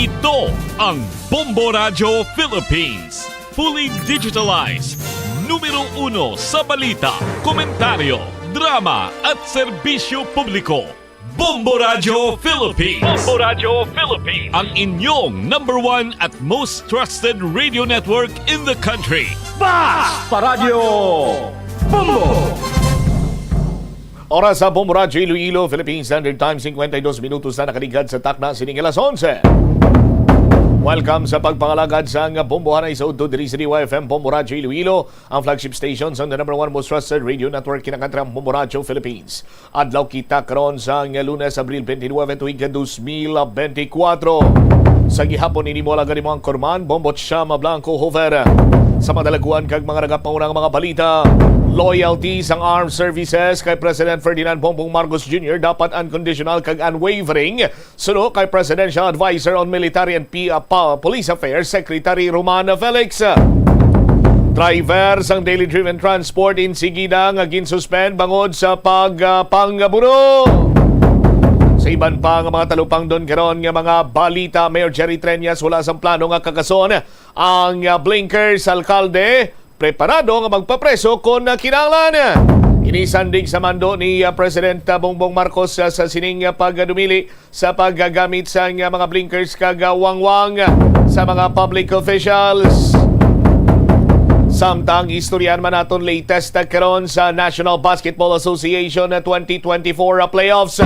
Ito ang Bombo Radio Philippines. Fully digitalized. Numero 1 sa balita, komentaryo, drama at serbisyo publiko. Bombo Radio Philippines. Bombo Radio Philippines. Ang inyong number 1 at most trusted radio network in the country. Basta Radio Bombo! Oras sa Bombo Radio Iloilo, Philippine Standard Time, 52 minutos na nakaligad sa takna sining alas 11. Welcome sa pagpangalagad sa Bombohanay sa Udto diri sa DYFM Bombo Radio Iloilo, ang flagship station sa the number 1 most trusted radio network kinakantang Bombo Radio Philippines. Adlaw kita karon sa Lunes, Abril 29, tuig 2024. Sa gihapon ini mo lagani mo ang Korman, Bombot Shama Blanco Hover. Sa madalaguan kag mga nagapaunang mga balita, loyalty sang armed services kay President Ferdinand Bongbong Marcos Jr. dapat unconditional kag unwavering. Suno kay Presidential Advisor on Military and Police Affairs, Secretary Romana Felix. Driver sang daily driven transport in Sigida nga ginsuspend bangod sa pagpangabuno. Sa iban pa nga mga talupang doon karon nga mga balita, Mayor Jerry Treñas wala sang plano nga kakason ang blinkers alkalde preparado nga magpapreso kung kinahanglan. Inisandig sa mando ni President Bongbong Marcos sa sining pagdumili sa paggagamit sa mga blinkers kag wangwang sa mga public officials. Samtang istoryan man naton latest karon sa National Basketball Association 2024 playoffs.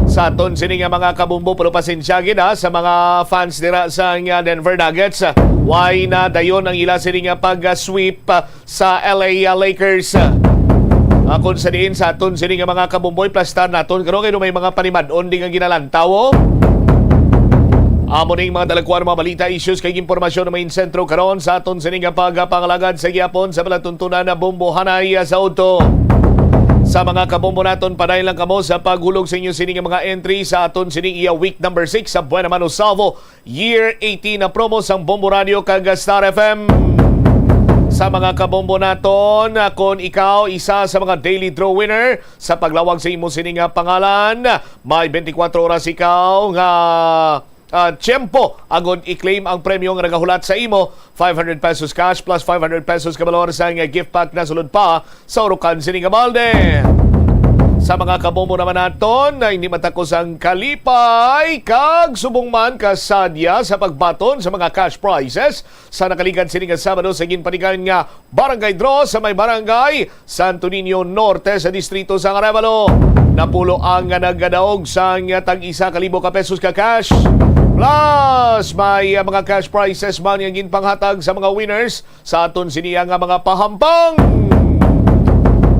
Sa aton sining mga kabumbo pero pasensya gid sa mga fans dira sa Denver Nuggets. Why na dayon ang ila sining pag-sweep sa LA Lakers. Kung sa diin sa aton sining mga kabumboy plastar naton karon kay may mga panimad-on ding ang ginalantaw. Amo ning mga dalagkuan mga balita, issues kay impormasyon na may sentro karon sa aton sining pagpangalagad sa gihapon sa palatuntunan na Bombohanay sa Udto. Sa mga kabombo naton, panay lang kamo sa paghulog sa inyo sining mga entry sa aton sining iya week number 6 sa Buena Mano Salvo Year 18 na promo sang Bombo Radio kag Star FM. Sa mga kabombo naton, kung ikaw isa sa mga daily draw winner sa paglawag sa imo sining pangalan, may 24 oras ikaw nga tiyempo agod i-claim ang premyo nga nagahulat sa imo. 500 pesos cash plus 500 pesos kabalor sa gift pack na sulod pa sa Urukan sining balde. Sa mga kabombo naman naton na hindi matakos ang kalipay kag subong man kasadya sa pagbaton sa mga cash prizes sa nakaligad sining Sabado sa ginpanigan nga barangay draw sa may barangay Santo Niño Norte sa distrito sa Arevalo. Napulo ang nagadaog sa tag-1,000 ka pesos ka cash. Plus, may mga cash prizes man yung ginpanghatag sa mga winners sa aton siniya nga mga pahampang.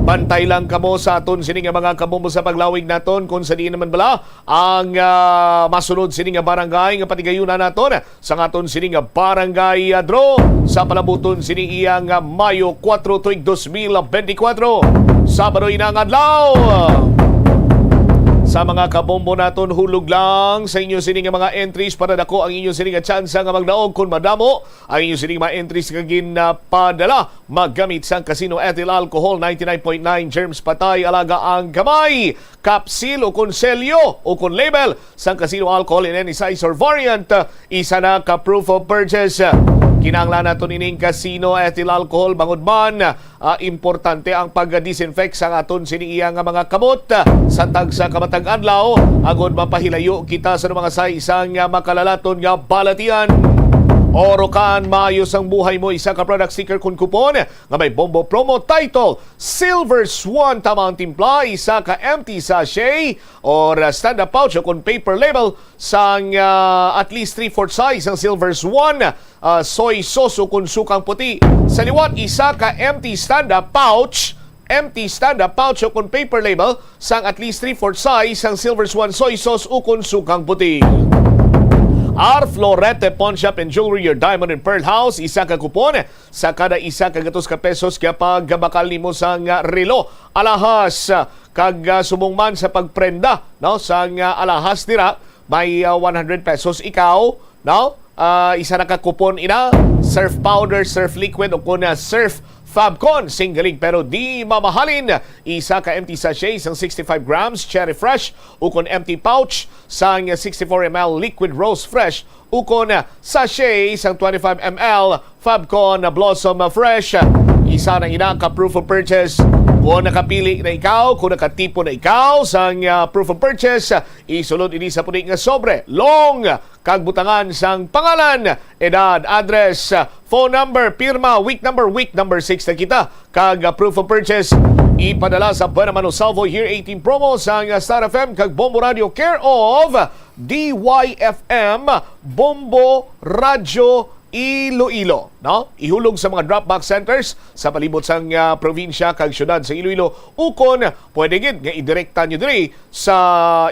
Bantay lang kamo sa aton sini nga mga kabombo sa paglawig naton kung sa diin naman bala ang masunod sini nga barangay nga patigayunan naton sa aton sini nga barangay draw sa palabuton sini iya nga Mayo 4 tuig 2024 Sabado inang adlaw. Sa mga kabombo naton, hulog lang sa inyo sining mga entries para dako ang inyo sining tsansa nga magdaog kung madamo ang inyo sining mga entries nga ginpadala maggamit sang Casino Ethyl Alcohol 99.9 germs patay alaga ang gamay, kapsil o konselyo o kon label sang Casino Alcohol in any size or variant, isa na ka proof of purchase. Kinahanglan naton ining Casino Ethyl Alcohol bangod man importante ang pag-disinfect sa aton siniiya nga mga kamot sa tagsa kamatag adlaw agod mapahilayo kita sa mga isang makalalaton nga balatian. Orokan maayos ang buhay mo, isa ka product sticker kun kupon nga may Bombo promo title Silver Swan tamang timpla, isa ka empty sachet or stand-up pouch o kun paper label sang at least 3/4 size ang Silver Swan soy sauce o kun sukang puti. Sa liwat, isa ka empty stand-up pouch o kun paper label sang at least 3/4 size ang Silver Swan soy sauce o kun sukang puti. Our Florete Pawn Shop and Jewelry, your diamond and pearl house, isa ka kupon sa kada isa ka gatos ka pesos kapag bakal nimo sang relo. Alahas kag subong man sa pagprenda no sang alahas dira may 100 pesos ikaw no isa na ka kupon ina surf powder, surf liquid o kuna surf Fabcon, singling pero di mamahalin. Isa ka empty sachet isang 65 grams Cherry Fresh, ukon empty pouch sang 64 ml Liquid Rose Fresh, ukon sachet isang 25 ml Fabcon Blossom Fresh. Isa na ina ka proof of purchase. Kung nakapili na ikaw, kung nakatipo na ikaw sang proof of purchase, isulod ini sa puning nga sobre. Long kag butangan sang pangalan, edad, address, phone number, pirma, week number 6 na kita. Kag proof of purchase, ipadala sa Buena Mano Salvo Year 18 promo sang Star FM kag Bombo Radio care of DYFM Bombo Radio Iloilo, no? Ihulog sa mga drop-box centers sa palibot sang probinsya kag syudad sa Iloilo. Ukon, pwede gid nga idirekta nyo diri sa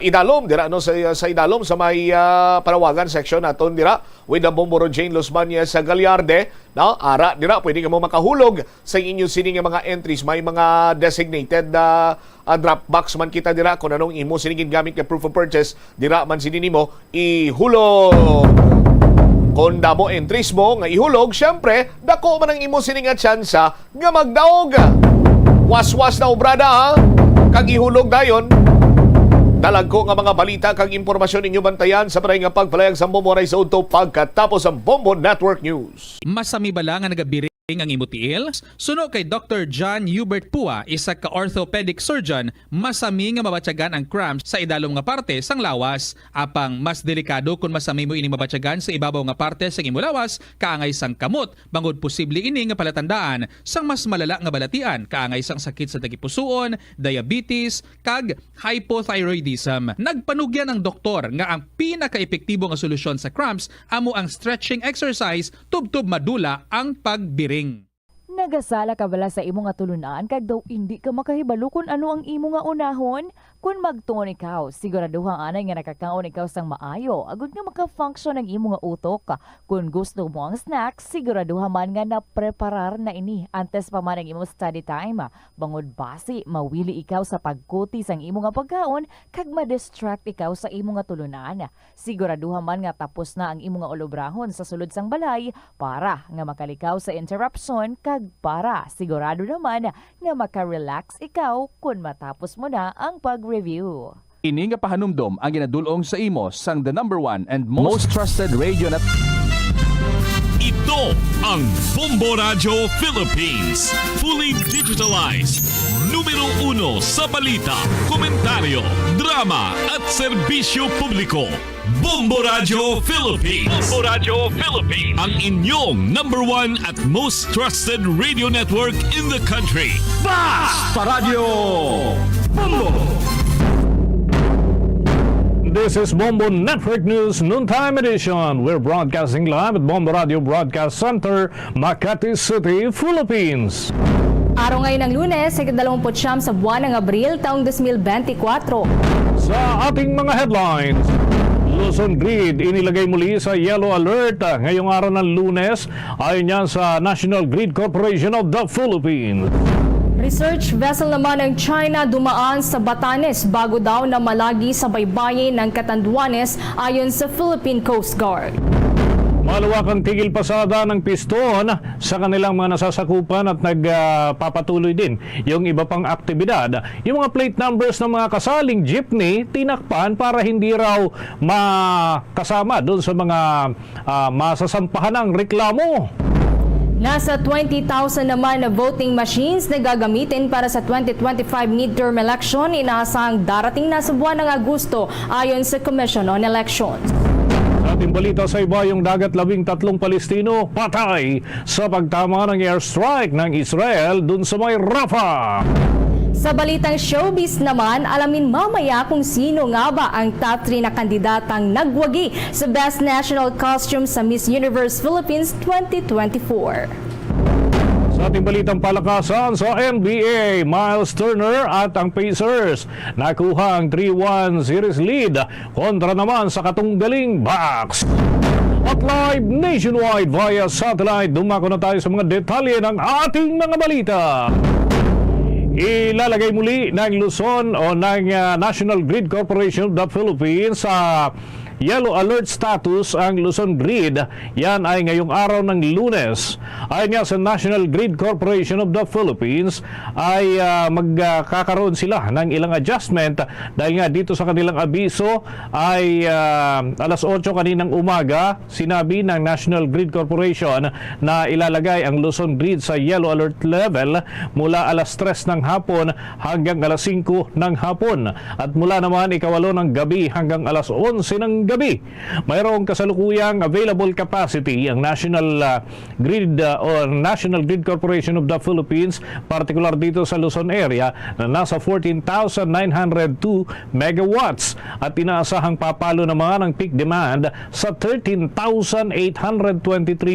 Idalom, dira no sa Idalom sa may Panawagan section naton dira with the Bomboro Jane Los Bañas sa Gallarde, no? Ara dira pwede ka mo makahulog sa inyo sini nga mga entries, may mga designated Dropbox man kita dira kung anong imo sinigin gamit nga proof of purchase, dira man sini nimo ihulog. Kung damo entries mo nga ihulog, syempre, dako man ang imo sininga tsansa nga magdaog. Was-was na obrada ha, kag ihulog dayon. Dalag ko nga mga balita kag impormasyon ninyo bantayan sa paray nga pagpalayag sa Bombo Ray sa Udto pagkatapos ang Bombo Network News. Masami bala nga nagabiring ang imutiil? Suno kay Dr. John Hubert Pua, isa ka orthopedic surgeon, masami nga mabatyagan ang cramps sa idalom nga parte sang lawas. Apang mas delikado kung masami mo ini mabatyagan sa ibabaw nga parte sang imo lawas, kaangay sang kamot, bangod posible ini nga palatandaan sang mas malala nga balatian, kaangay sang sakit sa tagipusoon, diabetes, kag hypothyroidism. Nagpanugyan ang doktor nga ang pinaka-epektibo nga solusyon sa cramps amo ang stretching exercise tubtub madula ang pagbiring. Nagasala ka bala sa imo nga tulunan kag daw hindi ka makahibalo kung ano ang imo nga unahon? Kung magtuon ikaw, siguraduhang anay nga nakakaon ikaw sang maayo, agud nga maka-function ang imo nga utok. Kung gusto mo ang snacks, siguraduhan man nga na-preparar na ini antes pa man ang imo study time. Bangod basi, mawili ikaw sa pagkuti sang imo nga pagkaon kag ma-distract ikaw sa imo nga tulunan. Siguraduhan man nga tapos na ang imo nga olobrahon sa sulod sang balay para nga makalikaw sa interruption kag para sigurado naman nga maka-relax ikaw kung matapos mo na ang pag-review. Ini nga pahanumdom ang ginadulong sa imo sang the number 1 and most trusted radio net. Ito ang Bombo Radio Philippines. Fully digitalized. Numero 1 sa balita, komentaryo, drama at serbisyo publiko. Bombo Radio Philippines. Bombo Radio Philippines. Ang inyong number 1 at most trusted radio network in the country. Sa radyo Bombo! This is Bombo Network News Noontime Edition. We're broadcasting live at Bombo Radio Broadcast Center, Makati City, Philippines. Araw ngayon ng Lunes, 29 sa buwan ng Abril, taong 2024. Sa ating mga headlines, Luzon Grid inilagay muli sa yellow alert ngayong araw ng Lunes ayon yan sa National Grid Corporation of the Philippines. Research vessel naman ng China dumaan sa Batanes bago daw na malagi sa baybayin ng Catanduanes ayon sa Philippine Coast Guard. Maluwag ang tigil pasada ng piston sa kanilang mga nasasakupan at nagpapatuloy din yung iba pang aktibidad. Yung mga plate numbers ng mga kasaling jeepney tinakpan para hindi raw makasama doon sa mga masasampahan ng reklamo. Nasa 20,000 naman na voting machines na gagamitin para sa 2025 midterm election inaasahang darating na sa buwan ng Agosto ayon sa Commission on Elections. Sa ating balita sa iba, yung dagat 13 Palestino patay sa pagtama ng airstrike ng Israel dun sa may Rafah. Sa balitang showbiz naman, alamin mamaya kung sino nga ba ang top 3 na kandidatang nagwagi sa Best National Costume sa Miss Universe Philippines 2024. Sa ating balitang palakasan sa NBA, Miles Turner at ang Pacers nakuha ang 3-1 series lead kontra naman sa katunggaling Bucks. At live nationwide via satellite, dumako na tayo sa mga detalye ng ating mga balita. Ilalagay muli ng Luzon o ng National Grid Corporation of the Philippines sa yellow alert status ang Luzon Grid. Yan ay ngayong araw ng Lunes. Ayon nga sa National Grid Corporation of the Philippines ay magkakaroon sila ng ilang adjustment dahil nga dito sa kanilang abiso ay alas 8 kaninang umaga sinabi ng National Grid Corporation na ilalagay ang Luzon Grid sa yellow alert level mula alas 3 ng hapon hanggang alas 5 ng hapon at mula naman ikawalo ng gabi hanggang alas 11 ng gabi. Mayroong kasalukuyang available capacity ang National Grid o National Grid Corporation of the Philippines, particular dito sa Luzon area na nasa 14,902 megawatts at inaasahang papalo naman ang peak demand sa 13,823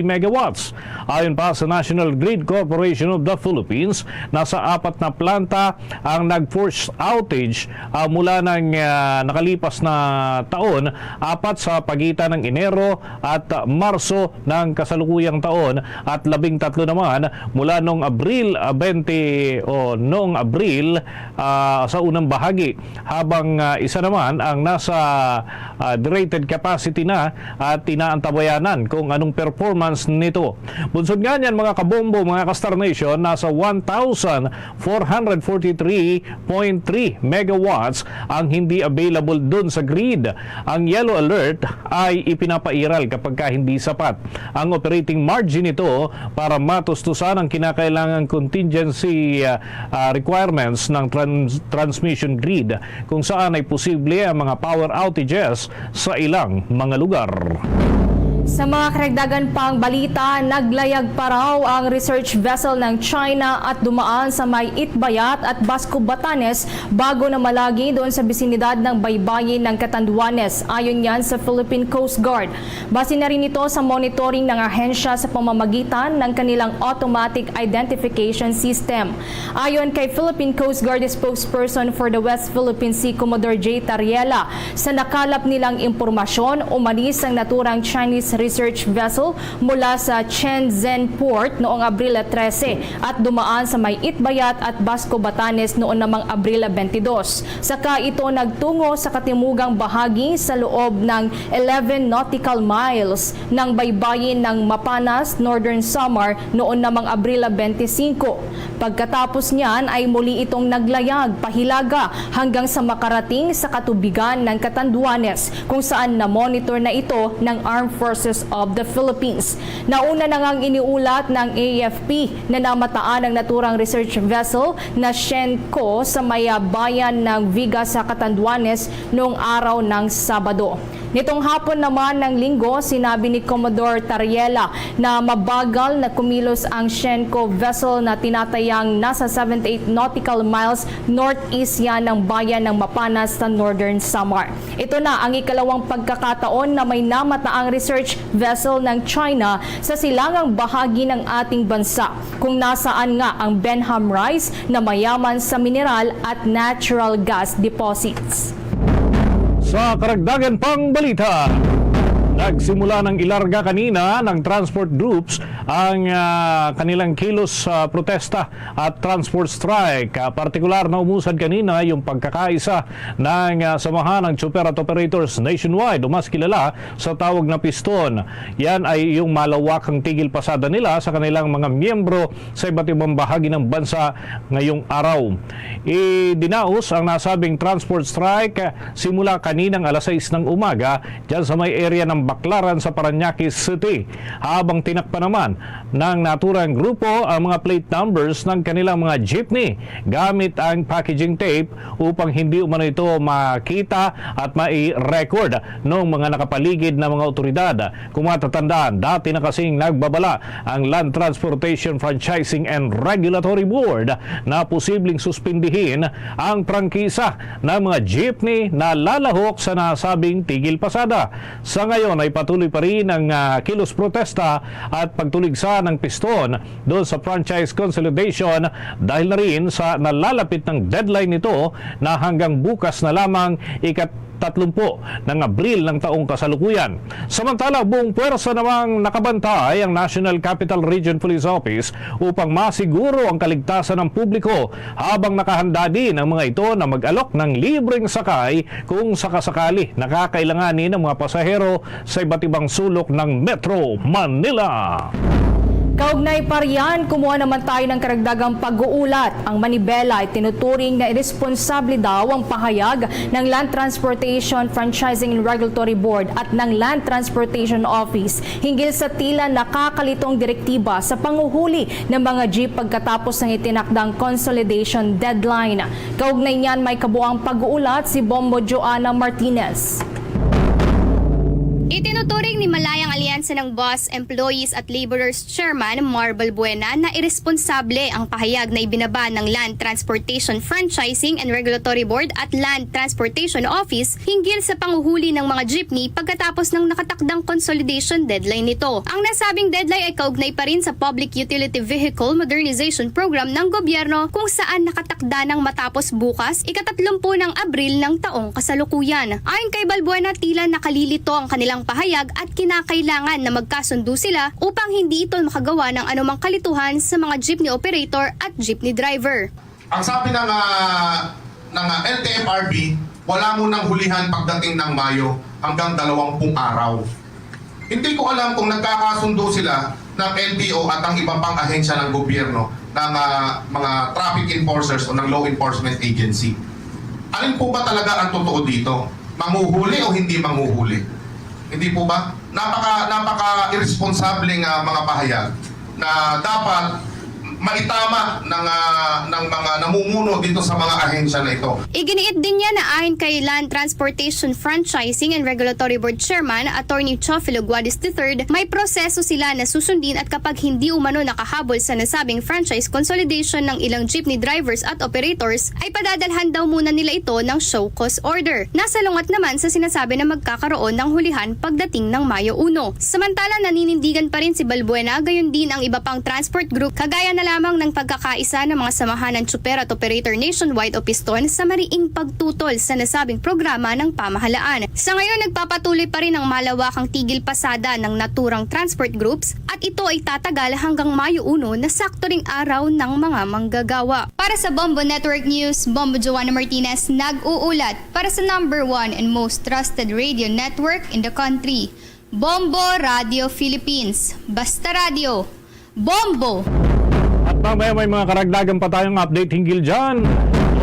megawatts. Ayon pa sa National Grid Corporation of the Philippines, nasa 4 na planta ang nag-force outage mula ng nakalipas na taon, 4 sa pagitan ng Enero at Marso ng kasalukuyang taon at 13 naman mula noong Abril 20 o noong Abril sa unang bahagi, habang isa naman ang nasa rated capacity na at inaantabayanan kung anong performance nito. Bunsod nga niyan mga kabombo, mga ka-Star Nation, nasa 1,443.3 megawatts ang hindi available dun sa grid. Ang yellow alert ay ipinapairal kapag hindi sapat ang operating margin nito para matustusan ang kinakailangang contingency requirements ng transmission grid kung saan ay posible ang mga power outages sa ilang mga lugar. Sa mga karagdagan pang balita, naglayag pa raw ang research vessel ng China at dumaan sa may Itbayat at Basco, Batanes bago na malagi doon sa bisinidad ng baybayin ng Catanduanes. Ayon yan sa Philippine Coast Guard. Base na rin ito sa monitoring ng ahensya sa pamamagitan ng kanilang automatic identification system. Ayon kay Philippine Coast Guard spokesperson for the West Philippine Sea, Commodore J. Tariela, sa nakalap nilang impormasyon, umalis ang naturang Chinese research vessel mula sa Shenzhen Port noong Abril 13 at dumaan sa may Itbayat at Basco, Batanes noon namang Abril 22. Saka ito nagtungo sa katimugang bahagi sa loob ng 11 nautical miles ng baybayin ng Mapanas, Northern Samar noon namang Abril 25. Pagkatapos niyan ay muli itong naglayag pahilaga hanggang sa makarating sa katubigan ng Catanduanes kung saan na-monitor na ito ng Armed Forces of the Philippines. Nauna na ngang iniulat ng AFP na namataan ang naturang research vessel na Shenko sa maya bayan ng Viga sa Catanduanes noong araw ng Sabado. Nitong hapon naman ng Linggo, sinabi ni Commodore Tariela na mabagal na kumilos ang Shenko vessel na tinatayang nasa 78 nautical miles northeast yan ng bayan ng Mapanas sa Northern Samar. Ito na ang ikalawang pagkakataon na may namataang research vessel ng China sa silangang bahagi ng ating bansa, kung nasaan nga ang Benham Rice na mayaman sa mineral at natural gas deposits. Sa karagdagan pang balita, nagsimula ng ilarga kanina ng transport groups ang kanilang kilos protesta at transport strike. Partikular na umusad kanina yung pagkakaisa ng samahan ng Super at Operators Nationwide o mas kilala sa tawag na piston. Yan ay yung malawakang tigil pasada nila sa kanilang mga miyembro sa iba't ibang bahagi ng bansa ngayong araw. Idinaos ang nasabing transport strike simula kaninang alas 6 ng umaga dyan sa may area ng Baclaran sa Parañaque City, habang tinakpa naman ng naturang grupo ang mga plate numbers ng kanilang mga jeepney gamit ang packaging tape upang hindi umano ito makita at mai-record ng mga nakapaligid na mga otoridad. Kung matatandaan, dati na kasing nagbabala ang Land Transportation Franchising and Regulatory Board na posibleng suspindihin ang prangkisa ng mga jeepney na lalahok sa nasabing tigil pasada. Sa ngayon ay patuloy pa rin ang kilos protesta at pagtuligsa ng piston doon sa franchise consolidation dahil na rin sa nalalapit ng deadline nito na hanggang bukas na lamang ng Abril ng taong kasalukuyan. Samantala, buong puwersa namang nakabantay ang National Capital Region Police Office upang masiguro ang kaligtasan ng publiko habang nakahanda din ang mga ito na mag-alok ng libreng sakay kung sakasakali nakakailanganin ng mga pasahero sa iba't ibang sulok ng Metro Manila. Kaugnay pa riyan, kumuha naman tayo ng karagdagang pag-uulat. Ang Manibela ay tinuturing na irresponsable daw ang pahayag ng Land Transportation Franchising and Regulatory Board at ng Land Transportation Office hinggil sa tila nakakalitong direktiba sa panguhuli ng mga jeep pagkatapos ng itinakdang consolidation deadline. Kaugnay niyan, may kabuang pag-uulat si Bombo Joanna Martinez. Itinuturing ni Malayang Alyansa ng Bus, Employees at Laborers Chairman Marble Buena na irresponsable ang pahayag na ibinaba ng Land Transportation Franchising and Regulatory Board at Land Transportation Office hinggil sa panguhuli ng mga jeepney pagkatapos ng nakatakdang consolidation deadline nito. Ang nasabing deadline ay kaugnay pa rin sa Public Utility Vehicle Modernization Program ng gobyerno kung saan nakatakda ng matapos bukas, ika-30 ng Abril ng taong kasalukuyan. Ayon kay Balbuena, tila nakalilito ang kanilang pahayag at kinakailangan na magkasundo sila upang hindi ito makagawa ng anumang kalituhan sa mga jeepney operator at jeepney driver. Ang sabi ng LTFRB, wala munang hulihan pagdating ng Mayo hanggang 20 araw. Hindi ko alam kung nagkakasundo sila ng LTO at ang iba pang ahensya ng gobyerno ng mga traffic enforcers o ng law enforcement agency. Alin po ba talaga ang totoo dito? Manghuhuli o hindi manghuhuli? Hindi po ba? Napaka-irresponsableng mga pahayag na dapat maitama ng mga namumuno dito sa mga ahensya na ito. Iginiit din niya na ayon kay Land Transportation Franchising and Regulatory Board Chairman Attorney Chofilo Guadis III, may proseso sila na susundin at kapag hindi umano nakahabol sa nasabing franchise consolidation ng ilang jeepney drivers at operators, ay padadalhan daw muna nila ito ng show cause order. Nasalungat naman sa sinasabi na magkakaroon ng hulihan pagdating ng Mayo 1. Samantala, naninindigan pa rin si Balbuena, gayon din ang iba pang transport group kagaya na lamang ng pagkakaisa ng mga samahan ng tsuper at operator nationwide o piston sa mariing pagtutol sa nasabing programa ng pamahalaan. Sa ngayon, nagpapatuloy pa rin ang malawakang tigil pasada ng naturang transport groups at ito ay tatagal hanggang Mayo 1 na sakto ring araw ng mga manggagawa. Para sa Bombo Network News, Bombo Joanna Martinez nag-uulat para sa #1 and most trusted radio network in the country, Bombo Radio Philippines. Basta Radio, Bombo! At mamaya may mga karagdagan pa tayong update hinggil dyan.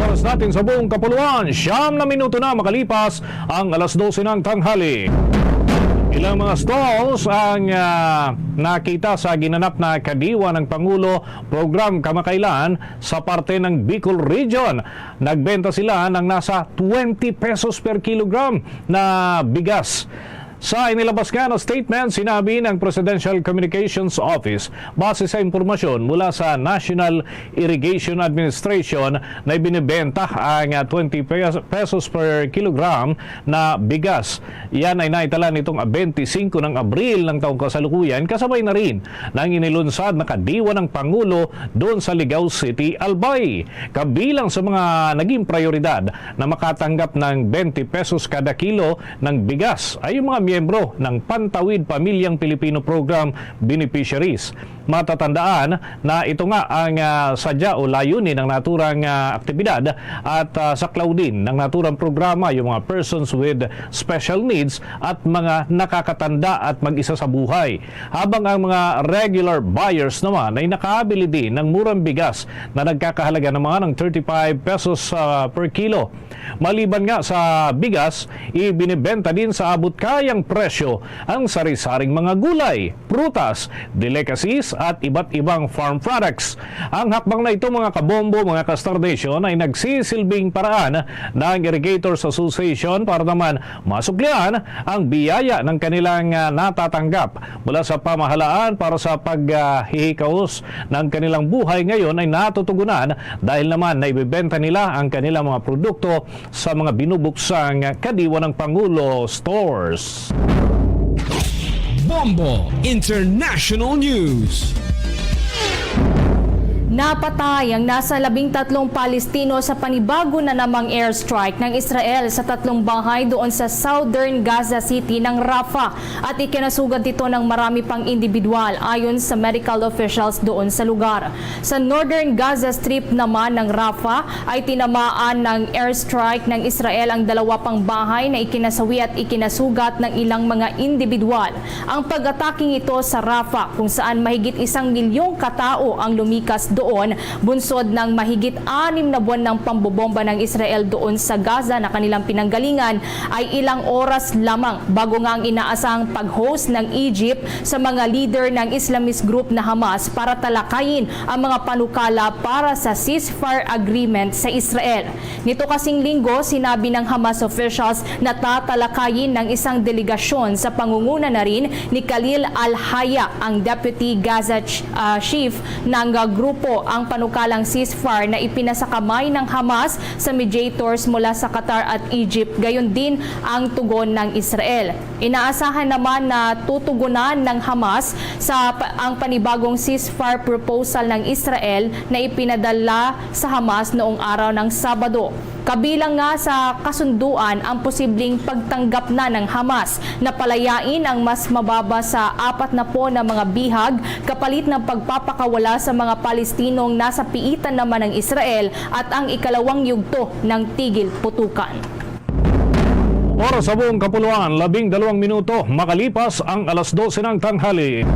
Oras natin sa buong kapuluan, 9 na minuto na makalipas ang 12:00 ng tanghali. Ilang mga stalls ang nakita sa ginanap na kadiwa ng Pangulo program kamakailan sa parte ng Bicol Region. Nagbenta sila ng nasa 20 pesos per kilogram na bigas. Sa inilabas nga na statement, sinabi ng Presidential Communications Office base sa impormasyon mula sa National Irrigation Administration na ibinibenta ang 20 pesos per kilogram na bigas. Yan ay naitala nitong 25 ng Abril ng taong kasalukuyan, kasabay na rin ng inilunsad na kadiwa ng Pangulo doon sa Ligao City, Albay. Kabilang sa mga naging prioridad na makatanggap ng 20 pesos kada kilo ng bigas ay yung mga miyembro ng Pantawid Pamilyang Pilipino Program beneficiaries. Matatandaan na ito nga ang sadya o layunin ng naturang aktibidad at saklaw din ng naturang programa yung mga persons with special needs at mga nakakatanda at mag-isa sa buhay. Habang ang mga regular buyers naman ay nakabili din ng murang bigas na nagkakahalaga naman ng 35 pesos per kilo. Maliban nga sa bigas, ibinibenta din sa abot kayang presyo ang sari-saring mga gulay, prutas, delicacies at iba't ibang farm products. Ang hakbang na ito mga kabombo, mga ka-Star Nation ay nagsisilbing paraan ng Irrigators Association para naman masuklian ang biyaya ng kanilang natatanggap mula sa pamahalaan para sa paghihikaos ng kanilang buhay ngayon ay natutugunan dahil naman naibibenta nila ang kanilang mga produkto sa mga binubuksang kadiwa ng Pangulo stores. Bombo International News. Napatay ang nasa 13 Palestino sa panibago na namang airstrike ng Israel sa 3 bahay doon sa Southern Gaza City ng Rafah at ikinasugat ito ng marami pang individual ayon sa medical officials doon sa lugar. Sa Northern Gaza Strip naman ng Rafah ay tinamaan ng airstrike ng Israel ang 2 pang bahay na ikinasawi at ikinasugat ng ilang mga individual. Ang pag-ataking ito sa Rafah kung saan mahigit 1 milyong katao ang lumikas doon, bunsod ng mahigit 6 na buwan ng pambobomba ng Israel doon sa Gaza na kanilang pinanggalingan, ay ilang oras lamang bago nga ang inaasahang pag-host ng Egypt sa mga leader ng Islamist group na Hamas para talakayin ang mga panukala para sa ceasefire agreement sa Israel. Nito kasing linggo, sinabi ng Hamas officials na tatalakayin ng isang delegasyon sa pangunguna na rin ni Khalil Al-Hayya, ang Deputy Gaza Chief ng grupo, ang panukalang ceasefire na ipinasakamay ng Hamas sa mediators mula sa Qatar at Egypt, gayon din ang tugon ng Israel. Inaasahan naman na tutugunan ng Hamas sa ang panibagong ceasefire proposal ng Israel na ipinadala sa Hamas noong araw ng Sabado. Kabilang nga sa kasunduan ang posibleng pagtanggap na ng Hamas na palayain ang mas mababa sa 40 na mga bihag kapalit ng pagpapakawala sa mga Palestinong nasa piitan naman ng Israel at ang ikalawang yugto ng tigil putukan. Oras sa buong kapuluan, 12 minuto makalipas ang alas 12 ng tanghali.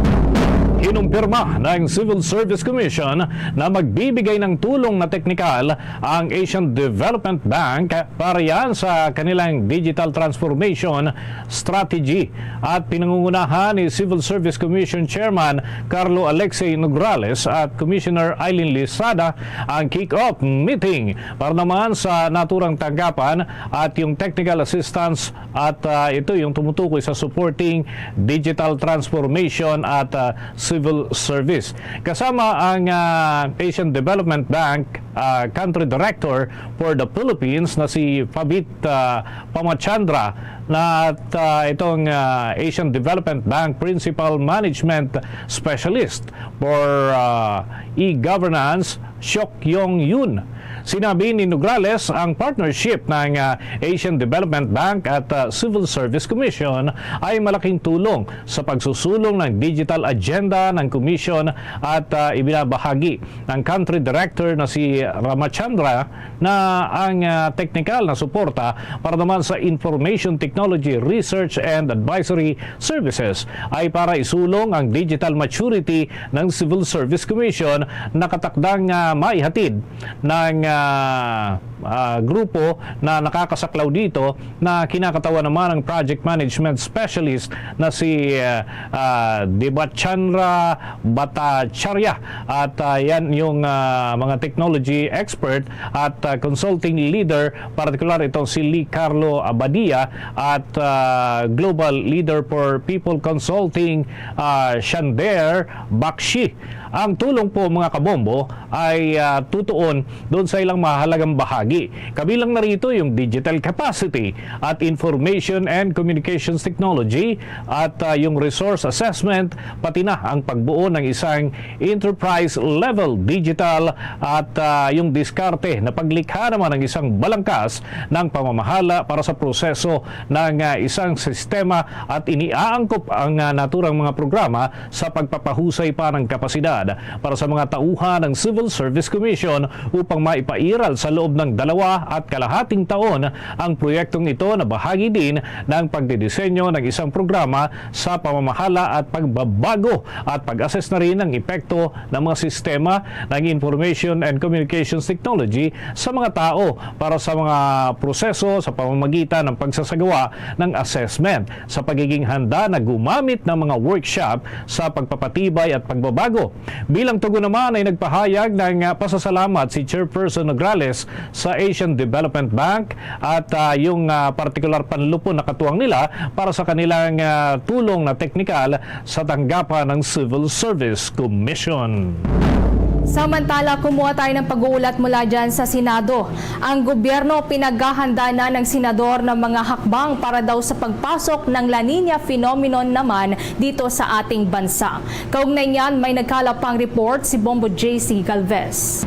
Inumpirma ng Civil Service Commission na magbibigay ng tulong na teknikal ang Asian Development Bank para yan sa kanilang digital transformation strategy. At pinangungunahan ni Civil Service Commission Chairman Carlo Alexei Nograles at Commissioner Eileen Lisada ang kick-off meeting para naman sa naturang tanggapan at yung technical assistance at ito yung tumutukoy sa supporting digital transformation at civil service. Kasama ang Asian Development Bank Country Director for the Philippines na si Fabit Pamachandra na at itong Asian Development Bank Principal Management Specialist for e-governance, Syok Yong Yun. Sinabi ni Nograles ang partnership ng Asian Development Bank at Civil Service Commission ay malaking tulong sa pagsusulong ng digital agenda ng Commission at ibinabahagi ng Country Director na si Ramachandra na ang technical na suporta para naman sa Information Technology Research and Advisory Services ay para isulong ang digital maturity ng Civil Service Commission na katakdang maihatid ng grupo na nakakasaklaw dito na kinakatawa naman ng Project Management Specialist na si Debachandra Bhattacharya at yan yung mga technology expert at consulting leader, particular itong si Lee Carlo Abadia at Global Leader for People Consulting Shander Bakshi. Ang tulong po mga kabombo ay tutuon doon sa ilang mahalagang bahagi. Kabilang na rito yung digital capacity at information and communications technology at yung resource assessment, pati na ang pagbuo ng isang enterprise level digital at yung diskarte na paglikha naman ng isang balangkas ng pamamahala para sa proseso ng isang sistema at iniaangkop ang naturang mga programa sa pagpapahusay pa ng kapasidad para sa mga tauhan ng Civil Service Commission upang maipairal sa loob ng 2.5 taon ang proyektong ito na bahagi din ng pagdidisenyo ng isang programa sa pamamahala at pagbabago at pag-assess na rin ng epekto ng mga sistema ng Information and Communications Technology sa mga tao para sa mga proseso sa pamamagitan ng pagsasagawa ng assessment sa pagiging handa na gumamit ng mga workshop sa pagpapatibay at pagbabago. Bilang tugon naman ay nagpahayag ng pasasalamat si Chairperson Nograles sa Asian Development Bank at yung partikular panlupon na katuwang nila para sa kanilang tulong na teknikal sa tanggapan ng Civil Service Commission. Samantala, kumuha tayo ng pag-uulat mula dyan sa Senado. Ang gobyerno pinaghahanda na ng senador ng mga hakbang para daw sa pagpasok ng La Nina phenomenon naman dito sa ating bansa. Kaugnay niyan, may nagkalapang report si Bombo JC Galvez.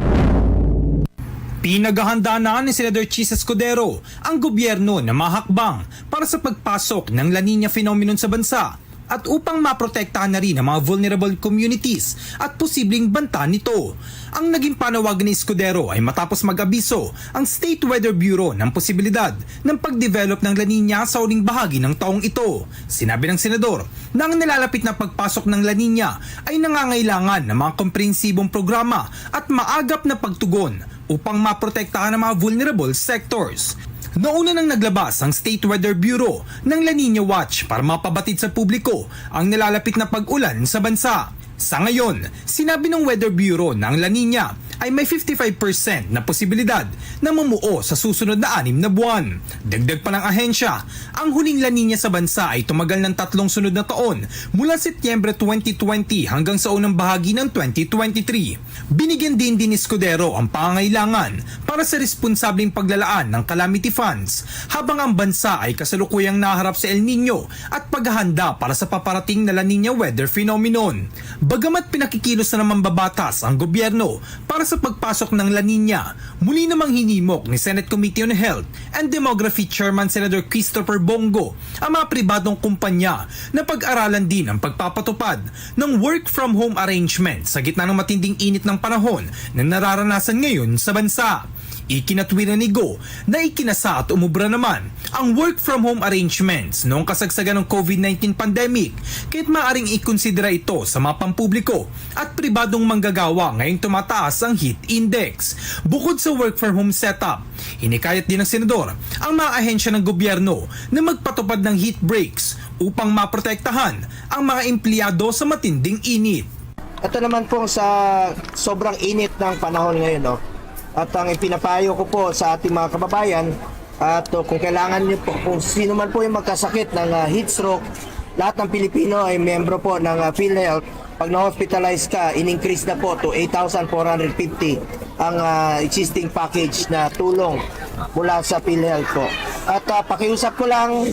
Pinaghahanda na ni Senador Chis Escudero ang gobyerno na mahakbang para sa pagpasok ng La Nina phenomenon sa bansa at upang maprotektahan na rin ang mga vulnerable communities at posibleng banta nito. Ang naging panawagan ni Escudero ay matapos mag-abiso ang State Weather Bureau ng posibilidad ng pag-develop ng La Nina sa uling bahagi ng taong ito. Sinabi ng senador na ang nalalapit na pagpasok ng La Nina ay nangangailangan ng mga komprehensibong programa at maagap na pagtugon upang maprotektahan ang mga vulnerable sectors. Nauna nang naglabas ang State Weather Bureau ng La Nina Watch para mapabatid sa publiko ang nalalapit na pag-ulan sa bansa. Sa ngayon, sinabi ng Weather Bureau na ang La Nina ay may 55% na posibilidad na mamuo sa susunod na 6 na buwan. Dagdag pa ng ahensya, ang huling La Nina sa bansa ay tumagal ng 3 sunod na taon mula Setyembre 2020 hanggang sa unang bahagi ng 2023. Binigyan din ni Escudero ang pangangailangan para sa responsableng paglalaan ng calamity funds habang ang bansa ay kasalukuyang naharap sa El Nino at paghahanda para sa paparating na La Nina weather phenomenon. Bagamat pinakikilos na ng mambabatas ang gobyerno para sa pagpasok ng La Nina, muli namang hinimok ni Senate Committee on Health and Demography Chairman Senator Christopher Bongo ang mga pribadong kumpanya na pag-aralan din ang pagpapatupad ng work from home arrangement sa gitna ng matinding init ng panahon na nararanasan ngayon sa bansa. Ikinatwiran ni Go na ikinasa at umubra naman ang work from home arrangements noong kasagsagan ng COVID-19 pandemic kahit maaaring ikonsidera ito sa mga pampubliko at pribadong manggagawa ngayong tumataas ang heat index. Bukod sa work from home setup, hinikayat din ng senador ang mga ahensya ng gobyerno na magpatupad ng heat breaks upang maprotektahan ang mga empleyado sa matinding init. Ito naman po sa sobrang init ng panahon ngayon, no? At ang ipinapayo ko po sa ating mga kababayan at kung kailangan niyo po, kung sino man po yung magkasakit ng heat stroke, lahat ng Pilipino ay membro po ng PhilHealth. Pag na-hospitalize ka, in-increase na po to 8,450 ang existing package na tulong mula sa PhilHealth po. At pakiusap ko lang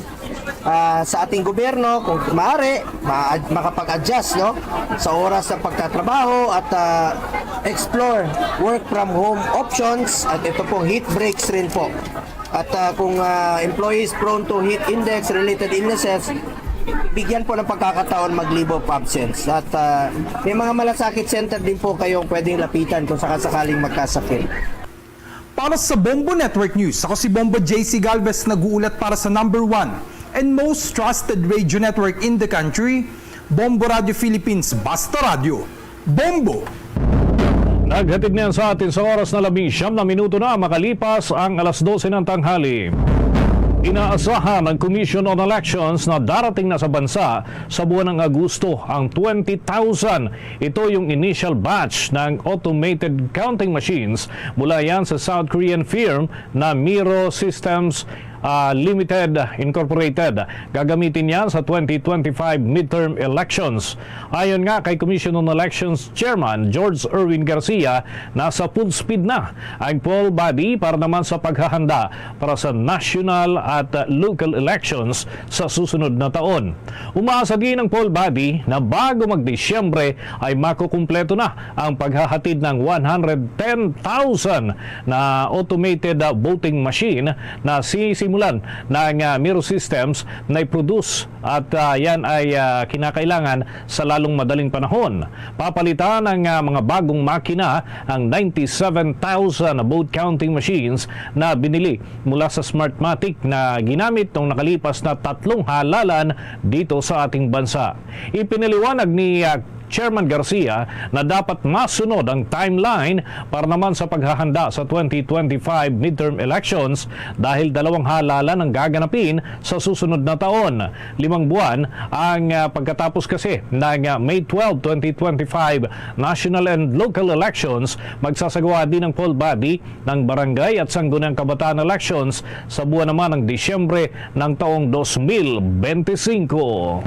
sa ating gobyerno kung maaari makapag-adjust, no, sa oras ng pagtatrabaho at explore work from home options at ito pong heat breaks rin po. At kung employees prone to heat index related illnesses, bigyan po ng pagkakataon mag-leave of absence. At may mga malasakit center din po kayong pwedeng lapitan kung sakasakaling magkasakit. Para sa Bombo Network News, ako si Bombo JC Galvez, nag-uulat para sa number 1 and most trusted radio network in the country, Bombo Radio Philippines, Basta Radio. Bombo! Naghatid niyan sa atin sa oras na 19 na minuto na makalipas ang alas 12 ng tanghali. Inaasahan ng Commission on Elections na darating na sa bansa sa buwan ng Agosto ang 20,000. Ito yung initial batch ng automated counting machines mula yan sa South Korean firm na Miro Systems Limited Incorporated. Gagamitin yan sa 2025 midterm elections. Ayon nga kay Commission on Elections Chairman George Erwin Garcia, nasa full speed na ang poll body para naman sa paghahanda para sa national at local elections sa susunod na taon. Umaasa din ang poll body na bago mag-Disyembre ay makukumpleto na ang paghahatid ng 110,000 na automated voting machine na sisimulan ng Miro Systems na i-produce at yan ay kinakailangan sa lalong madaling panahon. Papalitan ng mga bagong makina ang 97,000 vote counting machines na binili mula sa Smartmatic na ginamit nung nakalipas na 3 halalan dito sa ating bansa. Ipinaliwanag ni Chairman Garcia na dapat masunod ang timeline para naman sa paghahanda sa 2025 midterm elections dahil 2 halalan ang gaganapin sa susunod na taon. 5 buwan ang pagkatapos kasi ng May 12, 2025 national and local elections, magsasagawa din ng poll body ng barangay at sangguniang kabataan elections sa buwan naman ng Disyembre ng taong 2025.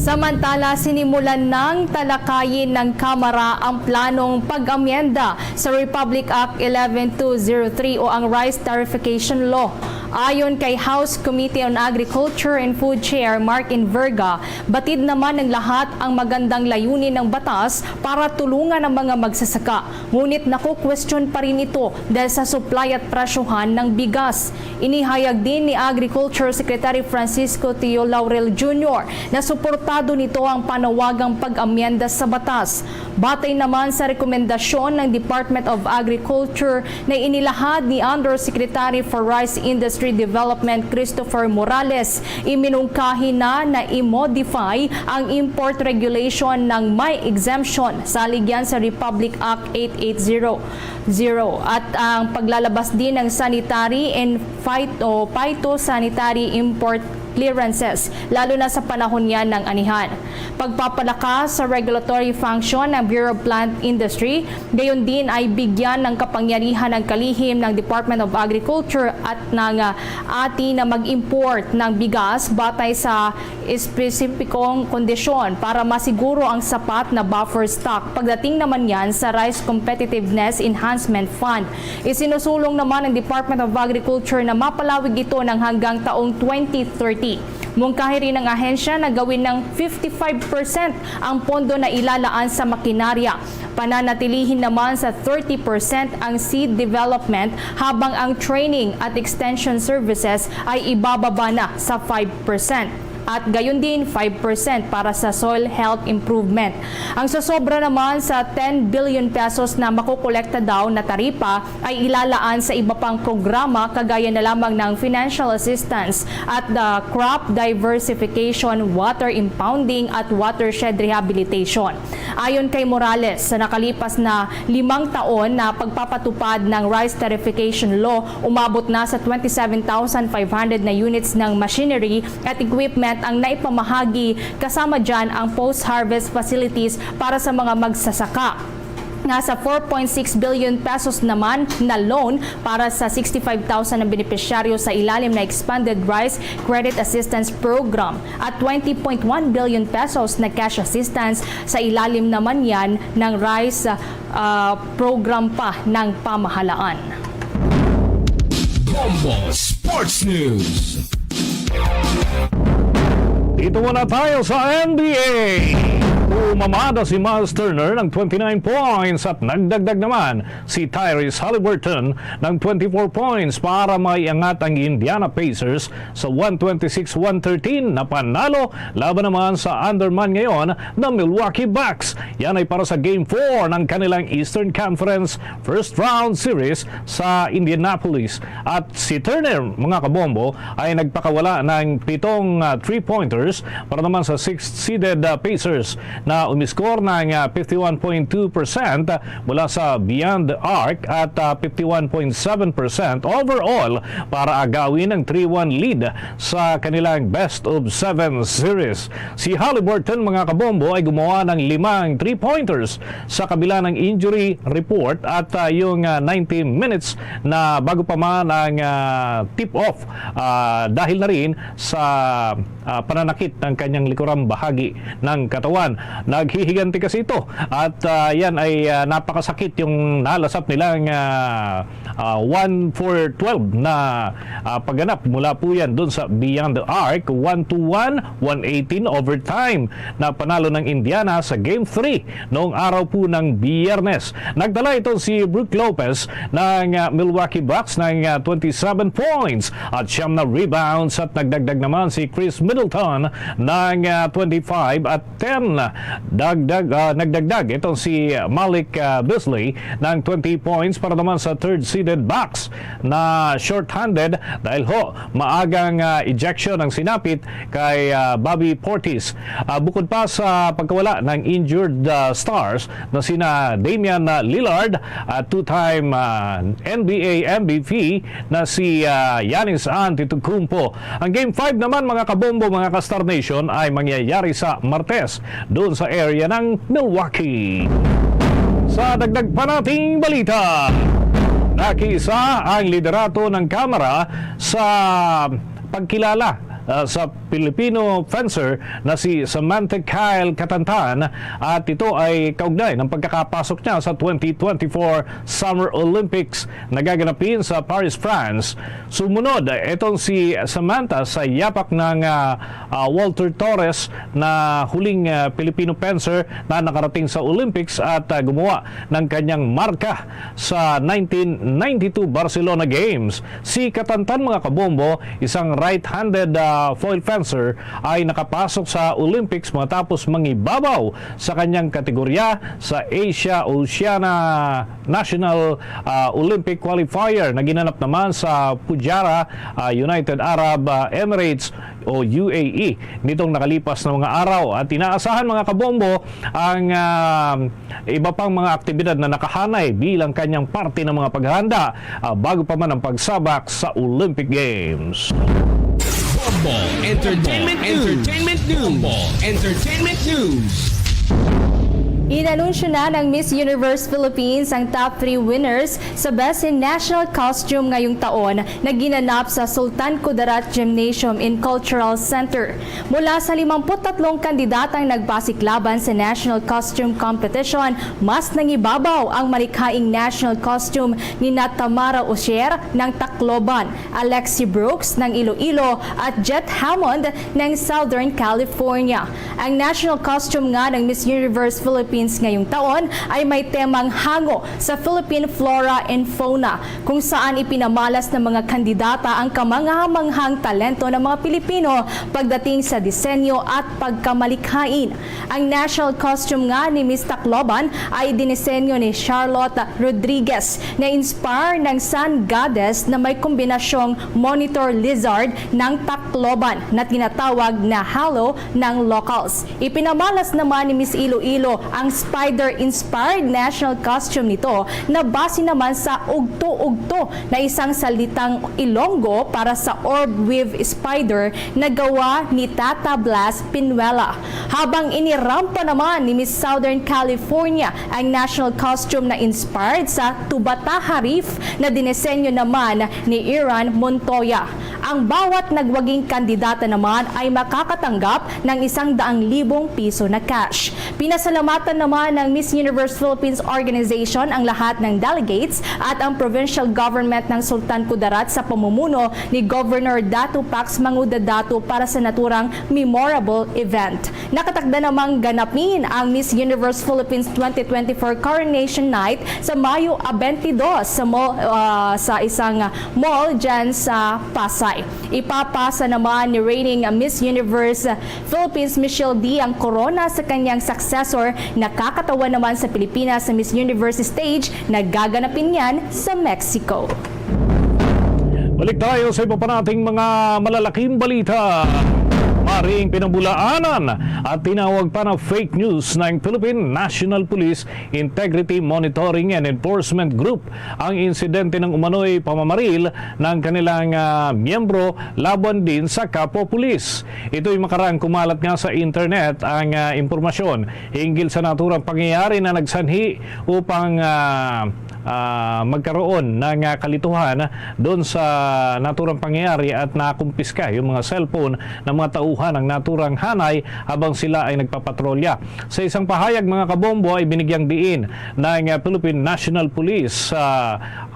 Samantala, sinimulan ng talakayin ng Kamara ang planong pag-amyenda sa Republic Act 11203 o ang Rice Tarification Law. Ayon kay House Committee on Agriculture and Food Chair Mark Inverga, batid naman ng lahat ang magandang layunin ng batas para tulungan ang mga magsasaka. Ngunit naku-question pa rin ito dahil sa supply at presyuhan ng bigas. Inihayag din ni Agriculture Secretary Francisco Tio Laurel Jr. na suportado nito ang panawagang pag-amyenda sa batas. Batay naman sa rekomendasyon ng Department of Agriculture na inilahad ni Undersecretary for Rice Industry Development Christopher Morales, iminungkahi na i-modify ang import regulation ng may exemption sa aligyan sa Republic Act 8800 at ang paglalabas din ng sanitary and phytosanitary import clearances, lalo na sa panahon yan ng anihan. Pagpapalakas sa regulatory function ng Bureau of Plant Industry, gayon din ay bigyan ng kapangyarihan ng kalihim ng Department of Agriculture at ng ATI na mag-import ng bigas batay sa espesipikong kondisyon para masiguro ang sapat na buffer stock. Pagdating naman yan sa Rice Competitiveness Enhancement Fund, isinusulong naman ng Department of Agriculture na mapalawig ito ng hanggang taong 2030. Mungkahi rin ng ahensya na gawin ng 55% ang pondo na ilalaan sa makinarya. Pananatilihin naman sa 30% ang seed development habang ang training at extension services ay ibababa na sa 5%. At gayon din 5% para sa soil health improvement. Ang sasobra naman sa 10 billion pesos na makukolekta daw na taripa ay ilalaan sa iba pang programa kagaya na lamang ng financial assistance at the crop diversification, water impounding at watershed rehabilitation. Ayon kay Morales, sa nakalipas na 5 taon na pagpapatupad ng Rice Tarification Law, umabot na sa 27,500 na units ng machinery at equipment ang naipamahagi, kasama dyan ang post-harvest facilities para sa mga magsasaka. Nasa 4.6 billion pesos naman na loan para sa 65,000 na benepisyaryo sa ilalim na Expanded Rice Credit Assistance Program at 20.1 billion pesos na cash assistance sa ilalim naman yan ng rice program pa ng pamahalaan. Bombo Sports News. Dito muna tayo sa NBA. Umamada si Miles Turner ng 29 points at nagdagdag naman si Tyrese Haliburton ng 24 points para maiangat ang Indiana Pacers sa 126-113 na panalo laban naman sa underman ngayon na Milwaukee Bucks. Yan ay para sa Game 4 ng kanilang Eastern Conference First Round Series sa Indianapolis. At si Turner, mga kabombo, ay nagpakawala ng 7 3-pointers para naman sa 6th seeded Pacers na umiskor ng 51.2% mula sa Beyond the Arc at 51.7% overall para agawin ang 3-1 lead sa kanilang best of 7 series. Si Haliburton, mga kabombo, ay gumawa ng 5 3-pointers sa kabila ng injury report at yung 90 minutes na bago pa man ang tip-off dahil na rin sa pananakit ng kanyang likurang bahagi ng katawan. Naghihiganti kasi ito at yan ay napakasakit yung nalasap nilang 1-4-12 na pagganap mula po yan dun sa Beyond the Arc. 1-1, 118 overtime na panalo ng Indiana sa Game 3 noong araw po ng Biyernes. Nagdala ito si Brook Lopez ng Milwaukee Bucks ng 27 points at 9 na rebounds at nagdagdag naman si Chris Middleton ng 25 at 10 nagdagdag itong si Malik Beasley ng 20 points para naman sa third seeded Bucks na short-handed dahil maagang ejection ang sinapit kay Bobby Portis. Bukod pa sa pagkawala ng injured stars na sina Damian Lillard at two-time NBA MVP na si Giannis Antetokounmpo. Ang Game 5 naman, mga kabombo, mga ka-Star Nation, ay mangyayari sa Martes doon sa area ng Milwaukee. Sa dagdag pa nating balita, nakiisa ang liderato ng Kamara sa pagkilala sa Filipino fencer na si Samantha Kyle Katantan at ito ay kaugnay ng pagkakapasok niya sa 2024 Summer Olympics na gaganapin sa Paris, France. Sumunod itong si Samantha sa yapak ng Walter Torres na huling Filipino fencer na nakarating sa Olympics at gumawa ng kanyang marka sa 1992 Barcelona Games. Si Katantan, mga kabombo, isang right-handed foil fencer, ay nakapasok sa Olympics matapos mangibabaw sa kanyang kategorya sa Asia-Oceania National Olympic Qualifier na ginanap naman sa Fujairah, United Arab Emirates o UAE nitong nakalipas na mga araw. At inaasahan, mga kabombo, ang iba pang mga aktibidad na nakahanay bilang kanyang parte ng mga paghahanda bago pa man ang pagsabak sa Olympic Games. Entertainment News. Inanunsyo na ng Miss Universe Philippines ang top 3 winners sa Best in National Costume ngayong taon na ginanap sa Sultan Kudarat Gymnasium in Cultural Center. Mula sa 53 kandidatang nagpasiklaban sa National Costume Competition, mas nangibabaw ang malikhaing national costume ni Tamara Osier ng Tacloban, Alexi Brooks ng Iloilo at Jet Hammond ng Southern California. Ang national costume nga ng Miss Universe Philippines ngayong taon ay may temang hango sa Philippine Flora and Fauna, kung saan ipinamalas ng mga kandidata ang kamangamanghang talento ng mga Pilipino pagdating sa disenyo at pagkamalikhain. Ang national costume nga ni Miss Tacloban ay dinisenyo ni Charlotte Rodriguez na inspire ng Sun Goddess na may kombinasyong monitor lizard ng Tacloban na tinatawag na halo ng locals. Ipinamalas naman ni Miss Iloilo ang spider-inspired national costume nito na base naman sa ugto-ugto na isang salitang Ilonggo para sa orb weave spider na gawa ni Tata Blas Pinuela. Habang inirampa naman ni Miss Southern California ang national costume na inspired sa Tubata Harif na dinesenyo naman ni Iran Montoya. Ang bawat nagwaging kandidata naman ay makakatanggap ng 100,000 piso na cash. Pinasalamatan naman ng Miss Universe Philippines Organization ang lahat ng delegates at ang provincial government ng Sultan Kudarat sa pamumuno ni Governor Datu Pax Manguda Datu para sa naturang memorable event. Nakatakda namang ganapin ang Miss Universe Philippines 2024 Coronation Night sa Mayo 22 sa isang mall dyan sa Pasay. Ipapasa naman ni reigning Miss Universe Philippines Michelle D ang corona sa kanyang successor na kakatawa naman sa Pilipinas sa Miss Universe stage na gaganapin yan sa Mexico. Balik tayo sa iba pa nating mga malalaking balita. Maring pinabulaanan at tinawag pa na fake news ng Philippine National Police Integrity Monitoring and Enforcement Group ang insidente ng umano'y pamamaril ng kanilang miyembro laban din sa kapwa-pulis. Ito'y makaraang kumalat nga sa internet ang impormasyon hinggil sa naturang pangyayari na nagsanhi upang magkaroon ng kalituhan doon sa naturang pangyayari at nakumpiska yung mga cellphone ng mga tauhan ng naturang hanay habang sila ay nagpapatrolya. Sa isang pahayag, mga kabombo, ay binigyang diin ng Philippine National Police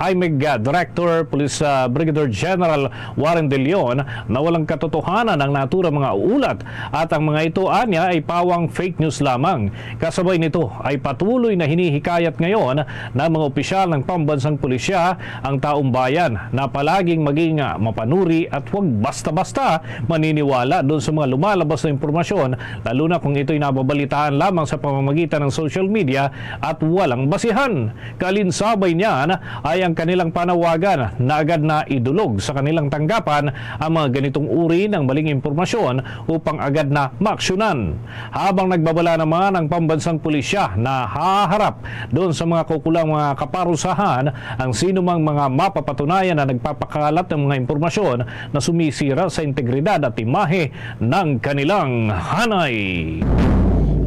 IMEG Director Police Brigadier General Warren De Leon na walang katotohanan ang naturang mga ulat at ang mga ito anya ay pawang fake news lamang. Kasabay nito ay patuloy na hinihikayat ngayon ng mga opisyal ng pambansang pulisya ang taong bayan na palaging maging mapanuri at huwag basta-basta maniniwala doon sa mga lumalabas na impormasyon, lalo na kung ito'y nababalitaan lamang sa pamamagitan ng social media at walang basihan. Kalinsabay niyan ay ang kanilang panawagan na agad na idulog sa kanilang tanggapan ang mga ganitong uri ng maling impormasyon upang agad na maaksyonan. Habang nagbabala naman ang pambansang pulisya na haharap doon sa mga kukulang mga kaparusahan ang sino mang mga mapapatunayan na nagpapakalat ng mga impormasyon na sumisira sa integridad at imahe ng kanilang hanay.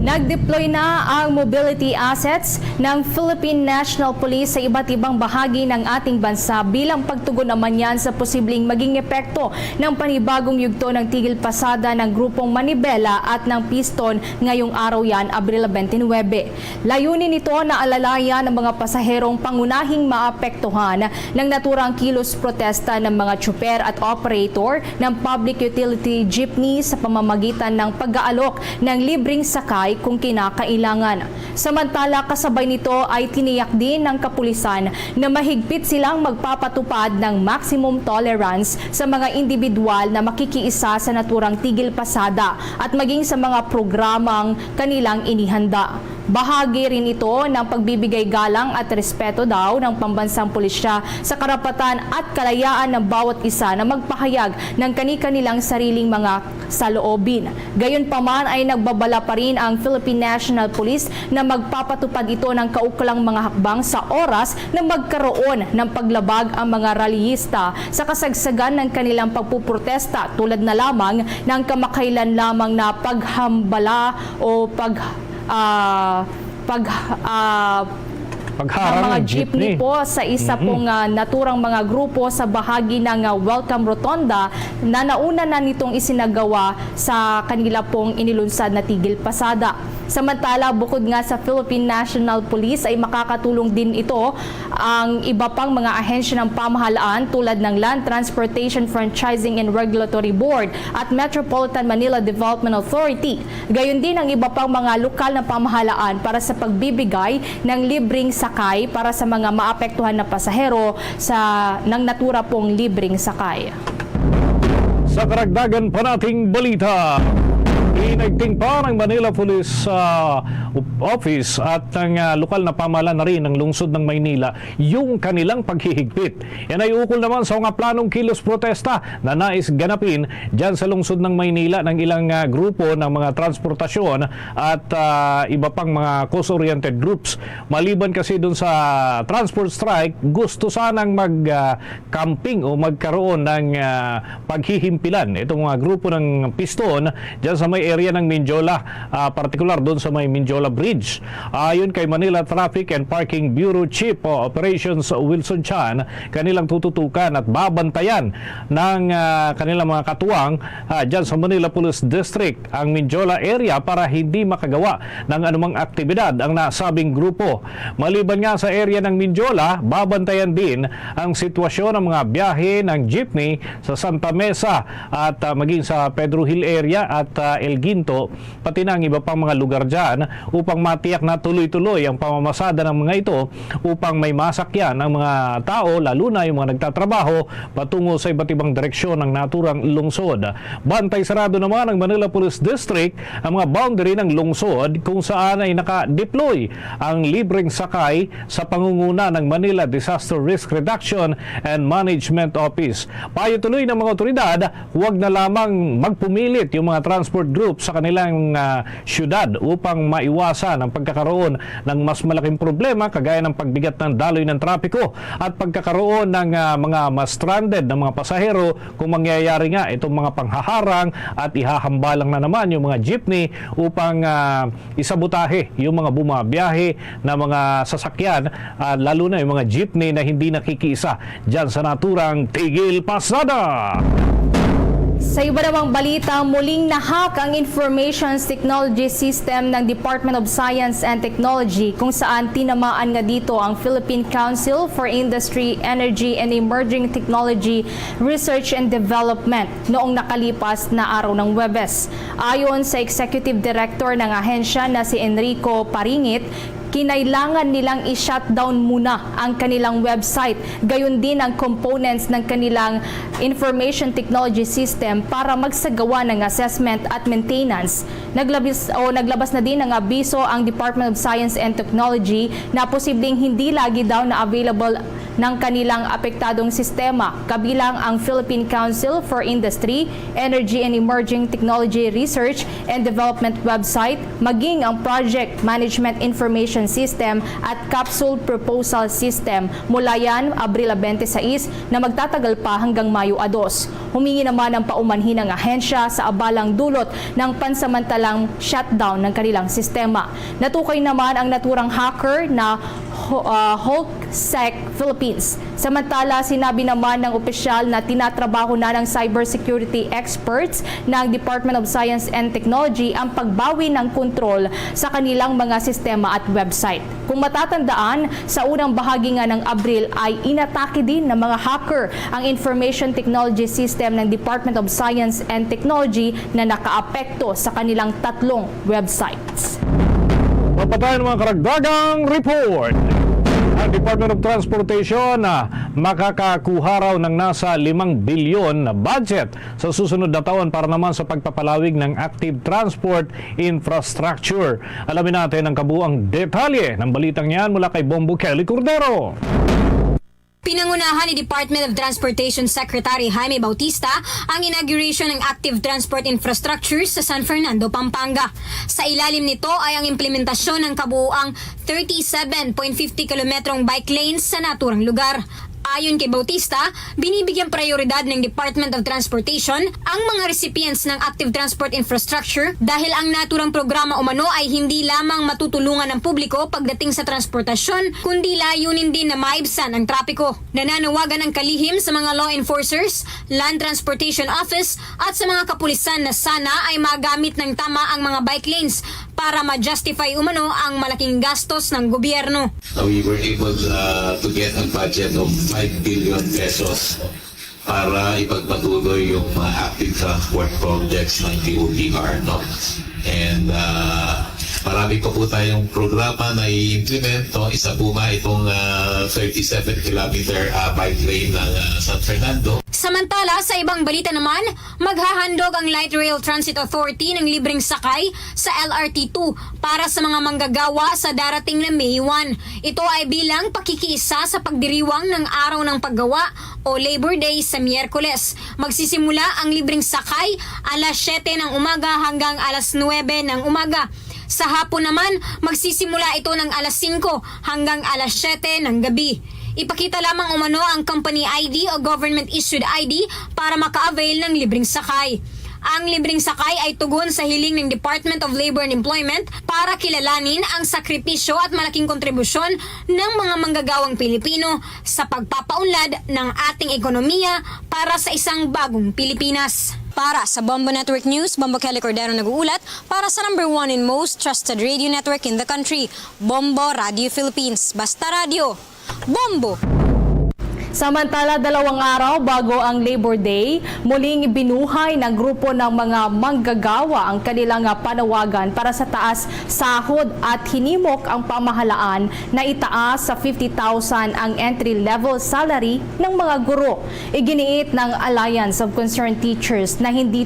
Nag-deploy na ang mobility assets ng Philippine National Police sa iba't ibang bahagi ng ating bansa bilang pagtugon naman yan sa posibleng maging epekto ng panibagong yugto ng tigil pasada ng grupong Manibela at ng Piston ngayong araw yan, Abril 29. Layunin nito na alalayan ng mga pasaherong pangunahing maapektuhan ng naturang kilos protesta ng mga tsuper at operator ng public utility jeepney sa pamamagitan ng pag-aalok ng libreng sakay kung kinakailangan. Samantala, kasabay nito ay tiniyak din ng kapulisan na mahigpit silang magpapatupad ng maximum tolerance sa mga individual na makikiisa sa naturang tigil pasada at maging sa mga programang kanilang inihanda. Bahagi rin ito ng pagbibigay galang at respeto daw ng pambansang pulisya sa karapatan at kalayaan ng bawat isa na magpahayag ng kani-kanilang sariling mga saloobin. Gayunpaman ay nagbabala pa rin ang Philippine National Police na magpapatupad ito ng kaukulang mga hakbang sa oras na magkaroon ng paglabag ang mga rallyista sa kasagsagan ng kanilang pagpuprotesta tulad na lamang ng kamakailan lamang na paghambala o Pagharang ng mga ng jeepney po sa isa pong naturang mga grupo sa bahagi ng Welcome Rotonda na nauna na nitong isinagawa sa kanila pong inilunsad na tigil pasada. Samantala, bukod nga sa Philippine National Police ay makakatulong din ito ang iba pang mga ahensya ng pamahalaan tulad ng Land Transportation Franchising and Regulatory Board at Metropolitan Manila Development Authority. Gayon din ang iba pang mga lokal na pamahalaan para sa pagbibigay ng libreng sakay para sa mga maapektuhan na pasahero ng natura pong libreng sakay. Sa karagdagan pa nating balita, inigting pa ng Manila Police Office at ng lokal na pamahalaan na rin ng lungsod ng Maynila yung kanilang paghihigpit. Yan ay ukol naman sa mga planong kilos protesta na nais ganapin dyan sa lungsod ng Maynila ng ilang grupo ng mga transportasyon at iba pang mga cause-oriented groups. Maliban kasi dun sa transport strike, gusto sanang mag-camping o magkaroon ng paghihimpilan. Itong mga grupo ng Piston dyan sa may area ng Minjola, particular doon sa may Minjola Bridge. Ayon kay Manila Traffic and Parking Bureau Chief Operations Wilson Chan, kanilang tututukan at babantayan ng kanilang mga katuwang dyan sa Manila Police District ang Minjola area para hindi makagawa ng anumang aktibidad ang nasabing grupo. Maliban nga sa area ng Minjola, babantayan din ang sitwasyon ng mga biyahe ng jeepney sa Santa Mesa at maging sa Pedro Hill area at El Ginto, pati na ang iba pang mga lugar dyan upang matiyak na tuloy-tuloy ang pamamasada ng mga ito upang may masakyan ang mga tao, lalo na yung mga nagtatrabaho patungo sa iba't ibang direksyon ng naturang lungsod. Bantay sarado naman ng Manila Police District ang mga boundary ng lungsod kung saan ay naka-deploy ang libreng sakay sa pangunguna ng Manila Disaster Risk Reduction and Management Office. Payo tuloy ng mga otoridad, huwag na lamang magpumilit yung mga transport group sa kanilang syudad upang maiwasan ang pagkakaroon ng mas malaking problema kagaya ng pagbigat ng daloy ng trapiko at pagkakaroon ng mga mas stranded na mga pasahero kung mangyayari nga itong mga panghaharang at ihahambalang na naman yung mga jeepney upang isabutahe yung mga bumabiyahe na mga sasakyan, lalo na yung mga jeepney na hindi nakikiisa dyan sa naturang tigil pasada. Sa iba namang balita, muling nahack ang Information Technology System ng Department of Science and Technology kung saan tinamaan nga dito ang Philippine Council for Industry, Energy and Emerging Technology Research and Development noong nakalipas na araw ng Huwebes. Ayon sa Executive Director ng ahensya na si Enrico Paringit, kinailangan nilang i-shutdown muna ang kanilang website, gayon din ang components ng kanilang information technology system para magsagawa ng assessment at maintenance. Naglabas na din ng abiso ang Department of Science and Technology na posibleng hindi lagi daw na available ng kanilang apektadong sistema, kabilang ang Philippine Council for Industry, Energy and Emerging Technology Research and Development website, maging ang Project Management Information System at Capsule Proposal System. Mula yan, Abril 26 na magtatagal pa hanggang Mayo 2. Humingi naman ng paumanhin ng ahensya sa abalang dulot ng pansamantalang shutdown ng kanilang sistema. Natukay naman ang naturang hacker na HulkSec Philippines. Samantala, sinabi naman ng opisyal na tinatrabaho na ng cybersecurity experts ng Department of Science and Technology ang pagbawi ng kontrol sa kanilang mga sistema at website. Kung matatandaan, sa unang bahagi nga ng Abril ay inatake din ng mga hacker ang information technology system ng Department of Science and Technology na nakaapekto sa kanilang 3 websites. Papatayan mga karagdagang report. Ang Department of Transportation na makakakuha raw ng nasa 5 bilyon na budget sa susunod na taon para naman sa pagpapalawig ng active transport infrastructure. Alamin natin ang kabuang detalye ng balitang yan mula kay Bombo Kelly Cordero. Pinangunahan ni Department of Transportation Secretary Jaime Bautista ang inauguration ng active transport infrastructure sa San Fernando, Pampanga. Sa ilalim nito ay ang implementasyon ng kabuuang 37.50 kilometrong bike lanes sa naturang lugar. Ayon kay Bautista, binibigyang prioridad ng Department of Transportation ang mga recipients ng active transport infrastructure dahil ang naturang programa umano ay hindi lamang matutulungan ng publiko pagdating sa transportasyon, kundi layunin din na maibsan ang trapiko. Nananawagan ang kalihim sa mga law enforcers, Land Transportation Office at sa mga kapulisan na sana ay magamit ng tama ang mga bike lanes para ma-justify umano ang malaking gastos ng gobyerno. We were able to get a budget of 5 billion pesos para ipagpatuloy yung active transport projects ng DOTR. No? And marami pa po tayong programa na i-implement. No? Isa po nga itong 37-kilometer bike lane ng San Fernando. Samantala, sa ibang balita naman, maghahandog ang Light Rail Transit Authority ng libreng sakay sa LRT2 para sa mga manggagawa sa darating na May 1. Ito ay bilang pakikiisa sa pagdiriwang ng Araw ng Paggawa o Labor Day sa Miyerkules. Magsisimula ang libreng sakay alas 7 ng umaga hanggang alas 9 ng umaga. Sa hapon naman, magsisimula ito ng alas 5 hanggang alas 7 ng gabi. Ipakita lamang umano ang company ID o government-issued ID para maka-avail ng libreng sakay. Ang libreng sakay ay tugon sa hiling ng Department of Labor and Employment para kilalanin ang sakripisyo at malaking kontribusyon ng mga manggagawang Pilipino sa pagpapaunlad ng ating ekonomiya para sa isang bagong Pilipinas. Para sa Bombo Network News, Bombo Kelly Cordero nag-uulat para sa number 1 and most trusted radio network in the country, Bombo Radio Philippines. Basta Radio, Bombo! Samantala, 2 araw bago ang Labor Day, muling ibinuhay ng grupo ng mga manggagawa ang kanilang panawagan para sa taas sahod at hinimok ang pamahalaan na itaas sa 50,000 ang entry-level salary ng mga guro. Iginiit ng Alliance of Concerned Teachers na hindi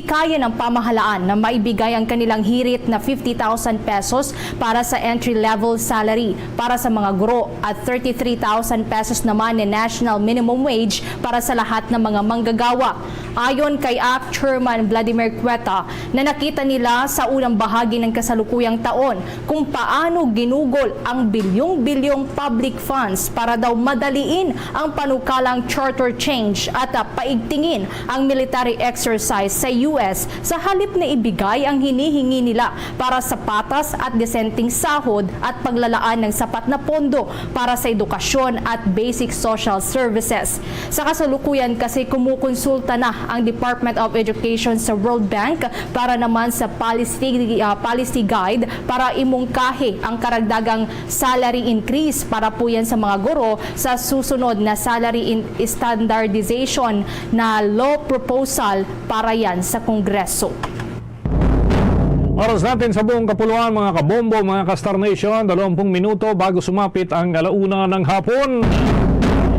kaya ng pamahalaan na maibigay ang kanilang hirit na 50,000 pesos para sa entry-level salary para sa mga guro at 33,000 pesos naman ng national minimum wage para sa lahat ng mga manggagawa. Ayon kay ACT Chairman Vladimir Cueta na nakita nila sa unang bahagi ng kasalukuyang taon kung paano ginugol ang bilyong-bilyong public funds para daw madaliin ang panukalang charter change at paigtingin ang military exercise sa US sa halip na ibigay ang hinihingi nila para sa patas at disenteng sahod at paglalaan ng sapat na pondo para sa edukasyon at basic social services. Sa kasalukuyan kasi kumukonsulta na ang Department of Education sa World Bank para naman sa policy guide para imungkahi ang karagdagang salary increase para po yan sa mga guro sa susunod na salary standardization na law proposal para yan sa Kongreso. Oras natin sa buong kapuluan mga kabombo, mga ka-Star Nation, 20 minuto bago sumapit ang 1:00 ng hapon.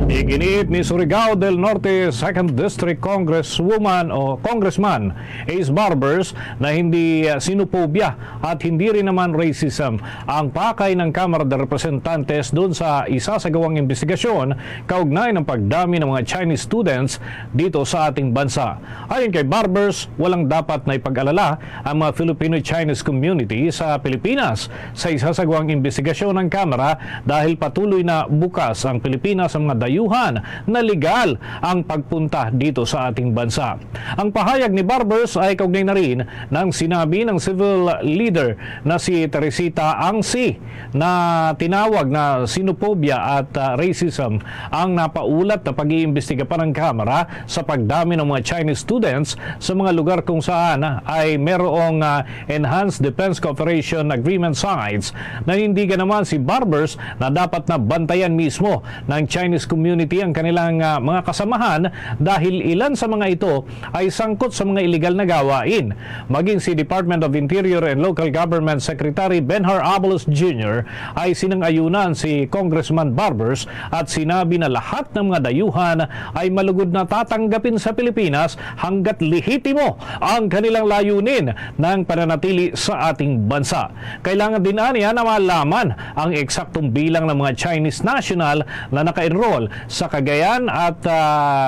Iginiit ni Surigao del Norte 2nd District Congresswoman o Congressman Ace Barbers na hindi sinupobia at hindi rin naman racism ang pakay ng Kamara de Representantes doon sa isasagawang investigasyon kaugnay ng pagdami ng mga Chinese students dito sa ating bansa. Ayon kay Barbers, walang dapat na ipag-alala ang mga Filipino-Chinese community sa Pilipinas sa isasagawang investigasyon ng Kamara dahil patuloy na bukas ang Pilipinas sa mga dayuhan na legal ang pagpunta dito sa ating bansa. Ang pahayag ni Barbers ay kaugnay na rin ng sinabi ng civil leader na si Teresita Angsi na tinawag na xenophobia at racism ang napaulat na pag-iimbestiga pa ng Kamara sa pagdami ng mga Chinese students sa mga lugar kung saan ay merong Enhanced Defense Cooperation Agreement sites na hindi naman si Barbers na dapat na bantayan mismo ng Chinese community ang kanilang mga kasamahan dahil ilan sa mga ito ay sangkot sa mga illegal na gawain. Maging si Department of Interior and Local Government Secretary Benhar Abalos Jr. ay sinang-ayunan si Congressman Barbers at sinabi na lahat ng mga dayuhan ay malugod na tatanggapin sa Pilipinas hanggat lehitimo ang kanilang layunin ng pananatili sa ating bansa. Kailangan din niya na malaman ang eksaktong bilang ng mga Chinese national na naka-enroll sa Cagayan at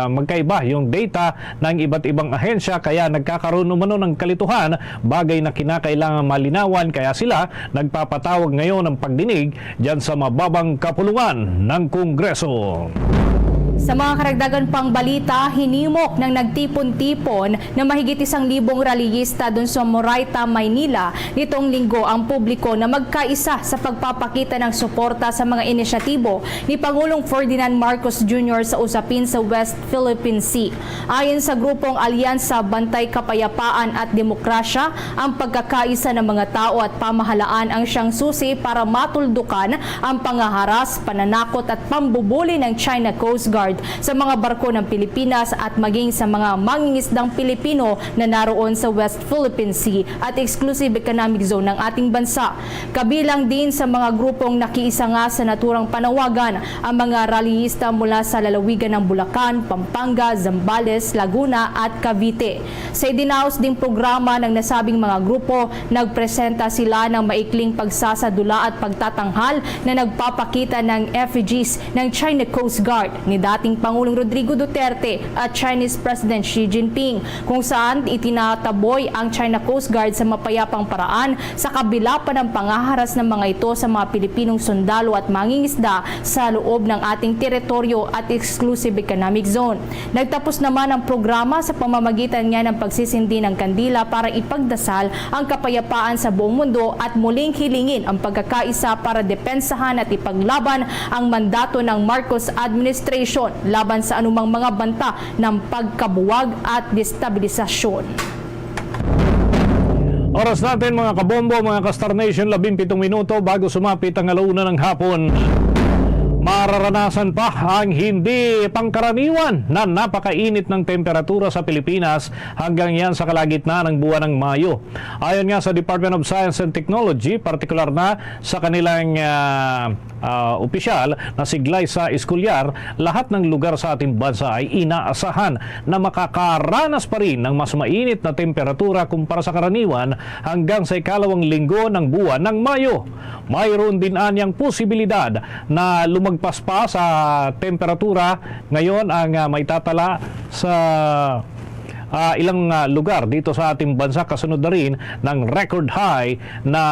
magkaiba yung data ng iba't ibang ahensya kaya nagkakaroon umano ng kalituhan, bagay na kinakailangan malinawan kaya sila nagpapatawag ngayon ng pagdinig dyan sa mababang kapulungan ng Kongreso. Sa mga karagdagan pang balita, hinimok ng nagtipon-tipon na mahigit 1,000 rallyista doon sa Moraita, Maynila nitong linggo ang publiko na magkaisa sa pagpapakita ng suporta sa mga inisyatibo ni Pangulong Ferdinand Marcos Jr. sa usapin sa West Philippine Sea. Ayon sa grupong Alyansa Bantay Kapayapaan at Demokrasya, ang pagkakaisa ng mga tao at pamahalaan ang siyang susi para matuldukan ang pangaharas, pananakot at pambubuli ng China Coast Guard sa mga barko ng Pilipinas at maging sa mga mangingisdang Pilipino na naroon sa West Philippine Sea at Exclusive Economic Zone ng ating bansa. Kabilang din sa mga grupong nakiisa nga sa naturang panawagan ang mga rallyista mula sa lalawigan ng Bulacan, Pampanga, Zambales, Laguna at Cavite. Sa idinaos ding programa ng nasabing mga grupo, nagpresenta sila ng maikling pagsasadula at pagtatanghal na nagpapakita ng effigies ng China Coast Guard ni dating Pangulong Rodrigo Duterte at Chinese President Xi Jinping, kung saan itinataboy ang China Coast Guard sa mapayapang paraan sa kabila pa ng pangaharas ng mga ito sa mga Pilipinong sundalo at mangingisda sa loob ng ating teritoryo at Exclusive Economic Zone. Nagtapos naman ang programa sa pamamagitan niya ng pagsisindi ng kandila para ipagdasal ang kapayapaan sa buong mundo at muling hilingin ang pagkakaisa para depensahan at ipaglaban ang mandato ng Marcos administration laban sa anumang mga banta ng pagkabuwag at destabilisasyon. Oras natin mga kabombo, mga ka-Star Nation, 17 minuto bago sumapit ang alauna ng hapon. Mararanasan pa ang hindi pangkaraniwan na napakainit ng temperatura sa Pilipinas hanggang yan sa kalagitnaan ng buwan ng Mayo. Ayon nga sa Department of Science and Technology, partikular na sa kanilang opisyal na siglay sa Escolar, lahat ng lugar sa ating bansa ay inaasahan na makakaranas pa rin ng mas mainit na temperatura kumpara sa karaniwan hanggang sa ikalawang linggo ng buwan ng Mayo. Mayroon din anyang posibilidad na lumagpas pa sa temperatura ngayon ang maitatala sa ilang lugar dito sa ating bansa, kasunod na rin ng record high na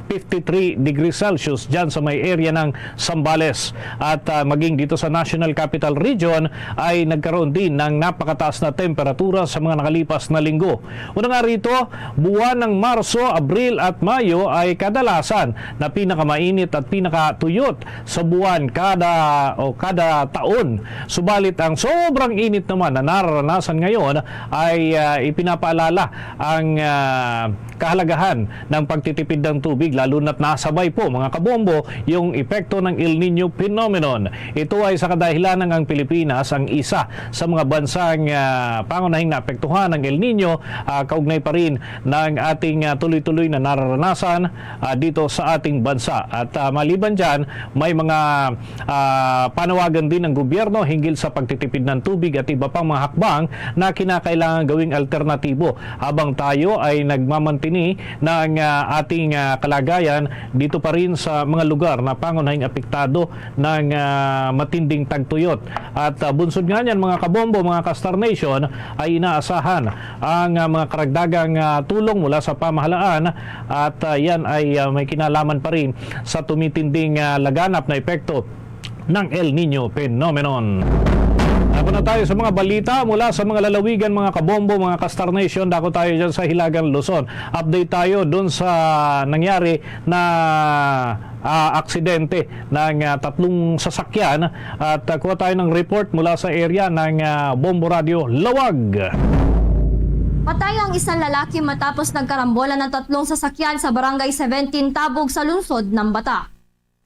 53 degrees Celsius dyan sa may area ng Zambales. At maging dito sa National Capital Region ay nagkaroon din ng napakataas na temperatura sa mga nakalipas na linggo. Una nga rito, buwan ng Marso, Abril at Mayo ay kadalasan na pinakamainit at pinakatuyot sa buwan kada taon. Subalit ang sobrang init naman na nararanasan ngayon ay ipinapaalala ang kahalagahan ng pagtitipid ng tubig, lalo na't nasabay po mga kabombo yung epekto ng El Nino phenomenon. Ito ay sa kadahilanan ang Pilipinas ang isa sa mga bansang pangunahing naapektuhan ng El Nino, kaugnay pa rin ng ating tuloy-tuloy na nararanasan dito sa ating bansa. At maliban dyan, may mga panawagan din ng gobyerno hinggil sa pagtitipid ng tubig at iba pang mga hakbang na kinakailangan gawing alternatibo habang tayo ay nagmamantini ng ating kalagayan dito pa rin sa mga lugar na pangunahing apektado ng matinding tagtuyot. At bunsod nga niyan mga kabombo, mga Kastar Nation, ay inaasahan ang mga karagdagang tulong mula sa pamahalaan at yan ay may kinalaman pa rin sa tumitinding laganap na epekto ng El Nino phenomenon. Ako na tayo sa mga balita mula sa mga lalawigan, mga kabombo, mga Kastar Nation. Dako tayo dyan sa Hilagang Luzon. Update tayo dun sa nangyari na aksidente ng tatlong sasakyan at kuha tayo ng report mula sa area ng Bombo Radio Lawag. Patay ang isang lalaki matapos nagkarambola ng tatlong sasakyan sa Barangay 17 Tabog sa lungsod ng Bata.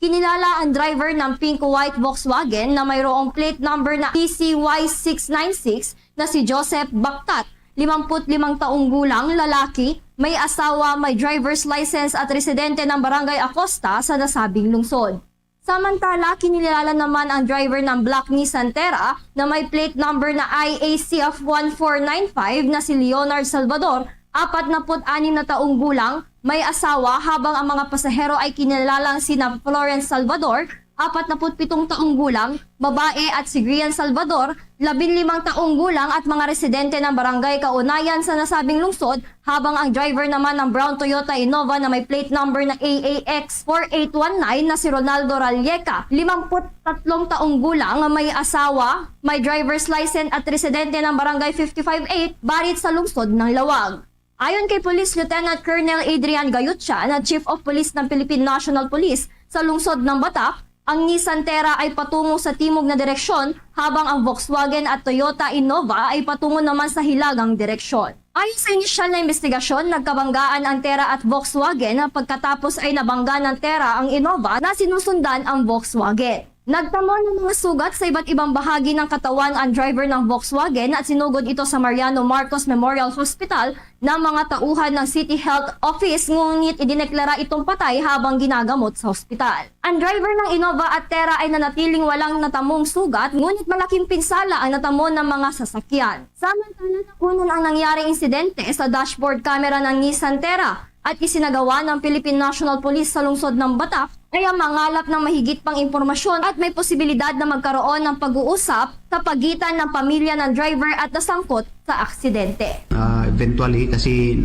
Kinilala ang driver ng pink-white Volkswagen na mayroong plate number na PCY696 na si Joseph Baktat, 55 taong gulang, lalaki, may asawa, may driver's license at residente ng Barangay Acosta sa nasabing lungsod. Samantala, kinilala naman ang driver ng black Nissan Terra na may plate number na IACF 1495 na si Leonard Salvador, 46 na taong gulang, may asawa, habang ang mga pasahero ay kinilalang sina Florence Salvador, 47 taong gulang, babae, at si Grian Salvador, 15 taong gulang at mga residente ng Barangay Kaunayan sa nasabing lungsod, habang ang driver naman ng brown Toyota Innova na may plate number na AAX 4819 na si Ronaldo Ralleca, 53 taong gulang, may asawa, may driver's license at residente ng Barangay 558, Barit sa lungsod ng Lawag. Ayon kay Police Lieutenant Colonel Adrian Gayutsia na Chief of Police ng Philippine National Police sa lungsod ng Bata, ang Nissan Terra ay patungo sa timog na direksyon habang ang Volkswagen at Toyota Innova ay patungo naman sa hilagang direksyon. Ayon sa inisyal na investigasyon, nagkabanggaan ang Terra at Volkswagen pagkatapos ay nabangga ng Terra ang Innova na sinusundan ang Volkswagen. Nagtamo ng mga sugat sa iba't ibang bahagi ng katawan ang driver ng Volkswagen at sinugod ito sa Mariano Marcos Memorial Hospital ng mga tauhan ng City Health Office, ngunit idineklara itong patay habang ginagamot sa hospital. Ang driver ng Innova at Terra ay nanatiling walang natamong sugat, ngunit malaking pinsala ang natamo ng mga sasakyan. Samantala, nakunan ang nangyaring insidente sa dashboard camera ng Nissan Terra at isinagawa ng Philippine National Police sa lungsod ng Bata ay mangalap ng mahigit pang impormasyon at may posibilidad na magkaroon ng pag-uusap sa pagitan ng pamilya ng driver at nasangkot sa aksidente. Eventually, kasi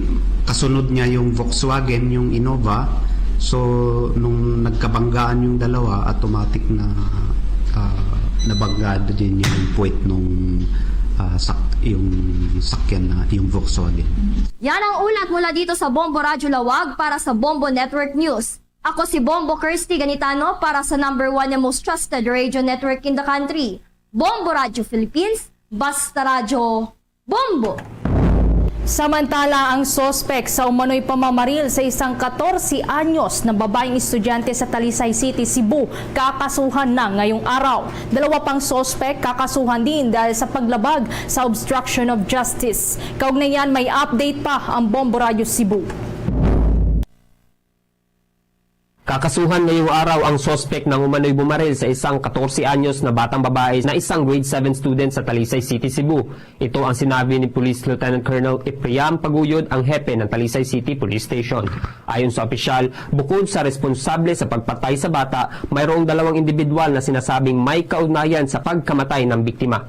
kasunod niya yung Volkswagen, yung Innova, so nung nagkabanggaan yung dalawa, automatic na nabangga din yung puwet nung yung sakyan na yung Volkswagen. Yan ang ulat mula dito sa Bombo Radyo Lawag para sa Bombo Network News. Ako si Bombo Kirsty Ganitano para sa number 1 na most trusted radio network in the country. Bombo Radyo Philippines, basta radyo, Bombo! Samantala, ang sospek sa umano'y pamamaril sa isang 14 anyos na babaeng estudyante sa Talisay City, Cebu, kakasuhan na ngayong araw. Dalawa pang sospek kakasuhan din dahil sa paglabag sa obstruction of justice. Kaugnayan, may update pa ang Bombo Radio Cebu. Kakasuhan ngayong araw ang sospek ng umano'y bumaril sa isang 14 anyos na batang babae na isang grade 7 student sa Talisay City, Cebu. Ito ang sinabi ni Police Lieutenant Colonel Ephraim Paguyod, ang hepe ng Talisay City Police Station. Ayon sa opisyal, bukod sa responsable sa pagpatay sa bata, mayroong dalawang individual na sinasabing may kaugnayan sa pagkamatay ng biktima.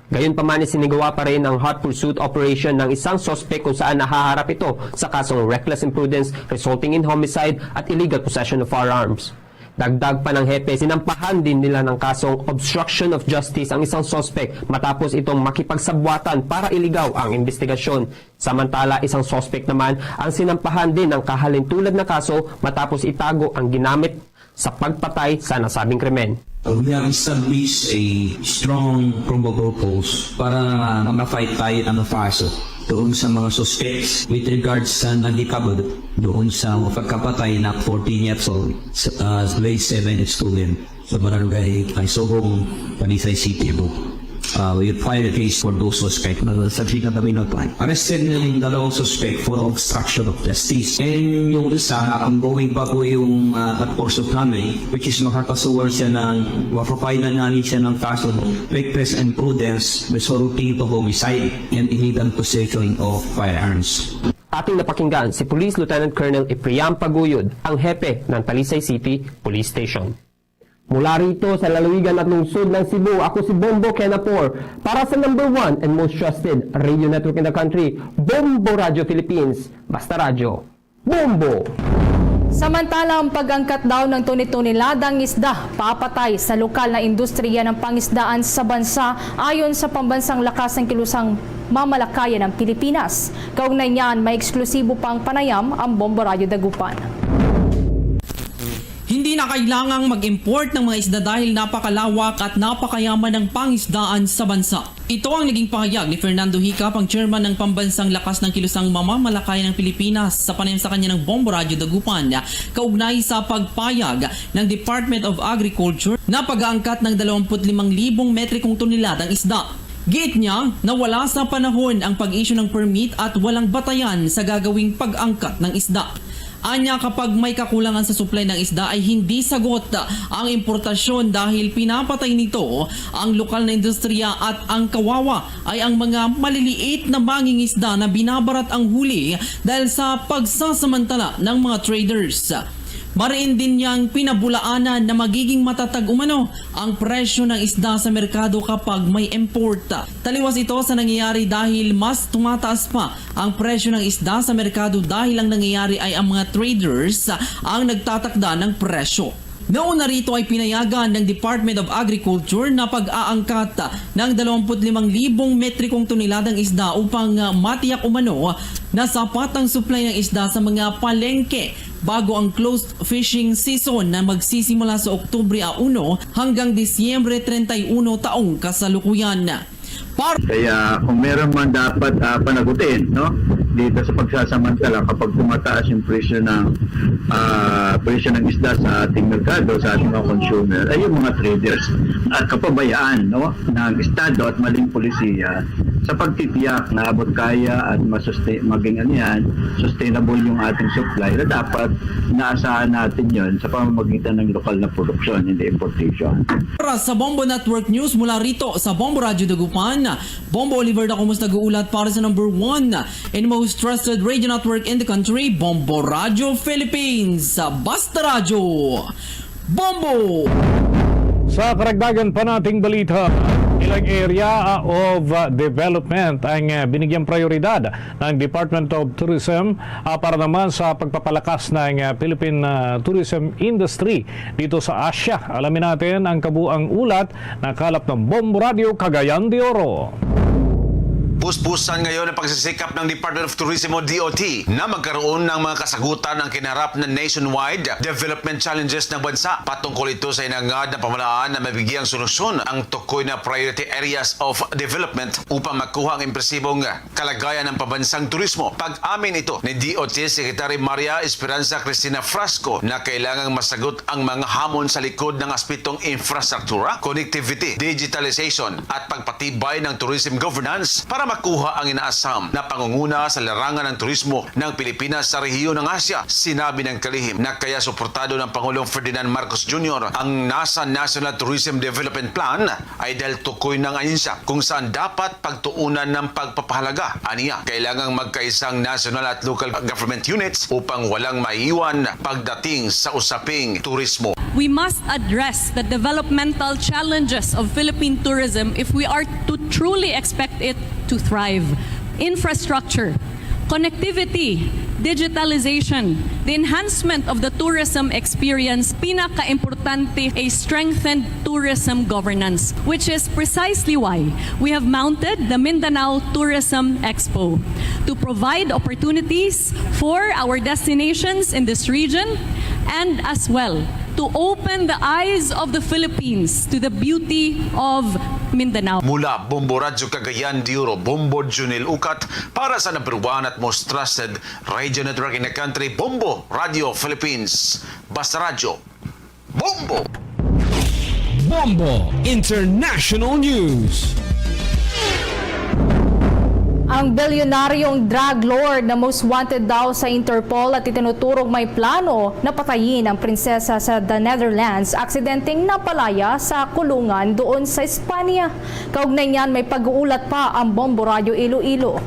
Gayunpaman, sinigawa pa rin ang hot pursuit operation ng isang sospek kung saan nahaharap ito sa kasong reckless imprudence resulting in homicide at illegal possession of firearms. Dagdag pa ng hepe, sinampahan din nila ng kasong obstruction of justice ang isang sospek matapos itong makipagsabwatan para iligaw ang investigasyon. Samantala, isang sospek naman ang sinampahan din ng kahalintulad na kaso matapos itago ang ginamit sa pagpatay sa nasabing krimen. We have established a strong probable cause para ma-fight tayo ng faso doon sa mga suspects with regards sa nagikabod doon sa pagkapatay na 14 years old sa grade 7 student sa barangay Sobong, Talisay City. We filed a case for those suspects. Sabihin na kami arrested na yung dalawang suspect for obstruction of justice. And yung isa, ongoing pa po yung course of namin, which is makakasuwar siya ng, mapropile na namin siya ng kaso reckless and prudence resulting to homicide and illegal possession of firearms. Ating napakinggan si Police Lieutenant Colonel Ephraim Paguyod, ang hepe ng Talisay City Police Station. Mula rito sa lalawigan at lungsod ng Cebu, ako si Bombo Kenapor para sa number 1 and most trusted radio network in the country, Bombo Radio Philippines. Basta radyo, Bombo! Samantala, ang pag-angkat daw ng tuni-tuniladang isda papatay sa lokal na industriya ng pangisdaan sa bansa ayon sa pambansang lakas ng kilusang mamalakayan ng Pilipinas. Kaugnay niyan, may eksklusibo pang panayam ang Bombo Radio Dagupan. Hindi na kailangang mag-import ng mga isda dahil napakalawak at napakayaman ng pangisdaan sa bansa. Ito ang naging pahayag ni Fernando Hicap, ang chairman ng Pambansang Lakas ng Kilusang Mamamalakayan ng Pilipinas sa panayam sa kanya ng Bombo Radio Dagupan kaugnay sa pagpayag ng Department of Agriculture na pag-aangkat ng 25,000 metrikong tonelada ng isda. Giit niya na wala sa panahon ang pag-issue ng permit at walang batayan sa gagawing pag-angkat ng isda. Anya, kapag may kakulangan sa supply ng isda ay hindi sagot ang importasyon dahil pinapatay nito ang lokal na industriya at ang kawawa ay ang mga maliliit na mangingisda na binabarat ang huli dahil sa pagsasamantala ng mga traders. Mariin din niyang pinabulaanan na magiging matatag umano ang presyo ng isda sa merkado kapag may import. Taliwas ito sa nangyayari dahil mas tumataas pa ang presyo ng isda sa merkado dahil ang nangyayari ay ang mga traders ang nagtatakda ng presyo. Nauna rito ay pinayagan ng Department of Agriculture na pag-aangkat ng 25,000 metrikong toneladang isda upang matiyak umano na sapat ang supply ng isda sa mga palengke bago ang closed fishing season na magsisimula sa Oktubre 1 hanggang Disyembre 31 taong kasalukuyan. Kaya kung meron man dapat panagutin, no, dito sa pagsasamantala kapag tumataas yung presyo ng isda sa ating merkado, sa ating mga consumer, ay yung mga traders at kapabayaan, no, ng estado at maling polisiya sa pagtitiyak na abot kaya at maging sustainable yung ating supply na dapat inaasahan natin yon sa pamamagitan ng lokal na produksyon, hindi importation. Para sa Bombo Network News mula rito sa Bombo Radio Dagupan, Bombo Oliver na kumus nag-uulat para sa number 1 and most trusted radio network in the country, Bombo Radio Philippines. Basta Radyo, Bombo! Sa karagdagan pa nating balita, ilang area of development ang binigyang prioridad ng Department of Tourism para naman sa pagpapalakas ng Philippine tourism industry dito sa Asia. Alamin natin ang kabuang ulat na kalap ng Bombo Radio Cagayan de Oro. Puspusan ngayon ang pagsisikap ng Department of Tourism o DOT na magkaroon ng mga kasagutan ng kinarap na nationwide development challenges ng bansa. Patungkol ito sa inangad na pamahalaan na mabigyang solusyon ang tukoy na priority areas of development upang makuha ang impresibong kalagayan ng pambansang turismo. Pag-amin ito ni DOT Secretary Maria Esperanza Cristina Frasco na kailangang masagot ang mga hamon sa likod ng aspetong infrastruktura, connectivity, digitalization at pagpatibay ng tourism governance para makuha ang inaasam na pangunguna sa larangan ng turismo ng Pilipinas sa rehiyon ng Asia. Sinabi ng kalihim na kaya suportado ng Pangulong Ferdinand Marcos Jr. ang NASA National Tourism Development Plan ay dahil tukoy ng ahensya kung saan dapat pagtuunan ng pagpapahalaga. Aniya, kailangang magkaisang national at local government units upang walang maiiwan pagdating sa usaping turismo. We must address the developmental challenges of Philippine tourism if we are to truly expect it to thrive. Infrastructure, connectivity, digitalization, the enhancement of the tourism experience, pinaka-importante a strengthened tourism governance, which is precisely why we have mounted the Mindanao Tourism Expo to provide opportunities for our destinations in this region and as well to open the eyes of the Philippines to the beauty of Mindanao. Mula Bombo Radyo Cagayan de Oro, Bombo Junil Ukat, para sa number 1 at most trusted radio network in the country, Bombo Radio Philippines. Basta Radyo, Bombo! Bombo International News. Ang bilyonaryong drug lord na most wanted daw sa Interpol at itinuturong may plano na patayin ang prinsesa sa The Netherlands, aksidenteng napalaya sa kulungan doon sa Espanya. Kaugnay niyan, may pag-uulat pa ang Bombo Radio Iloilo.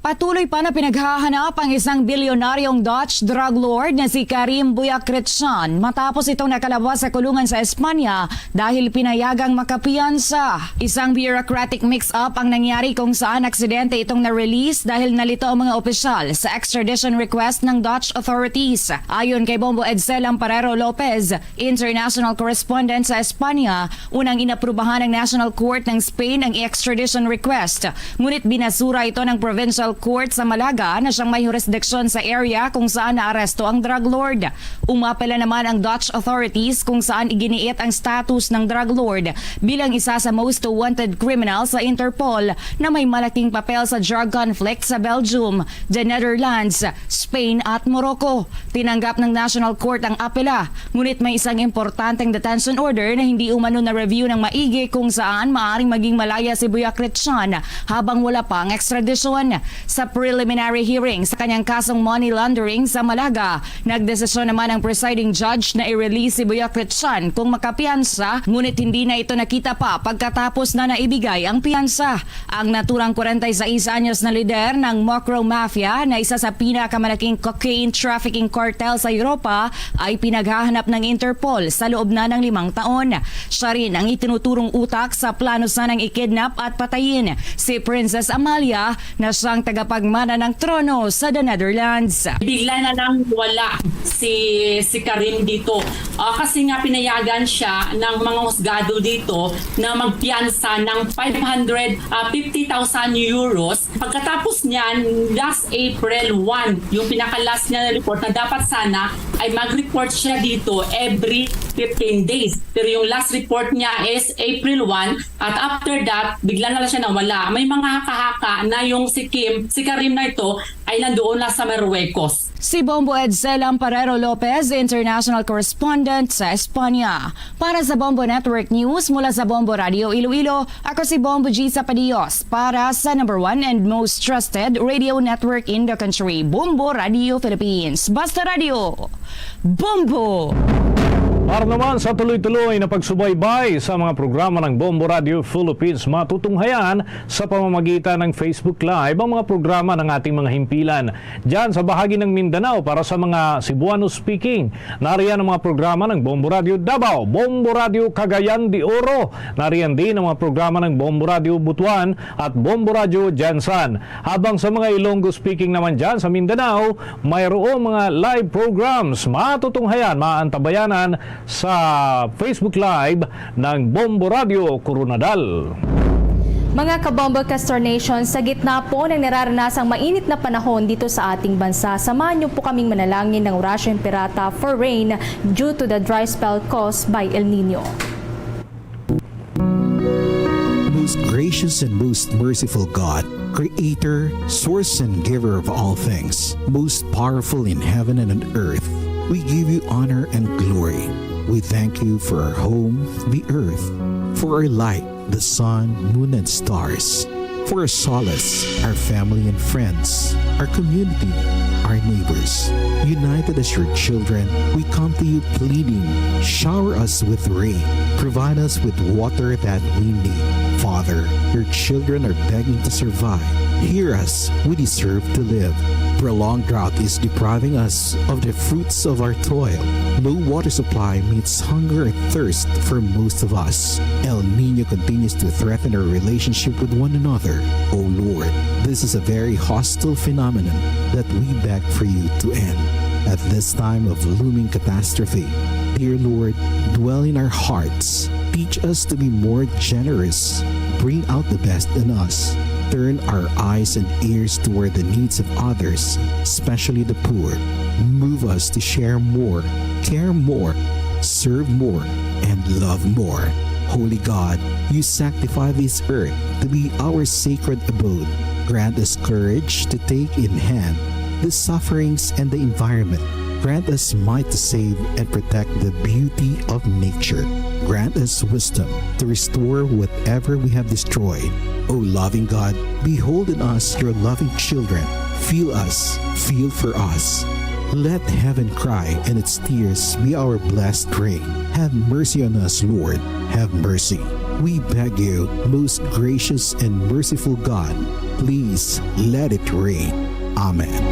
Patuloy pa na pinaghahanap ang isang bilyonaryong Dutch drug lord na si Karim Bouyakrichan matapos itong nakalabas sa kulungan sa Espanya dahil pinayagang makapiyansa. Isang bureaucratic mix-up ang nangyari kung saan aksidente itong na-release dahil nalito ang mga opisyal sa extradition request ng Dutch authorities. Ayon kay Bombo Edsel Amparero Lopez, international correspondent sa Espanya, unang inaprubahan ng National Court ng Spain ang extradition request. Ngunit binasura ito ng Provincial Court sa Malaga na siyang may jurisdiction sa area kung saan naaresto ang drug lord. Umapela naman ang Dutch authorities kung saan iginiit ang status ng drug lord bilang isa sa most wanted criminal sa Interpol na may malaking papel sa drug conflict sa Belgium, the Netherlands, Spain at Morocco. Tinanggap ng National Court ang apela, ngunit may isang importanteng detention order na hindi umano na review ng maigi kung saan maaring maging malaya si Bouyakrichan habang wala pa ang extradition. Sa preliminary hearing sa kanyang kasong money laundering sa Malaga, nagdesisyon naman ang presiding judge na i-release si Bouyakrichan kung makapiyansa, ngunit hindi na ito nakita pa pagkatapos na naibigay ang piyansa. Ang naturang 46 anyos na lider ng Mocro Mafia na isa sa pinakamalaking cocaine trafficking cartel sa Europa ay pinaghahanap ng Interpol sa loob na ng 5 taon. Siya rin ang itinuturong utak sa plano sanang ikidnap at patayin si Princess Amalia na siyang tagapagmana ng trono sa The Netherlands. Bigla na lang wala si Karim dito. Kasi nga pinayagan siya ng mga husgado dito na magpiyansa ng 550,000 euros. Pagkatapos niyan, last April 1, yung pinaka-last niya na report na dapat sana ay mag-report siya dito every 15 days. Pero yung last report niya is April 1 at after that, bigla na lang siya nawala. May mga haka-haka na yung si Karim na ito ay nandoon na sa Marruecos. Si Bombo Edsel Amparero Lopez, international correspondent sa Espanya. Para sa Bombo Network News mula sa Bombo Radio Iloilo, ako si Bombo G. Sapadios para sa number 1 and most trusted radio network in the country, Bombo Radio Philippines. Basta Radio, Bombo! Para naman sa tuloy-tuloy na pagsubaybay sa mga programa ng Bombo Radio Philippines, matutunghayan sa pamamagitan ng Facebook Live ang mga programa ng ating mga himpilan. Diyan sa bahagi ng Mindanao para sa mga Cebuano speaking, nariyan ang mga programa ng Bombo Radio Davao, Bombo Radio Cagayan de Oro. Nariyan din ang mga programa ng Bombo Radio Butuan at Bombo Radio Jansan. Habang sa mga Ilonggo speaking naman diyan sa Mindanao, mayroong mga live programs matutunghayan, maantabayanan sa Facebook Live ng Bombo Radio Coronadal. Mga kabombo Castor Nation, sa gitna po ng nararanasang mainit na panahon dito sa ating bansa, samahan niyo po kaming manalangin ng Orasyo Imperata for rain due to the dry spell caused by El Nino. Most gracious and most merciful God, Creator, Source and Giver of all things, most powerful in heaven and on earth, we give you honor and glory. We thank you for our home, the earth, for our light, the sun, moon, and stars, for our solace, our family and friends, our community, our neighbors. United as your children, we come to you pleading, shower us with rain, provide us with water that we need. Father, your children are begging to survive. Hear us, we deserve to live. Prolonged drought is depriving us of the fruits of our toil. Low water supply means hunger and thirst for most of us. El Nino continues to threaten our relationship with one another. O Lord, this is a very hostile phenomenon that we beg for you to end. At this time of looming catastrophe, dear Lord, dwell in our hearts. Teach us to be more generous. Bring out the best in us. Turn our eyes and ears toward the needs of others, especially the poor. Move us to share more, care more, serve more, and love more. Holy God, you sanctify this earth to be our sacred abode. Grant us courage to take in hand the sufferings and the environment. Grant us might to save and protect the beauty of nature. Grant us wisdom to restore whatever we have destroyed. O loving God, behold in us your loving children. Feel us, feel for us. Let heaven cry and its tears be our blessed rain. Have mercy on us, Lord. Have mercy. We beg you, most gracious and merciful God, please let it rain. Amen.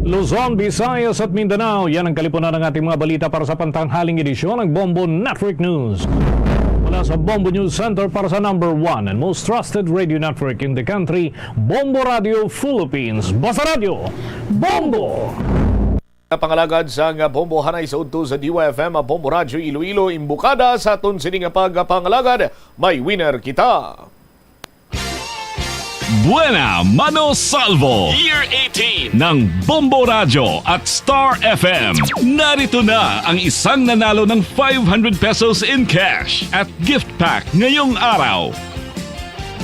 Luzon, Visayas at Mindanao, yan ang kalipunan ng ating mga balita para sa pantanghaling edisyon ng Bombo Network News. Mula sa Bombo News Center para sa number 1 and most trusted radio network in the country, Bombo Radio Philippines. Basta Radio, Bombo! Pangalagad sa Bombo Hanay sa udto sa DYFM, Bombo Radio Iloilo, imbukada sa aton sining pagpangalagad, may winner kita. Buena Mano Salvo Year 18 ng Bombo Radio at Star FM. Narito na ang isang nanalo ng 500 pesos in cash at gift pack ngayong araw.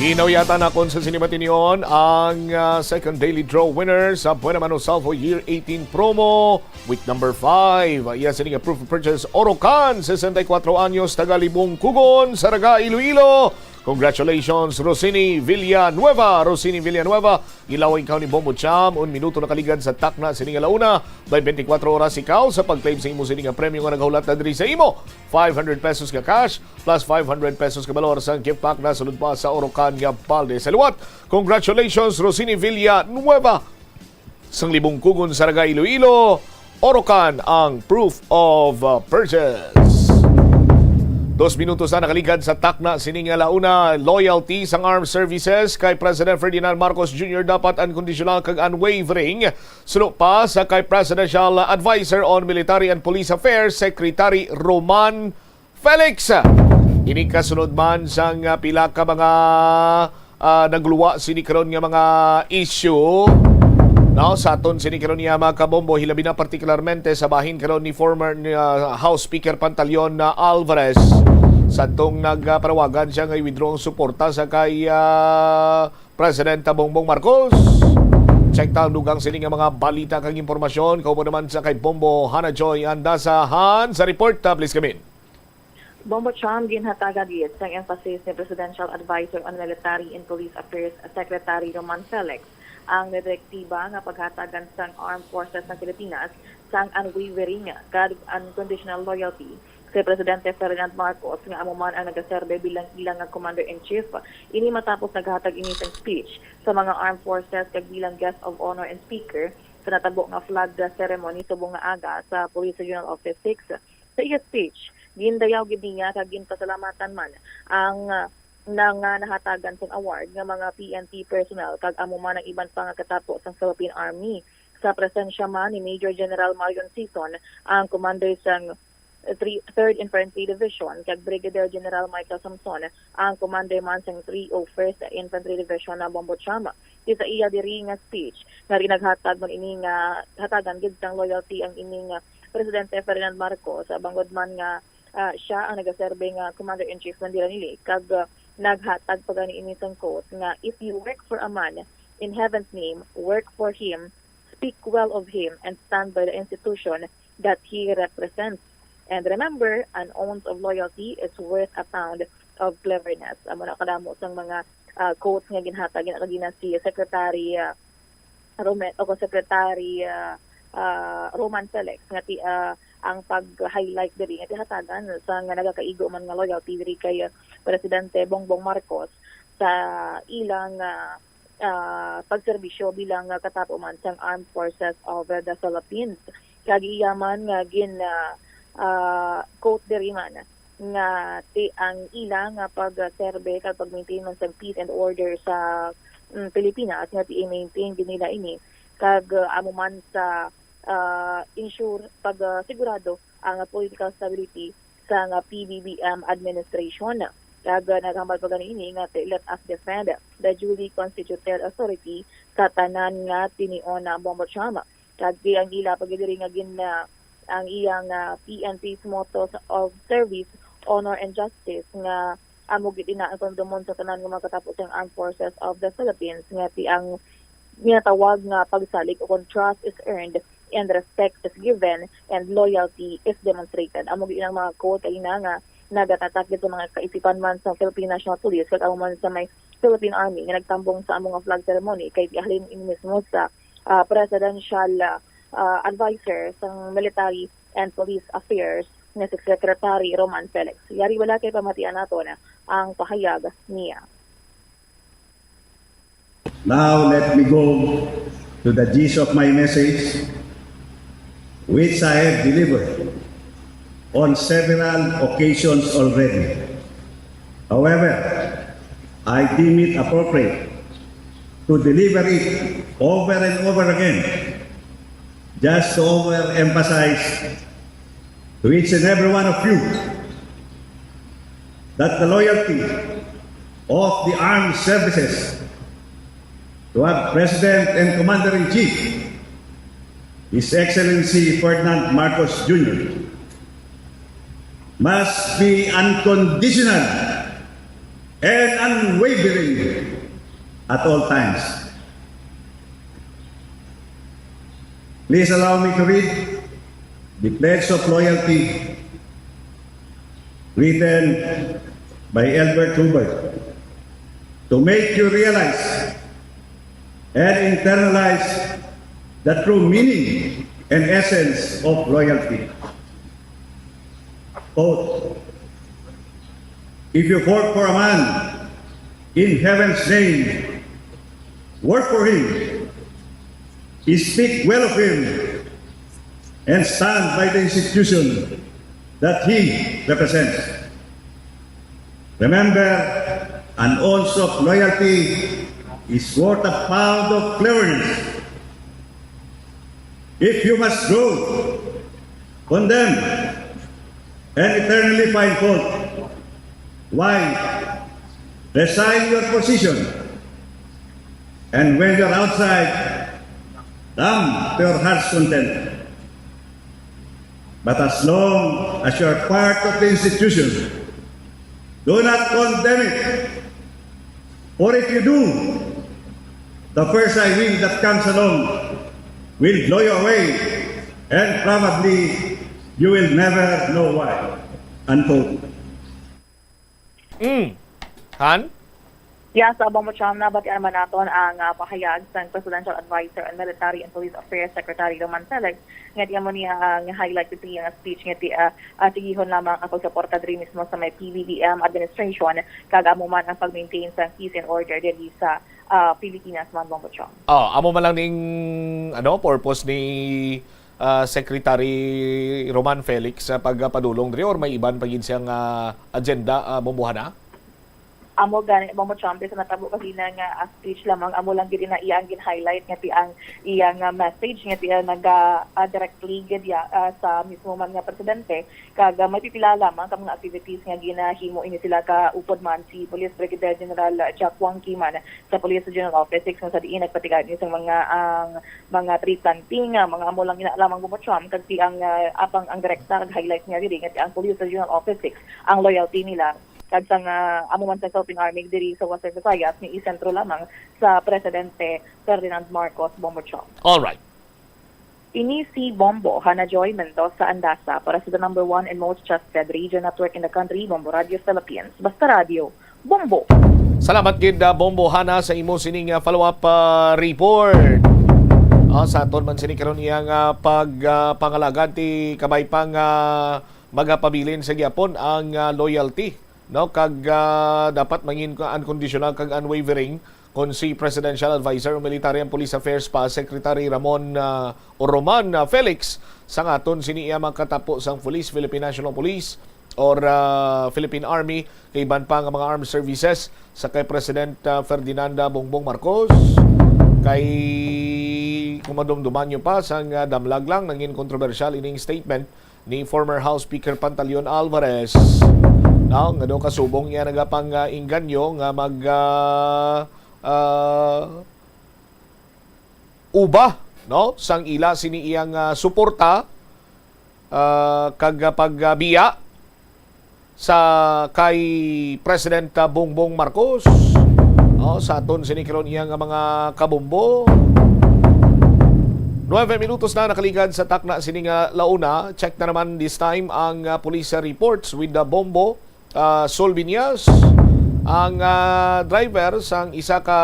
Ginaw yata na kung sa sinimatinion ang second daily draw winner sa Buena Mano Salvo Year 18 promo week number 5. Iya sining proof of purchase Orocan, 64 anyos, taga Libong Kugon, Saraga, Iloilo. Congratulations, Rosini Villanueva. Rosini Villanueva, ilaway ikaw ni Bombo Cham. 1 minuto nakaligad sa takna sining alauna. By 24 oras ikaw sa pag-claim sa imo sining premyo nga naghulat na diri sa imo. 500 pesos ka cash plus 500 pesos ka balor sa gift pack na sulod pa sa Orocan nga Balde sa liwat. Congratulations, Rosini Villanueva. Sang Libong Kugon, Saraga, Iloilo. Orocan ang proof of purchase. 2 minutos na nakaligad sa takna sining alauna. Loyalty sang armed services kay President Ferdinand Marcos Jr. dapat unconditional kag unwavering. Sulod pa sa kay Presidential Advisor on Military and Police Affairs, Secretary Roman Felix. Ini kasunod man sang pila ka mga nagluwa sini karon nga mga issue. Now, sa aton sini karon niya mga kabombo, hilabi na partikularmente sa bahin karon ni former House Speaker Pantaleon Alvarez. Sa itong nagparawagan siya ngay withdraw ang suporta sa kay President Bongbong Marcos. Check taon dugang sini nga mga balita kang impormasyon. Kaupo naman sa kay Bombo Hana Joy Andasahan sa report. Please come in. Bombo Cham ginhatagan diet sang emphasis ni Presidential Advisor on Military and Police Affairs Secretary Roman Felix ang direktiba nga paghatagan sang Armed Forces ng Pilipinas sang unwavering kad unconditional loyalty kay Presidente Ferdinand Marcos nga amo man ang nagaserbe bilang ilang nga Commander-in-Chief. Ini matapos naghatag ini sang speech sa mga Armed Forces kag bilang guest of honor and speaker sa natabo nga flag ceremony subong nga aga sa Police Regional Office 6. Sa iya speech, gindayaw gid niya kag ginpasalamatan man ang nang nahatagan sang award ng mga PNP personnel kag amo man ang iban pa nga katapo sang Philippine Army. Sa presensya man ni Major General Marion Sison, ang commander sang 3rd Infantry Division kag Brigadier General Michael Samson, ang commander man sang 301st Infantry Division na Bombo Chama. Sa iya diri nga speech nga rinaghatag man ini nga hatagan gid sang loyalty ang ining Presidente Ferdinand Marcos sa bangod man nga siya ang nagaserbe nga Commander-in-Chief ng Dilanili kag naghatag pa gani ini sang quote nga if you work for a man in heaven's name, work for him, speak well of him, and stand by the institution that he represents. And remember, an ounce of loyalty is worth a pound of cleverness. Amo na kadamo sang mga quotes nga ginhatag ginagina si Secretary Roman Felix nga ang pag-highlight diri nga hatagan sa nga nagakaigo man nga loyalty diri kay Presidente Bongbong Marcos sa ilang pagserbisyo bilang katapo man sang Armed Forces of the Philippines. Kag iyaman nga quote diri man nga ang ilang pagserbe kag pag-maintain man sang peace and order sa Pilipinas nga i-maintain din nila ini kag amo man sa ensure pag sigurado ang political stability sa PBBM administration. Kag naghambal pa ganini nga let us defend the duly constituted authority sa tanan nga tinion na Bongbong Chama. Kag ang ila pagdiri nga ang iyang PNP's motto of service, honor and justice nga amo gid ina ang pagdumon sa tanan nga makatapos ang Armed Forces of the Philippines nga ang ginatawag nga pagsalig kung trust is earned and respect is given and loyalty is demonstrated. Amo gid ang mga quote kay nga nagatatak sa mga kaisipan man sa Philippine National Police kag amo man sa may Philippine Army nga nagtambong sa among flag ceremony kay gihalin mismo sa presidential advisor sa Military and Police Affairs na si Secretary Roman Felix. Yari wala kay pamatian nato na ang pahayag niya. Now let me go to the gist of my message, which I have delivered on several occasions already. However, I deem it appropriate to deliver it over and over again, just to overemphasize to each and every one of you that the loyalty of the armed services to our President and Commander-in-Chief, His Excellency Ferdinand Marcos Jr., must be unconditional and unwavering at all times. Please allow me to read the pledge of loyalty written by Albert Hubert to make you realize and internalize the true meaning and essence of loyalty. Quote, if you work for a man in heaven's name, work for him, speak well of him, and stand by the institution that he represents. Remember, an ounce of loyalty is worth a pound of cleverness. If you must grow, condemn, and eternally find fault, why resign your position? And when you're outside, come to your heart's content. But as long as you're part of the institution, do not condemn it. For if you do, the first high wind that comes along will blow you away, and probably you will never know why. Unquote. Han? Yes, Bongbong Chama batian man naton ang pahayag sa Presidential Advisor on Military and Police Affairs Secretary Roman Felix nga di mo niya ang highlight ito yung speech nga tigihon lamang ang pagsuporta diri mismo sa may PBBM administration kagamo man ang pag-maintain sa peace and order diri sa Pilipinas man, Bongbong Chama. Amo man lang ning purpose ni Secretary Roman Felix sa pagpadulong diri or may iban pagin siyang agenda bumbuhana? Amo gani Bongbong Chama sa natabo kasi nga speech lamang amo lang gid na iyang gin-highlight nga ang iyang message nga directly gid sa mismo man nga presidente kag mapipila lamang ka mga activities nga ginahimo ini sila ka upod man si Police Brigadier General Jack Wang Kiman sa Police General Office 6 sa diin nagpatigan ni sa mga tree planting mga amo lang ina lamang Bongbong Chama kag ang apang ang direkta kag highlight nga diri nga ang Police General Office 6 ang loyalty nila kag sa amo man sa Philippine Army diri sa Western Visayas ni isentro lamang sa Presidente Ferdinand Marcos, Bongbong Chama. All right. Ini si Bombo Hana Joy Mendoza Andasa para sa the number 1 and most trusted radio network in the country, Bombo Radio Philippines. Basta Radio, Bombo. Salamat gid Bombo Hana sa imo sining follow-up report. Sa aton man sini karon iyang pangalagan ti kabay pang magapabilin sa gyapon ang loyalty. No, kag dapat mangin unconditional kag unwavering kon si Presidential Advisor on Military and Police Affairs pa Secretary Roman Felix sa ngaton sini iya makatapo sang Police, Philippine National Police or Philippine Army kay iban pa nga mga armed services sa kay President Ferdinand Bongbong Marcos kay kumadumduman nyo pa sang damlag lang nangin kontrobersyal ining statement ni former House Speaker Pantaleon Alvarez. No, nga do kasubong niya nagapang inganyo nga mag uba, no, sang ila sini iyang suporta kag pagbiya sa kay President Bongbong Marcos. Sa aton sinikaron iyang mga kabumbo. 9 minutos na nakaligad sa takna sining launa. Check na naman this time ang police reports with the Bombo Solvinias. Ang driver sang isa ka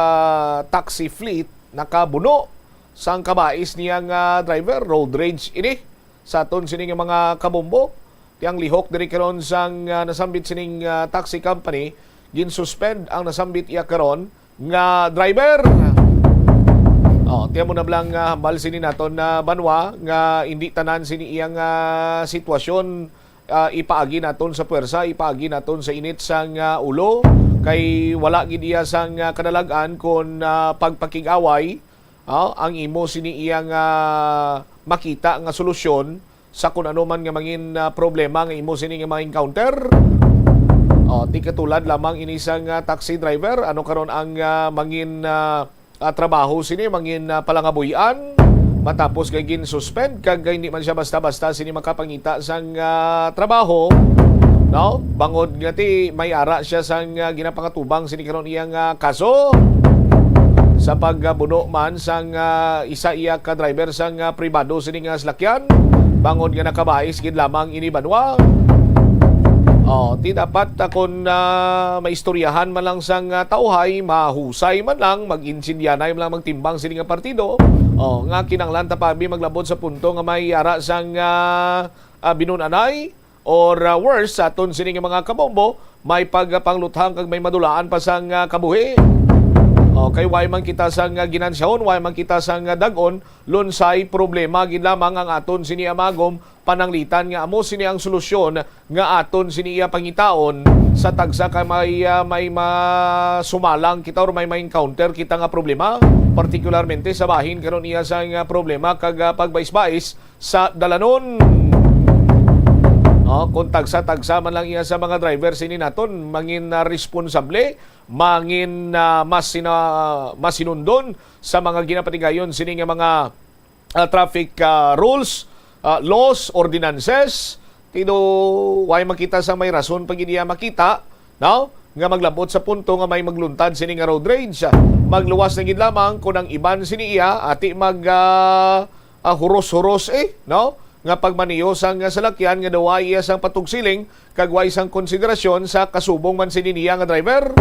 taxi fleet nakabuno sang kabais niyang driver. Road rage ini sa aton sining mga kabumbo. Tiyang lihok diri karon sang nasambit sining taxi company, gin-suspend ang nasambit iya karon nga driver. Tiyan mo na lang hambal sini naton na banwa nga hindi tanan sini iyang sitwasyon ipaagi naton sa puwersa, ipaagi naton sa init sang ulo kay wala gid iya sang kadalagan kon pagpakig-away ang imo sini iyang makita nga solusyon sa kung ano man nga mangin problema nga imo sini nga ma-encounter. Di katulad lamang inisang taxi driver, ano karon ang mangin trabaho sini, mangin palangabuyan, matapos kay gin-suspend, kag hindi man siya basta-basta sini makapangita sang trabaho. No? Bangod nga ti may ara siya sang ginapangatubang sini karon iyang kaso sa pagbuno man sang isa iya ka driver sang pribado sini nga salakyan. Bangod nga nakabais gid lamang ini banwa. Ti dapat kung maistoryahan man lang sang tauhay, mahusay man lang, mag-insindianay man lang magtimbang sini nga partido. Nga kinanglan tapabi maglabot sa punto nga may ara sang binunanay or worse sa aton sini nga mga kabombo, may pagpangluthang kag may madulaan pa sang kabuhi. Kay way man kita sang ginansyahon, way man kita sang dagon, lunsay problema gid lamang ang aton sini amagom pananglitan nga amo sini ang solusyon nga aton sini iya pangitaon sa tagsa kay may masumalang kita or may encounter kita nga problema, partikularmente sa bahin karon iya sang problema kag pagbais-bais sa dalanon. Kung tagsa-tagsa man lang iya sa mga driver sini naton, mangin responsable, mangin masinundon sa mga ginapatigayon sini nga mga traffic rules, laws, ordinances. Tido way makita sa may rason pag iya makita, no? Nga maglabot sa punto nga may magluntad sini nga road rage. Magluwas na gid lamang kung ang iban sini iya ati mag huros-huros no? Nga pagmaniyo sang salakyan nga dawa iya sang patugsiling kag way sang konsiderasyon sa kasubong man sini niya nga driver.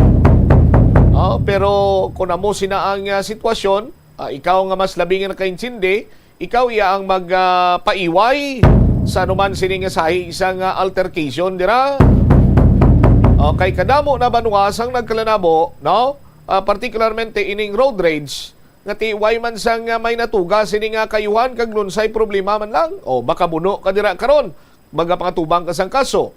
Pero kung amo sina ang sitwasyon, ikaw nga mas labing nga nakaintindi, ikaw iya ang magpaiway sa anuman sini nga sahi isang altercation dira. Kay kadamo na banwas ang nagkalanabo, no? Particularmente ining road rage nga ti way man sang may natuga sini nga kayuhan kag lunsay problema man lang. Baka buno ka dira karon, magapangatubang ka sang kaso.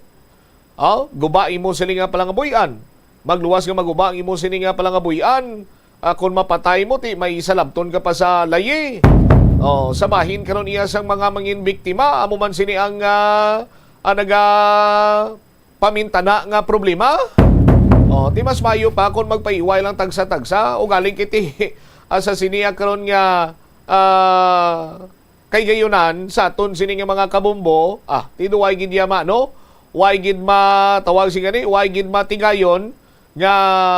Guba imo sini nga palangabuyan. Magluwas nga maguba ang imo sini nga palangabuyan. Kung mapatay mo ti may salabton ka pa sa layi. Sa bahin karon iya sang mga mangin biktima, amo man sini ang naga pamintana nga problema. Ti mas mayo pa kung magpaiway lang tagsa-tagsa o galing kiti sa siniya karon nga kay gayunan sa aton sini nga mga kabombo, tido way gid yama no? Way gid matawag si gani, way gid matigayon nga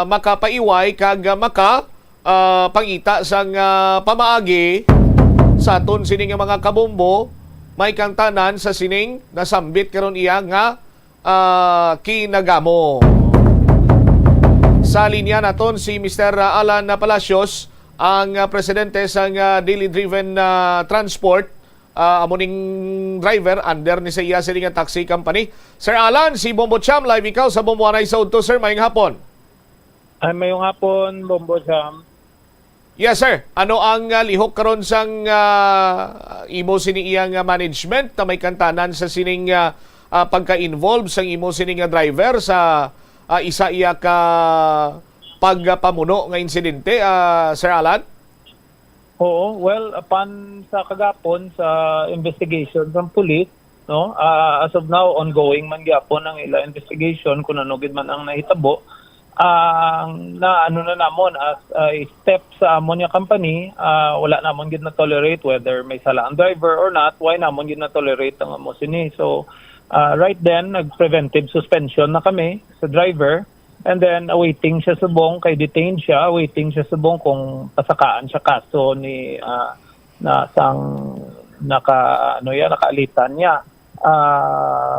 makapaiway kag maka pangita sang pamaagi sa aton sini nga mga kabombo, may kantanan sa sining nasambit karon iya nga kinagamo. Sa linya naton si Mr. Alan Palacios, ang presidente sang Daily Driven Transport, amuning driver under ni siya sa nga taxi company. Sir Alan, si Bombo Cham, live ikaw sa Bombo Anay sa Udto, sir. Mayong hapon. Mayong hapon, Bombo Cham. Yes, sir. Ano ang lihok karon sang imo sini iyang management na may kantanan sa sining pagka-involve sang imo sini nga driver sa isa iya ka pagpamuno nga insidente, Sir Alan? Oo, well, upon sa kagapon sa investigation ng pulis, no? As of now, ongoing man gyapon ang ila investigation kung ano gid man ang nahitabo. Na ano na namon as a step sa amon nga company, wala namon gid na tolerate whether may sala ang driver or not, why namon gid na tolerate ang amo sini. So right then nag-preventive suspension na kami sa driver, and then awaiting siya subong, kay detained siya, awaiting siya subong kung pasakaan siya kaso ni na sang nakaalitan niya.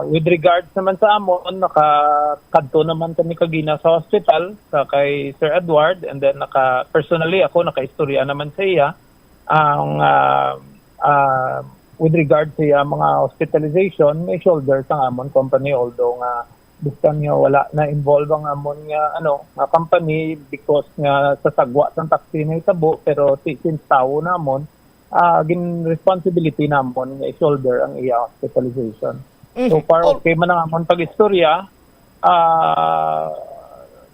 With regards naman sa amon, nakakadto naman kami kagina sa hospital sa kay Sir Edward, and then personally ako nakaistorya naman sa iya ang with regards sa iya mga hospitalization, may shoulder sa amon company, although nga biskan nga wala na involve ang amon nga company because nga sa sagwa sang taxi na itabo, pero since tao namon gin responsibility namon nga i-shoulder ang iya hospitalization. So far okay man ang amon pag-istorya,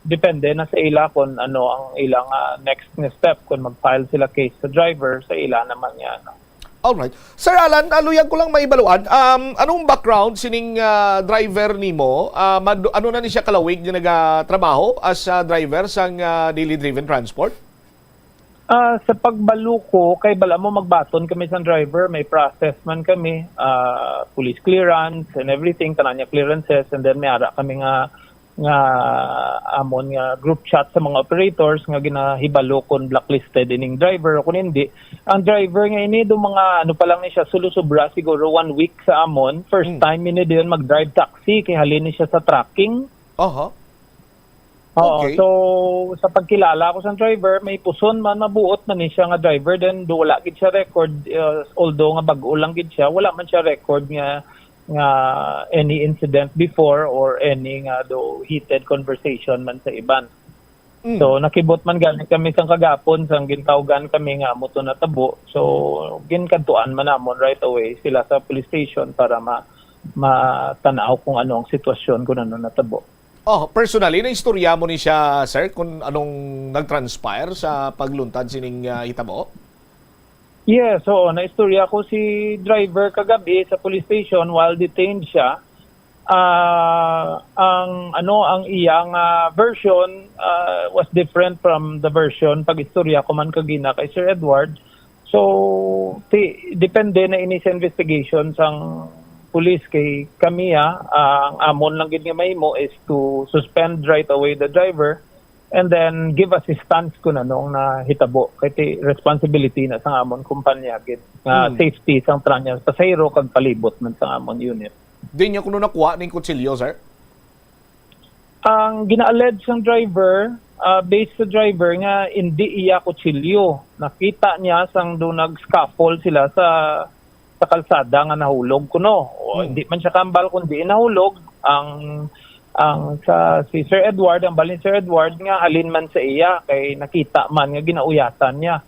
depende na sa ila kung ano ang ilang next step, kung mag-file sila case sa driver, sa ila naman yan. Alright. Sir Alan, luyag ko lang maibaluan, anong background sining driver nimo? Ano na ni siya kalawig na nagatrabaho as driver sang daily driven transport? Sa pagbalo ko, kay bala mo magbaton kami sa driver, may process man kami, police clearance and everything, tananya clearances, and then may ara kami nga amon nga group chat sa mga operators nga ginahibalo kon blacklisted ining driver o kung hindi. Ang driver nga ini do mga pa lang ni siya sulusubra siguro 1 week sa amon, first time ini din mag-drive taxi kay halin ni siya sa tracking. Okay. So sa pagkilala ko sa driver, may puson man mabuot man ni siya nga driver, then do wala gid siya record, although nga bag-o lang gid siya, wala man siya record nga any incident before or any nga do heated conversation man sa iban. So nakibot man gani kami sang kagapon sang gintawgan kami nga mo to natabo. So ginkantuan man namon right away sila sa police station para matanaw kung ano ang sitwasyon kung ano natabo. Personally, na-istorya mo ni siya, sir, kung anong nag-transpire sa pagluntad sining hitabo? Yes, so na-istorya ko si driver kagabi sa police station while detained siya. Ang iyang version was different from the version pag-istorya ko man kagina kay Sir Edward. So, depende na ini sa investigation sang police kay kami ang amon lang gid nga mahimo is to suspend right away the driver and then give assistance kun anong nahitabo kay responsibility na sa amon kumpanya gid nga safety sang tranya pasahero kag palibot man sa amon unit. Di niya kuno nakuha ning kutsilyo, sir? Ang gina-allege sang driver, based sa driver nga hindi iya kutsilyo. Nakita niya sang do nag-scaffold sila sa kalsada nga nahulog kuno. Hindi man siya kambal kundi nahulog ang si Sir Edward, ang balin Sir Edward nga halin man sa iya kay nakita man nga ginauyatan niya.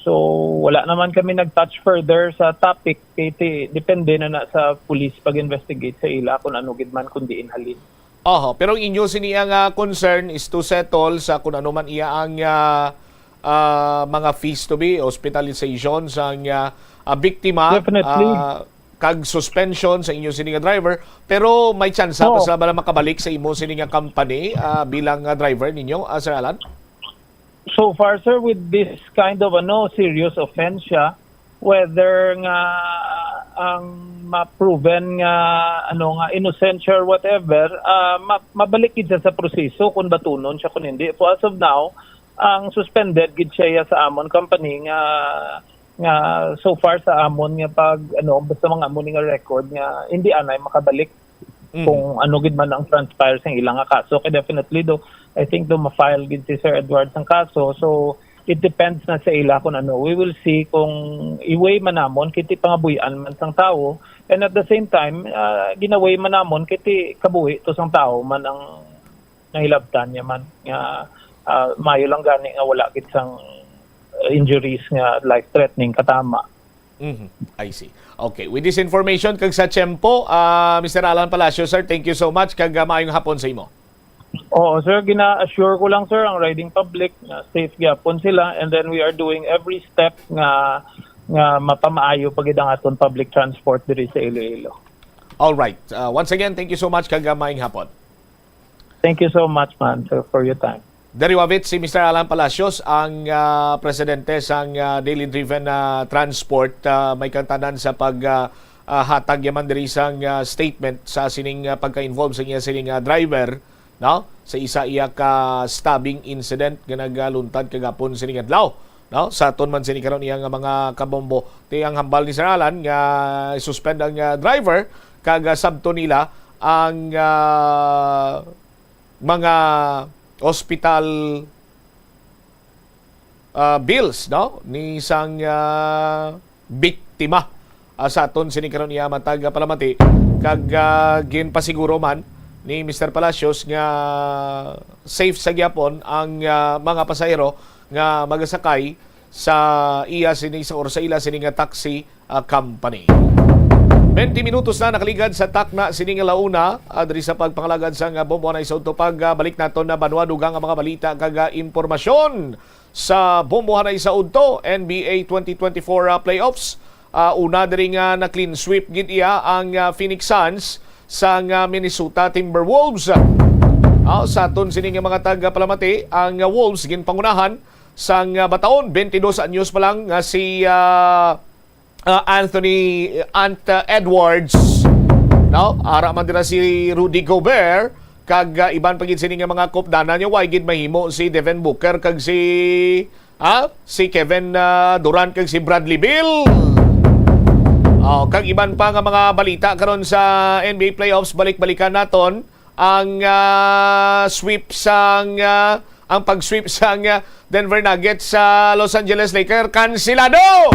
So wala naman kami nag-touch further sa topic kay depende na sa police pag-investigate sa ila kung ano gid man kundi halin. Pero inyo siniya nga concern is to settle sa kung ano man iya ang mga fees to be, hospitalization sa biktima, kag suspension sa inyo sini nga driver, pero may chance pa sila ba makabalik sa imo sini nga company bilang driver ninyo, Sir Alan? So far, sir, with this kind of serious offense siya, whether nga ang ma-proven nga innocent or whatever, mabalik gid siya sa proseso kung batunon siya kung hindi. So as of now, ang suspended gid siya sa amon company nga so far sa amon nga pag basta mga amon nga record nga hindi anay makabalik kung ano gid man ang transpire sa ilang kaso. Kaya definitely I think ma-file gid si Sir Edward ang kaso. So it depends na sa ila kung ano. We will see kung i-weigh man namon kiti pangabuyan man sang tao, and at the same time ginaway man namon kiti kabuhi to sang tao man ang nahilabtan niya man nga mayo lang gani nga wala gid sang injuries nga life-threatening katama. I see. Okay, with this information kag sa tiyempo, Mr. Alan Palacio, sir, thank you so much kag maayong hapon sa imo. Oo, sir, gina-assure ko lang, sir, ang riding public na safe gyapon sila, and then we are doing every step nga mapamaayo pagid ang aton public transport diri sa Iloilo. All right. Once again, thank you so much kagamay hapon. Thank you so much, man, for your time. Dariwavit si Mr. Alan Palacios, ang presidente sang Daily Driven Transport. May kantanan sa hatag yaman diri sang statement sa sining pagka-involve sa iya sining driver, no? Sa isa iya ka stabbing incident nga nagaluntad kagapon sining adlaw, no? Sa aton man sini karon iya nga mga kabombo. Ti ang hambal ni Sir Alan nga suspend ang driver kaga sabto nila ang mga hospital bills, no, ni isang biktima sa aton sini karon iya matag palamati kag ginpasiguro man ni Mr. Palacios nga safe sa gyapon ang mga pasahero nga magasakay sa iya sini sa or sa ila sini nga taxi company. 20 minutos na nakaligad sa takna sining launa adri sa pagpangalagad sa bombo na isauto balik naton na banwa dugang ang mga balita kag impormasyon sa bombo na isauto NBA 2024 playoffs. Una diri nga na clean sweep gid iya ang Phoenix Suns sa Minnesota Timberwolves. Sa aton sining mga taga palamati ang Wolves ginpangunahan sang bataon 22 anyos pa lang si Anthony Edwards, no? Ara man dira si Rudy Gobert kag iban pagid sini nga mga kopdana niya way gid mahimo si Devin Booker kag si Kevin Durant kag si Bradley Beal. Kag iban pa nga mga balita karon sa NBA playoffs, balik-balikan naton ang sweep sang ang pag-sweep sang Denver Nuggets sa Los Angeles Lakers kansilado.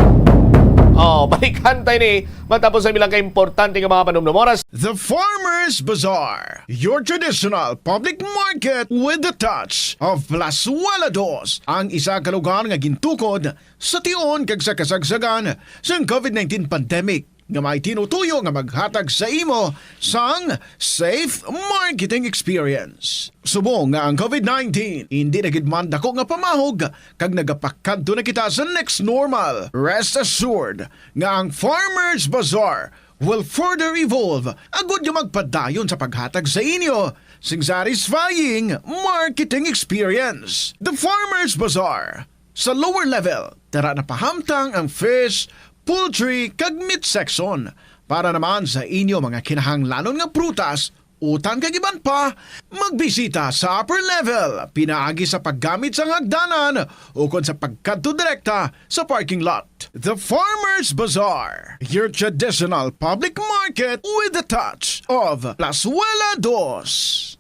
Balikan tayo ni matapos ang bilang ka-importante ng mga panumnumoras. The Farmer's Bazaar, your traditional public market with the touch of Plazuela Dos, ang isa ka lugar nga gintukod sa tion kag sa kasagsagan sa COVID-19 pandemic nga may tinutuyo nga maghatag sa imo sang safe marketing experience. Subong nga ang COVID-19 hindi na gid man dako nga pamahog kag nagapakadto na kita sa next normal. Rest assured nga ang Farmer's Bazaar will further evolve agud nga magpadayon sa paghatag sa inyo sing satisfying marketing experience. The Farmer's Bazaar sa lower level tara na pahamtang ang fish, poultry kag meat section para naman sa inyo mga kinahanglanon nga prutas, utan kag iban pa, magbisita sa upper level pinaagi sa paggamit sa hagdanan o kon sa pagkadto direkta sa parking lot. The Farmer's Bazaar, your traditional public market with the touch of Plazuela Dos.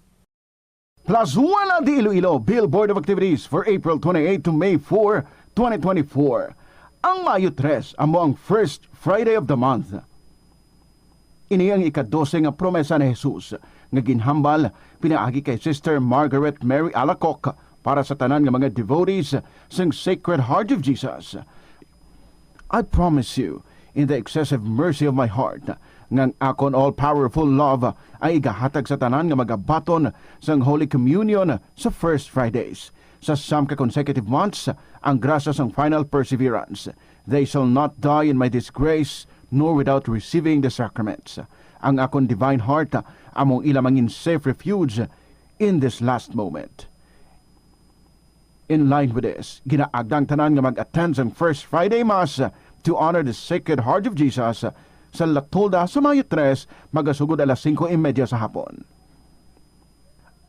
Plazuela de Iloilo Billboard of Activities for April 28 to May 4, 2024. Ang Mayo 3 amo ang first Friday of the month. Ini ang ika-12 nga promesa ni Jesus nga ginhambal pinaagi kay Sister Margaret Mary Alacoque para sa tanan nga mga devotees sang Sacred Heart of Jesus. I promise you, in the excessive mercy of my heart, ngang akon all-powerful love ay igahatag sa tanan nga magabaton sang Holy Communion sa first Fridays. Sa some consecutive months, ang grasya sang final perseverance. They shall not die in my disgrace, nor without receiving the sacraments. Ang akong divine heart, among ilamangin safe refuge in this last moment. In line with this, ginaagdang tanan nga mag-attend sang First Friday Mass to honor the Sacred Heart of Jesus sa Latolda sa Mayo 3, magasugod alas 5:30 sa hapon.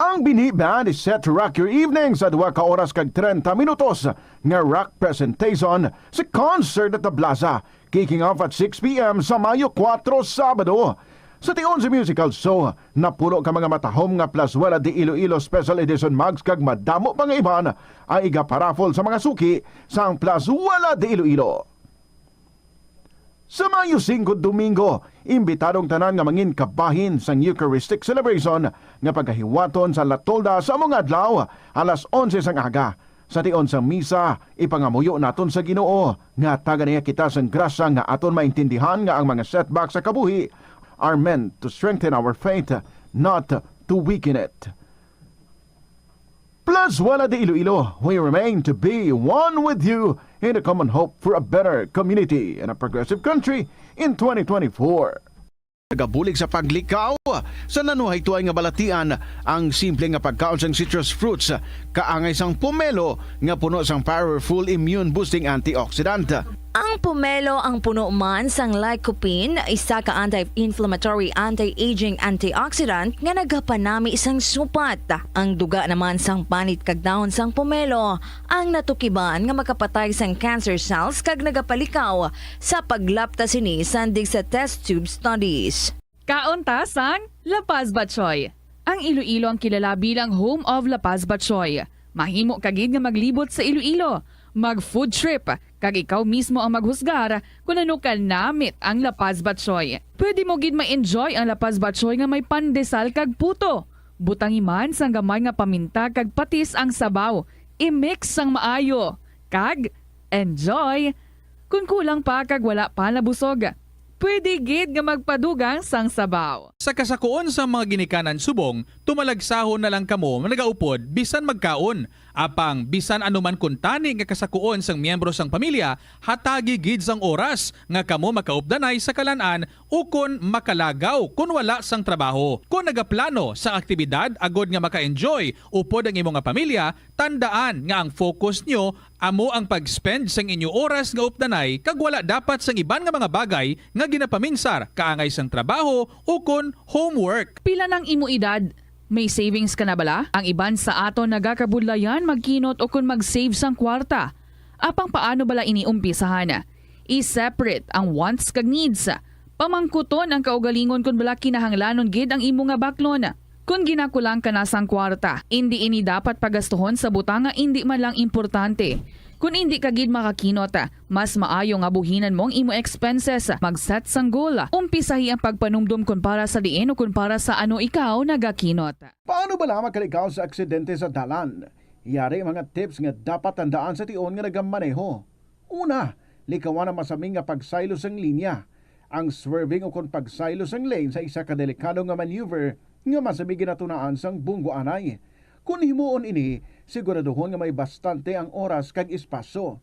Ang Bini Band is set to rock your evenings sa 2 ka oras kag 30 minutos nga rock presentation sa concert at the Plaza, kicking off at 6 p.m. sa Mayo 4, Sabado. Sa tion sa musical show, napuno ka mga matahom nga Plazuela de Iloilo Special Edition mugs kag madamo pa nga iban ang igaparafol sa mga suki sa ang Plazuela de Iloilo. Sa Mayo 5, Domingo, imbitadong tanan nga mangin kabahin sang Eucharistic celebration nga pagkahiwaton sa Latolda sa mga adlaw alas 11 sang aga. Sa tion sa misa, ipangamuyo naton sa Ginoo nga taga niya kita sang grasya nga aton maintindihan nga ang mga setbacks sa kabuhi are meant to strengthen our faith, not to weaken it. Plazuela de Iloilo, we remain to be one with you in a common hope for a better community and a progressive country in 2024. Nagabulig sa paglikaw sa nanuhay tuay nga balatian ang simple nga pagkaon sang citrus fruits kaangay sang pomelo nga puno sang powerful immune boosting antioxidant. Ang pomelo ang puno man sang lycopene, isa ka anti-inflammatory, anti-aging antioxidant nga nagapanami isang supat. Ang duga naman sang panit kag dahon sang pomelo ang natukiban nga makapatay sang cancer cells kag nagapalikaw sa paglapta sini sandig sa test tube studies. Kaunta sang La Paz Batchoy. Ang Iloilo ang kilala bilang home of La Paz Batchoy. Mahimo kagid nga maglibot sa Iloilo, mag-food trip, kag ikaw mismo ang maghusgar kung ano ka namit ang La Paz Batchoy. Pwede mo gid ma-enjoy ang La Paz Batchoy nga may pandesal kag puto. Butang iman sang gamay nga paminta kag patis ang sabaw. I-mix sang maayo. Kag enjoy. Kung kulang pa kag wala pa nabusog, pwede gid nga magpadugang sang sabaw. Sa kasakuon sa mga ginikanan subong, tumalagsahon na lang kamo nagaupod bisan magkaon. Apang bisan anuman kuntani nga kasakuon sang miyembro sang pamilya, hatagi gid sang oras nga kamo makaupdanay sa kalanan o kon makalagaw kun wala sang trabaho. Kung nagaplano sa aktibidad agod nga maka-enjoy upod ang imong nga pamilya, tandaan nga ang focus nyo amo ang pag-spend sang inyo oras nga updanay kag wala dapat sang iban nga mga bagay nga ginapaminsar kaangay sang trabaho o kon homework. Pila ng imo edad? May savings ka na bala? Ang iban sa ato nagakabudlayan magkinot o kung mag-save sang kwarta. Apang paano bala iniumpisahan? I-separate ang wants kag needs. Pamangkuton ang kaugalingon kung bala kinahanglanon gid ang imo nga baklon. Kung ginakulang ka na sang kwarta, hindi ini dapat pagastuhon sa butang nga hindi man lang importante. Kung hindi ka gid makakinot, mas maayo nga buhinan mong imo expenses. Mag-set sang goal. Umpisahi ang pagpanumdum kung para sa diin o kung para sa ano ikaw nagakinot. Paano ba lang makalikaw sa aksidente sa dalan? Yari mga tips nga dapat tandaan sa tion nga nagamaneho. Una, likawan ang masaming nga pagsaylo sang linya. Ang swerving o kung pagsaylo sang lane sa isa ka delikado nga maneuver nga masamig ginatunaan sang bunggo anay. Kung himuon ini, siguraduhon nga may bastante ang oras kag espasyo.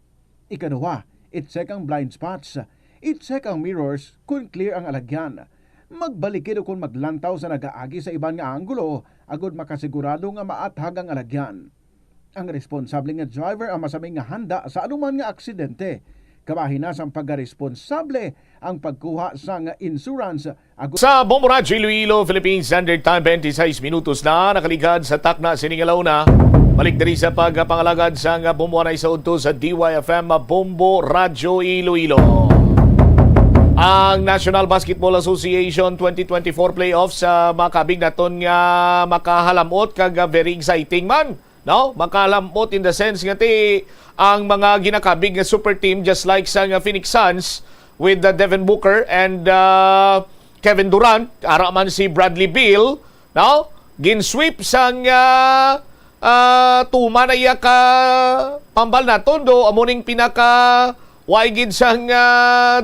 Ikaduha, i-check ang blind spots. I-check ang mirrors kung clear ang alagyan. Magbalikid o kung maglantaw sa nagaagi sa ibang nga anggulo, agod makasigurado nga maathag ang alagyan. Ang responsable nga driver ang masaming nga handa sa anuman nga aksidente. Kabahin na sang pagkaresponsable ang pagkuha sa insurance. Sa Bombo Radio Iloilo, Philippines Standard Time, 26 minutos na nakaligad sa takna siningalaw na. Balik diri sa pagpangalagad sa Bombo na isaud to sa DYFM Bombo Radio Iloilo. Ang National Basketball Association 2024 playoffs sa makabig naton nga makahalamot kag very exciting man. No? Makahalamot in the sense nga ang mga ginakabig nga super team just like sa Phoenix Suns with Devin Booker and Kevin Durant, ara man si Bradley Beal, no? Ginsweep sang tuma na iya ka pambal naton do amuning pinaka waigid sang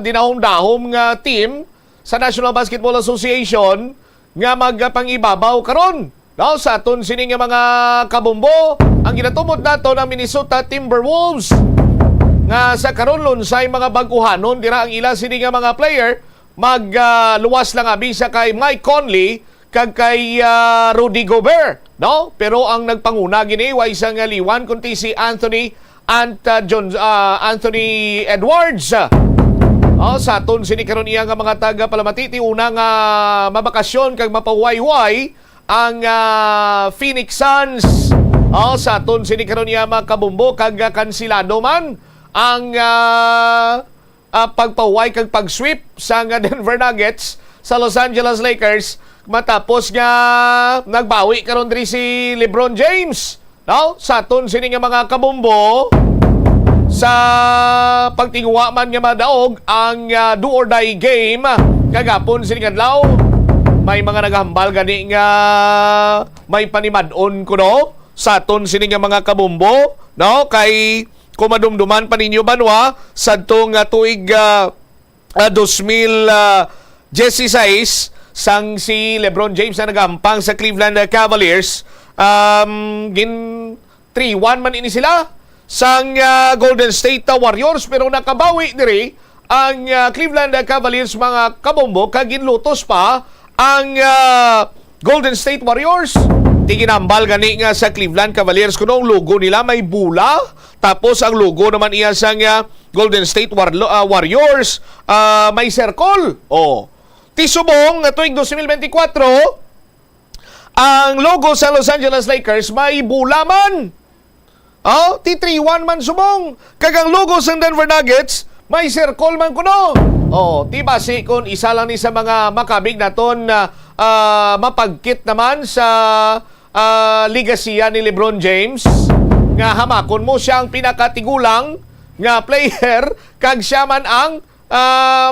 dinahom-dahom nga team sa National Basketball Association nga magpangibabaw karon. No, sa aton sini nga mga kabombo, ang ginatumod nato ng Minnesota Timberwolves nga sa karon lunsay mga baguhanon dira ang ila sini nga mga player magluwas lang abisa kay Mike Conley kag kay Rudy Gobert, no? Pero ang nagpanguna gini way isang liwan kundi si Anthony Edwards. Sa aton sini karon iya nga mga taga Palamatiti una nga mabakasyon kag mapawayway ang Phoenix Suns. Sa aton sini karon iya mga kabumbo kag kansilado man ang pagpaway kag pag-sweep sa Denver Nuggets sa Los Angeles Lakers matapos nga nagbawi karon diri si LeBron James. No? Sa aton sini nga mga kabumbo sa pagtinguwa man nga madaog ang do or die game kagapon sini kadlaw. May mga naghambal gani nga may panimad-on ko no sa aton sini nga mga kabumbo, no? Kay kumadumduman pa ninyo banwa sadtong tuig 2016 sang si LeBron James na nagampang sa Cleveland Cavaliers, gin 3-1 man ini sila sang Golden State Warriors, pero nakabawi diri ang Cleveland Cavaliers mga kabombo kag ginlutos pa ang Golden State Warriors. Tiginambal gani nga sa Cleveland Cavaliers kuno ang logo nila may bula, tapos ang logo naman iya sa Golden State Warriors may circle. Tisubong nga tuig 2024 ang logo sa Los Angeles Lakers may bula man. T3-1 man subong. Kagang logo sa Denver Nuggets may circle man kuno. Ti basi kun isa lang ni sa mga makabig naton mapagkit naman sa ligasiya ni LeBron James nga hamakon mo siyang pinakatigulang nga player kag siya man ang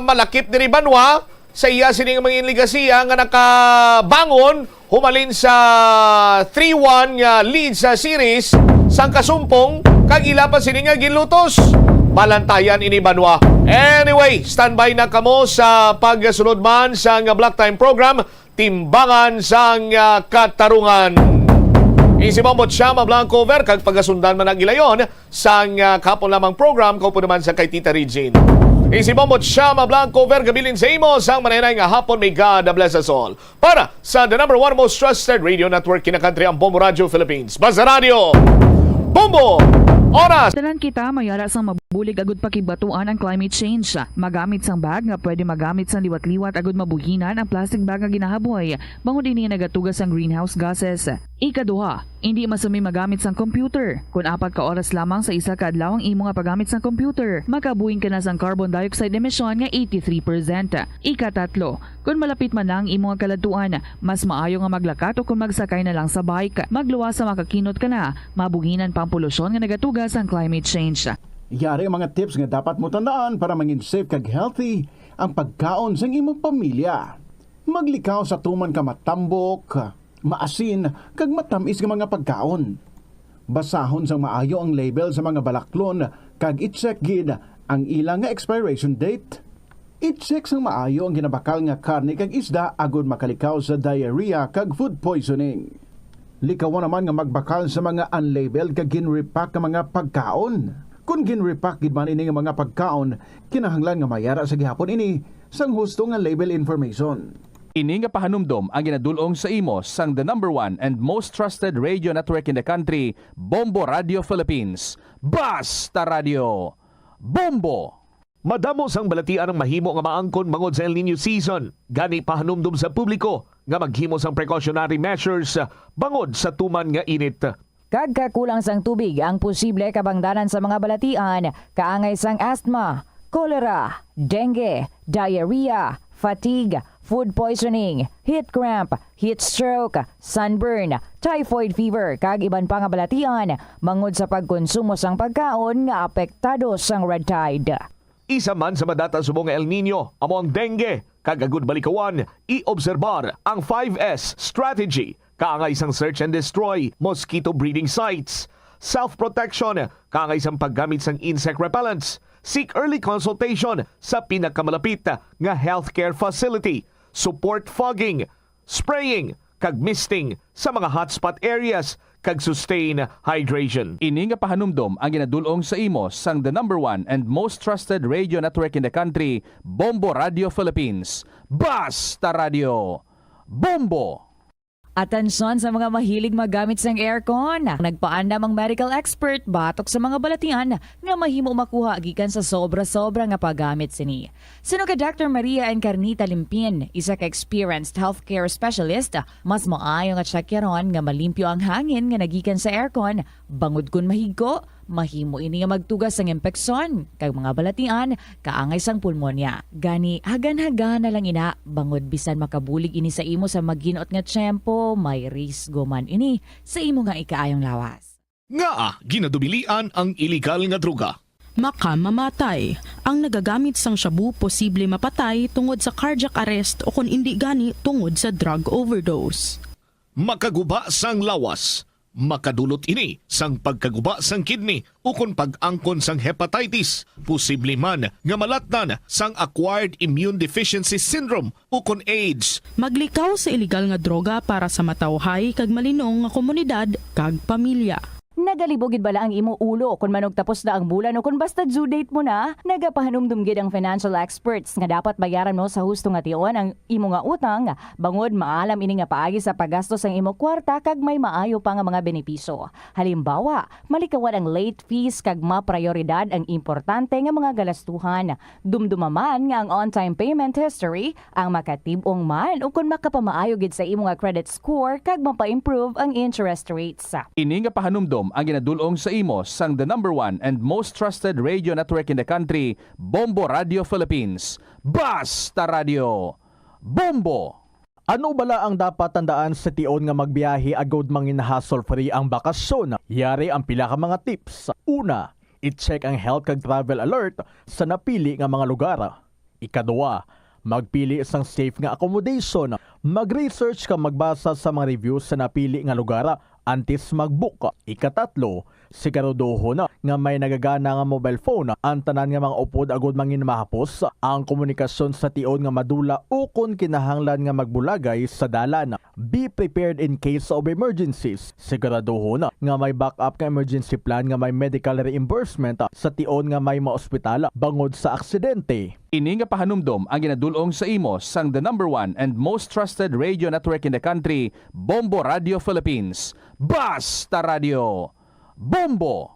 malakip diri banwa sa iya sining mga ligasiya nga nakabangon humalin sa 3-1 nga lead sa series sang kasumpong kag ila pa sining nga ginlutos. Balantayan ini banwa. Anyway, standby na kamo sa pagsunod man sa Black Time program, Timbangan sang Katarungan. Isibambot siya mablang cover kag pagasundan man ang ilayon sang kapon lamang program ko po naman sa kay Tita Regine. Isibambot siya mablang cover gabilin sa imo sang manayay nga hapon. May God bless us all. Para sa the number one most trusted radio network kinakantri ang Bombo Radio Philippines. Basta Radio Bombo Oras. Tanan kita mayara sang mabulig agud pakibatuan ang climate change. Magamit sang bag nga pwede magamit sang liwat-liwat agud mabuhinan ang plastic bag nga ginahaboy. Bangod ini nagatugas ang greenhouse gases. Ikaduha, hindi masumi magamit sang computer. Kung 4 ka oras lamang sa isa ka adlaw ang imo nga paggamit sang computer, makabuhing ka na sang carbon dioxide emission nga 83%. Ikatatlo, kung malapit man lang imo nga kaladuan, mas maayo nga maglakat o kung magsakay na lang sa bike. Magluwas sa makakinot ka na, mabuhinan pang polusyon nga nagatugas ang climate change. Yari ang mga tips nga dapat mo tandaan para mangin safe kag healthy ang pagkaon sa imong pamilya. Maglikaw sa tuman ka matambok, maasin, kag matamis nga mga pagkaon. Basahon sang maayo ang label sa mga balaklon kag i-check gid ang ilang nga expiration date. I-check sang maayo ang ginabakal nga karne kag isda agud makalikaw sa diarrhea kag food poisoning. Likaw naman nga magbakal sa mga unlabeled kag ginrepack nga mga pagkaon. Kung ginrepack gid man ini nga mga pagkaon, kinahanglan nga mayara sa gihapon ini sang husto nga label information. Ini nga pahanumdom ang ginadulong sa imo sang the number one and most trusted radio network in the country, Bombo Radio Philippines. Basta Radio Bombo! Madamo sang balatian ang mahimo nga maangkon bangod sa El Nino season. Gani pahanumdum sa publiko nga maghimo sang precautionary measures bangod sa tuman nga init. Kagkakulang sang tubig ang posible kabangdanan sa mga balatian, kaangay sang asthma, cholera, dengue, diarrhea, fatigue, food poisoning, heat cramp, heat stroke, sunburn, typhoid fever, kag iban pa nga balatian mangod sa pagkonsumo sang pagkaon nga apektado sang red tide. Isa man sa madata subong El Nino, amo ang dengue, kagagud balikawan, i-obserbar ang 5S strategy, kaangay isang search and destroy mosquito breeding sites, self-protection, kaangay isang paggamit sang insect repellents, seek early consultation sa pinakamalapit nga healthcare facility, support fogging, spraying, kag misting sa mga hotspot areas, kag sustain hydration. Ini nga pahanumdom ang ginadulong sa imo sang the number one and most trusted radio network in the country, Bombo Radio Philippines. Basta Radio Bombo! Atensyon sa mga mahilig magamit sang aircon. Nagpaandam ang medical expert batok sa mga balatian nga mahimo makuha gikan sa sobra-sobra nga paggamit sini. Sino ka Dr. Maria Encarnita Limpin, isa ka experienced healthcare specialist, mas maayo nga tsakyaron nga malimpyo ang hangin nga nagikan sa aircon bangod kun mahigko. Mahimo ini nga magtugas sang impeksyon kag mga balatian kaangay sang pulmonya. Gani hagan-hagan na lang ina bangod bisan makabulig ini sa imo sa magginot nga tiyempo, may risgo man ini sa imo nga ikaayong lawas. Nga ginadubilian ang illegal nga droga. Makamamatay. Ang nagagamit sang shabu posible mapatay tungod sa cardiac arrest o kung hindi gani tungod sa drug overdose. Makaguba sang lawas. Makadulot ini sang pagkaguba sang kidney o kung pag-angkon sang hepatitis, posible man nga malatnan sang acquired immune deficiency syndrome o kung AIDS. Maglikaw sa illegal nga droga para sa matawhay kag malinong nga komunidad kag pamilya. Nagalibogid bala ang imo ulo kung manog tapos na ang bulan o kung basta due date mo na, nagapahanumdumgid ang financial experts nga dapat bayaran mo sa husto nga tion ang imo nga utang bangod maalam ini nga paagi sa paggastos ang imo kwarta kag may maayo pa nga mga benepisyo. Halimbawa, malikawan ang late fees kag maprioridad ang importante nga mga galastuhan. Dumdumaman nga ang on-time payment history ang makatibong man o kung makapamaayo gid sa imo nga credit score kag mapa-improve ang interest rates. Ini nga pahanumdom ang ginadulong sa imo sang the number 1 and most trusted radio network in the country, Bombo Radio Philippines. Basta Radio! Bombo! Ano bala ang dapat tandaan sa tion nga magbiyahe agod mangin hassle-free ang bakasyon? Yari ang pila ka mga tips. Una, i-check ang health kag travel alert sa napili nga mga lugar. Ikadua, magpili isang safe nga accommodation. Mag-research ka magbasa sa mga reviews sa napili nga lugar antes mag-book. Ikatatlo, siguraduho na nga may nagagana nga mobile phone ang tanan nga mga upod agod mangin mahapos ang komunikasyon sa tion nga madula o kung kinahanglan nga magbulagay sa dalan. Be prepared in case of emergencies. Siguraduho na nga may backup nga emergency plan nga may medical reimbursement sa tion nga may maospital bangod sa aksidente. Ini nga pahanumdom ang ginadulong sa imo sang the number 1 and most trusted radio network in the country, Bombo Radio Philippines. Basta Radio! Bombo!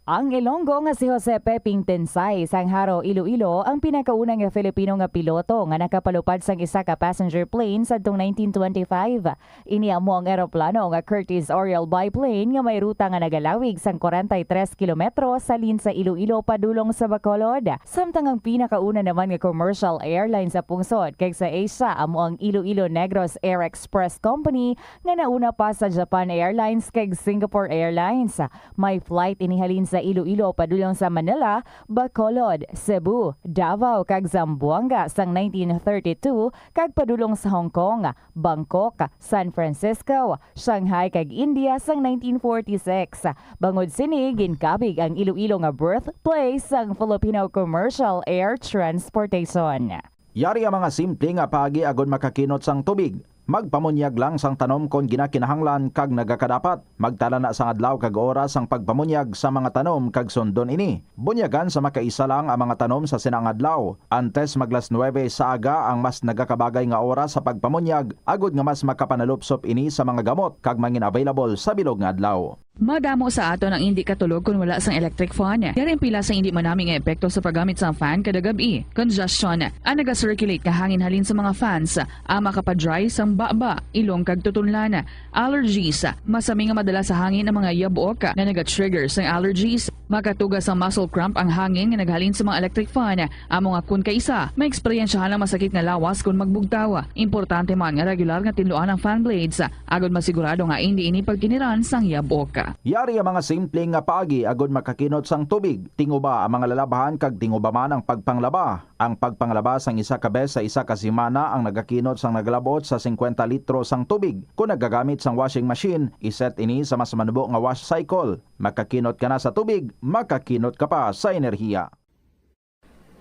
Ang Ilonggo nga si Jose Peping Tensay sang Haro, Iloilo ang pinakaunang nga Filipino nga piloto nga nakapalupad sang isa ka passenger plane sadtong 1925. Iniamo ang eroplano nga Curtiss Oriole biplane nga may ruta nga nagalawig sang 43 kilometro sa lin sa Iloilo padulong sa Bacolod. Samtang ang pinakauna naman nga commercial airline sa pungsod kay sa Asia amo ang Iloilo Negros Air Express Company nga nauna pa sa Japan Airlines kay Singapore Airlines. May flight inihalin sa Iloilo padulong sa Manila, Bacolod, Cebu, Davao kag Zamboanga sang 1932 kag padulong sa Hong Kong, Bangkok, San Francisco, Shanghai kag India sang 1946. Bangod sini ginkabig ang Iloilo nga birthplace sang Filipino Commercial Air Transportation. Yari ang mga simple nga paagi agod makakinot sang tubig. Magpamunyag lang sang tanom kon ginakinahanglan kag nagakadapat. Magtala na sang adlaw kag oras ang pagpamunyag sa mga tanom kag sundon ini. Bunyagan sa makaisa lang ang mga tanom sa sinang adlaw. Antes maglas 9 sa aga ang mas nagakabagay nga oras sa pagpamunyag agod nga mas makapanalupsop ini sa mga gamot kag mangin available sa bilog nga adlaw. Madamo sa aton ang hindi katulog kung wala sang electric fan. Yari ang pila sa hindi manaming epekto sa paggamit sang fan kada gabi. Congestion, ang naga-circulate ka hangin halin sa mga fans, ang makapadry sang baba, ilong kag tutunlan. Allergies, masami nga madala sa hangin ang mga yabok na naga-trigger sang allergies. Makatugas ang muscle cramp ang hangin nga naghalin sa mga electric fan. Amo nga kun kaisa, may eksperyensyahan ang masakit nga lawas kung magbugtaw. Importante man nga regular nga tinluan ang fan blades, agod masigurado nga hindi ini pagkiniran sang yabok. Yari ang mga simpleng nga paagi agod makakinot sang tubig. Tinguba ang mga lalabahan kag tinguba man ang pagpanglaba. Ang pagpanglaba sang isa ka bes sa isa ka semana ang nagakinot sang naglabot sa 50 litro sang tubig. Kung nagagamit sang washing machine, iset ini sa mas manubo nga wash cycle. Makakinot ka na sa tubig, makakinot ka pa sa enerhiya.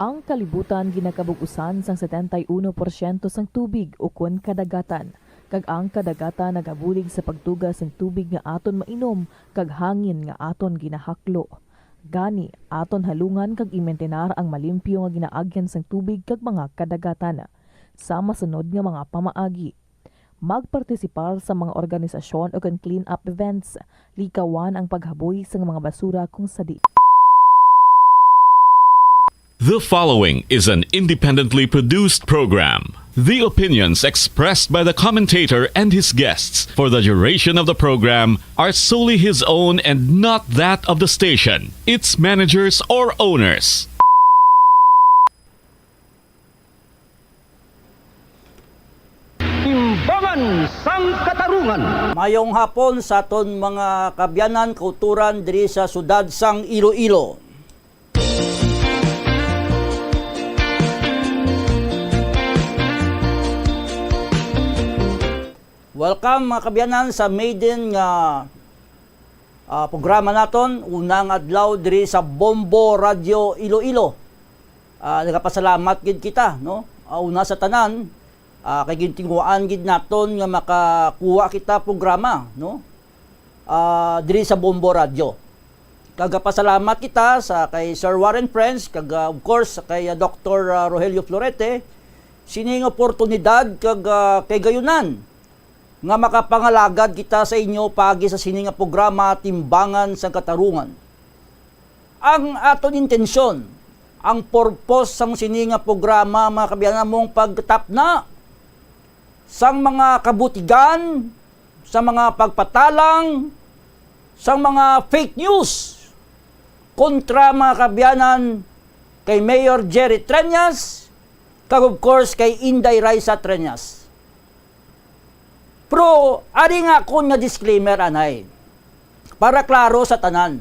Ang kalibutan ginakabug-usan sang 71% sang tubig o kun kadagatan. Kag ang kadagatan nagabulig sa pagtugas ng tubig nga aton mainom kag hangin nga aton ginahaklo. Gani aton halungan kag imentenar ang malimpyo nga ginaagyan sang tubig kag mga kadagatan. Sa masunod nga mga pamaagi, magpartisipar sa mga organisasyon o kan clean up events, likawan ang paghaboy sa mga basura kung sadi. The following is an independently produced program. The opinions expressed by the commentator and his guests for the duration of the program are solely his own and not that of the station, its managers, or owners. Timbangan sang katarungan. Mayong hapon sa aton mga kabyanan, kauturan diri sa sudad sang Iloilo. Welcome mga kabyanan sa maiden nga programa naton, unang adlaw diri sa Bombo Radio Iloilo. Nagapasalamat gid kita, no? Una sa tanan, kay gintinguan gid naton nga makakuha kita programa, no? diri sa Bombo Radio. Pasalamat kita sa kay Sir Warren Friends, of course kay Dr. Rogelio Florete, sining oportunidad kay gayunan nga makapangalagad kita sa inyo pagi sa sining programa Timbangan sa Katarungan. Ang aton intensyon, ang purpose sang sining programa mga kabiyanan mong pagtapna sang mga kabutigan, sa mga pagpatalang, sa mga fake news kontra mga kabiyanan kay Mayor Jerry Trias, of course kay Inday Raisa Trias. Pero, ari nga ko nga disclaimer, anay, para klaro sa tanan.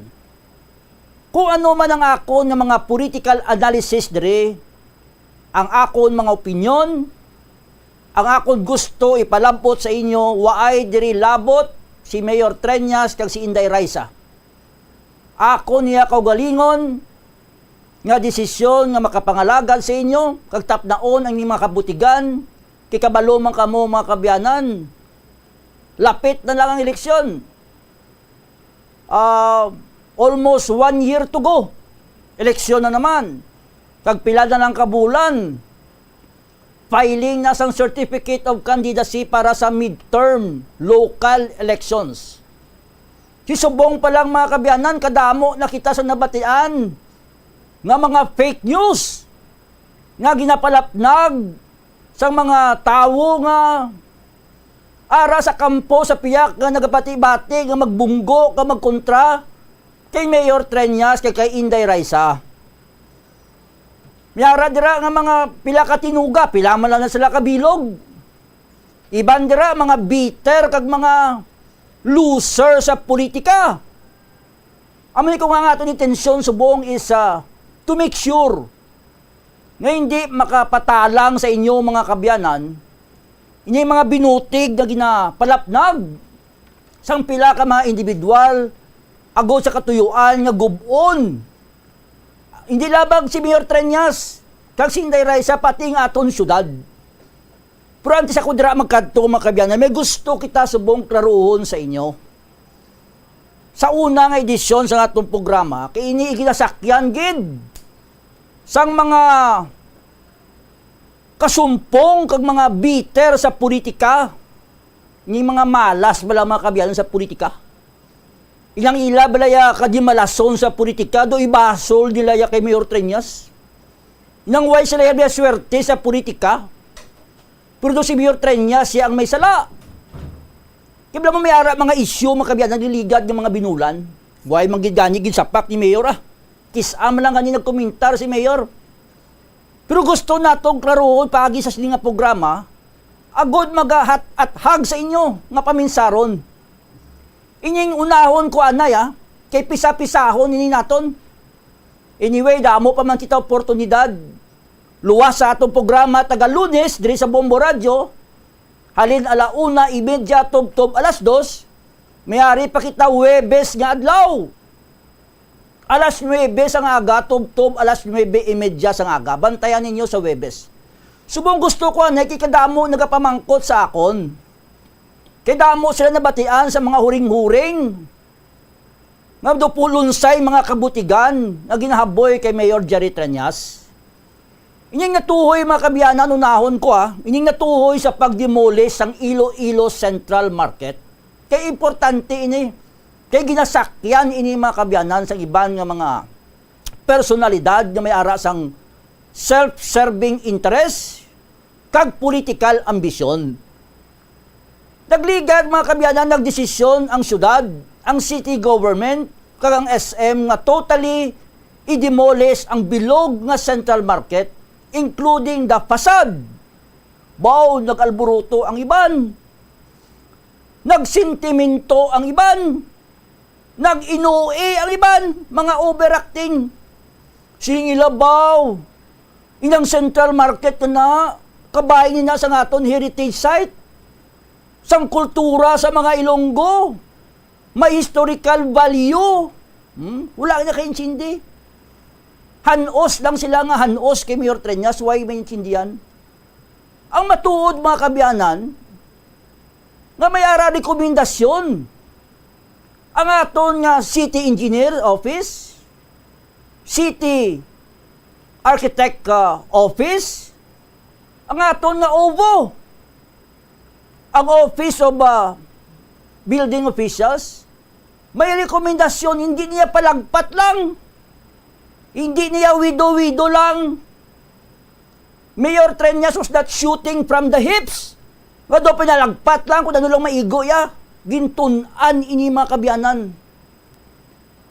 Kung ano man ang akon ng mga political analysis dire, ang akon mga opinion, ang akon gusto ipalambot sa inyo, waay diri labot si Mayor Trias kag si Inday Raisa. Ako niya kaugalingon nga desisyon nga makapangalagad sa inyo, kag tapnaon ang mga kabutigan, kikabalo man kamo mga kabiyanan. Lapit na lang ang eleksyon. Almost 1 year to go. Eleksyon na naman. Kagpila na lang kabulan. Filing na sang certificate of candidacy para sa midterm local elections. Sisubong pa lang mga kabiyanan, kadamo na kita sa nabatian nga mga fake news nga ginapalapnag sa mga tawo nga ara sa kampo sa piyak nga nagapati-bati nga magbunggo nga magkontra kay Mayor Trias kay Inday Raisa. Miyara dira nga mga pila ka tinuga, pila man lang na sila kabilog. Iban dira mga bitter kag mga loser sa politika. Amoy ko nga aton intensyon subong is to make sure nga hindi makapatalang sa inyo mga kabiyanan inyong mga binutig na ginapalapnag sang pila ka mga individual agod sa katuyuan nga gubon. Hindi labag si Mayor Trias kag si Inday Raisa pati nga aton syudad. Pero antes ako dira magkadto mga kabiyanan, may gusto kita subong klaruhon sa inyo. Sa una nga edisyon sa atong programa, kay ini iginasakyan gid sang mga kasumpong kag mga bitter sa politika, ni mga malas bala mga kabiyanan sa politika. Ilang ila balaya kadi malason sa politika, do ibasol nilaya kay Mayor Trias. Ilang way sila yabi swerte sa politika, pero do si Mayor Trias siya ang may sala. Kibla mo may ara mga isyu mga kabiyanan niligad ng mga binulan. Way manggigani gid sapak ni Mayor Kisam lang kanina nagkomentar si Mayor. Pero gusto natong klaroon pagi sa sininga programa, agod magahat at hag sa inyo nga paminsaron. Inying unahon ko anay kay pisa-pisahon ini naton. Anyway, damo pa man kita oportunidad. Luwas sa atong programa taga Lunes diri sa Bombo Radio. Halin 1:30 tub 2:00. Mayari pa kita Huwebes nga adlaw. 9:00 ang aga, tub 9:30 ang aga. Bantayan ninyo sa Huwebes. Subong gusto ko anay kay kadamo nagapamangkot sa akon. Kay damo sila nabatian sa mga huring-huring. Nga do pulunsay mga kabutigan na ginahaboy kay Mayor Jerry Trias. Inyong natuhoy mga kabiyanan, unahon ko inyong natuhoy sa pagdemolish sang Iloilo Central Market. Kay importante ini, kay ginasakyan ini mga kabiyanan sa iban nga mga personalidad na may ara sang self-serving interest kag political ambisyon. Nagligad mga kabiyanan, nagdesisyon ang syudad, ang city government, kag ang SM nga totally i-demolish ang bilog nga Central Market, including the facade. Baw, nag-alburuto ang iban. Nagsintimento ang iban. Nag-inuwi ang iban. Mga overacting. Singilabaw. Inang Central Market na kabayin na sa ngaton heritage site. Sang kultura sa mga Ilonggo. May historical value. Wala na kaintindi. Hanos lang sila nga hanos kay Mayor Trias, why may intindihan? Ang matuod mga kabiyanan, nga may ara rekomendasyon Ang aton nga city engineer office, city architect office, ang aton nga OVO, ang Office of Building Officials, may rekomendasyon, hindi niya palagpat lang. Hindi niya wido-wido lang. Mayor Trillanes was not shooting from the hips. Nga do pinalagpat lang kung ano lang maigo ya. Gintunan ini mga kabiyanan.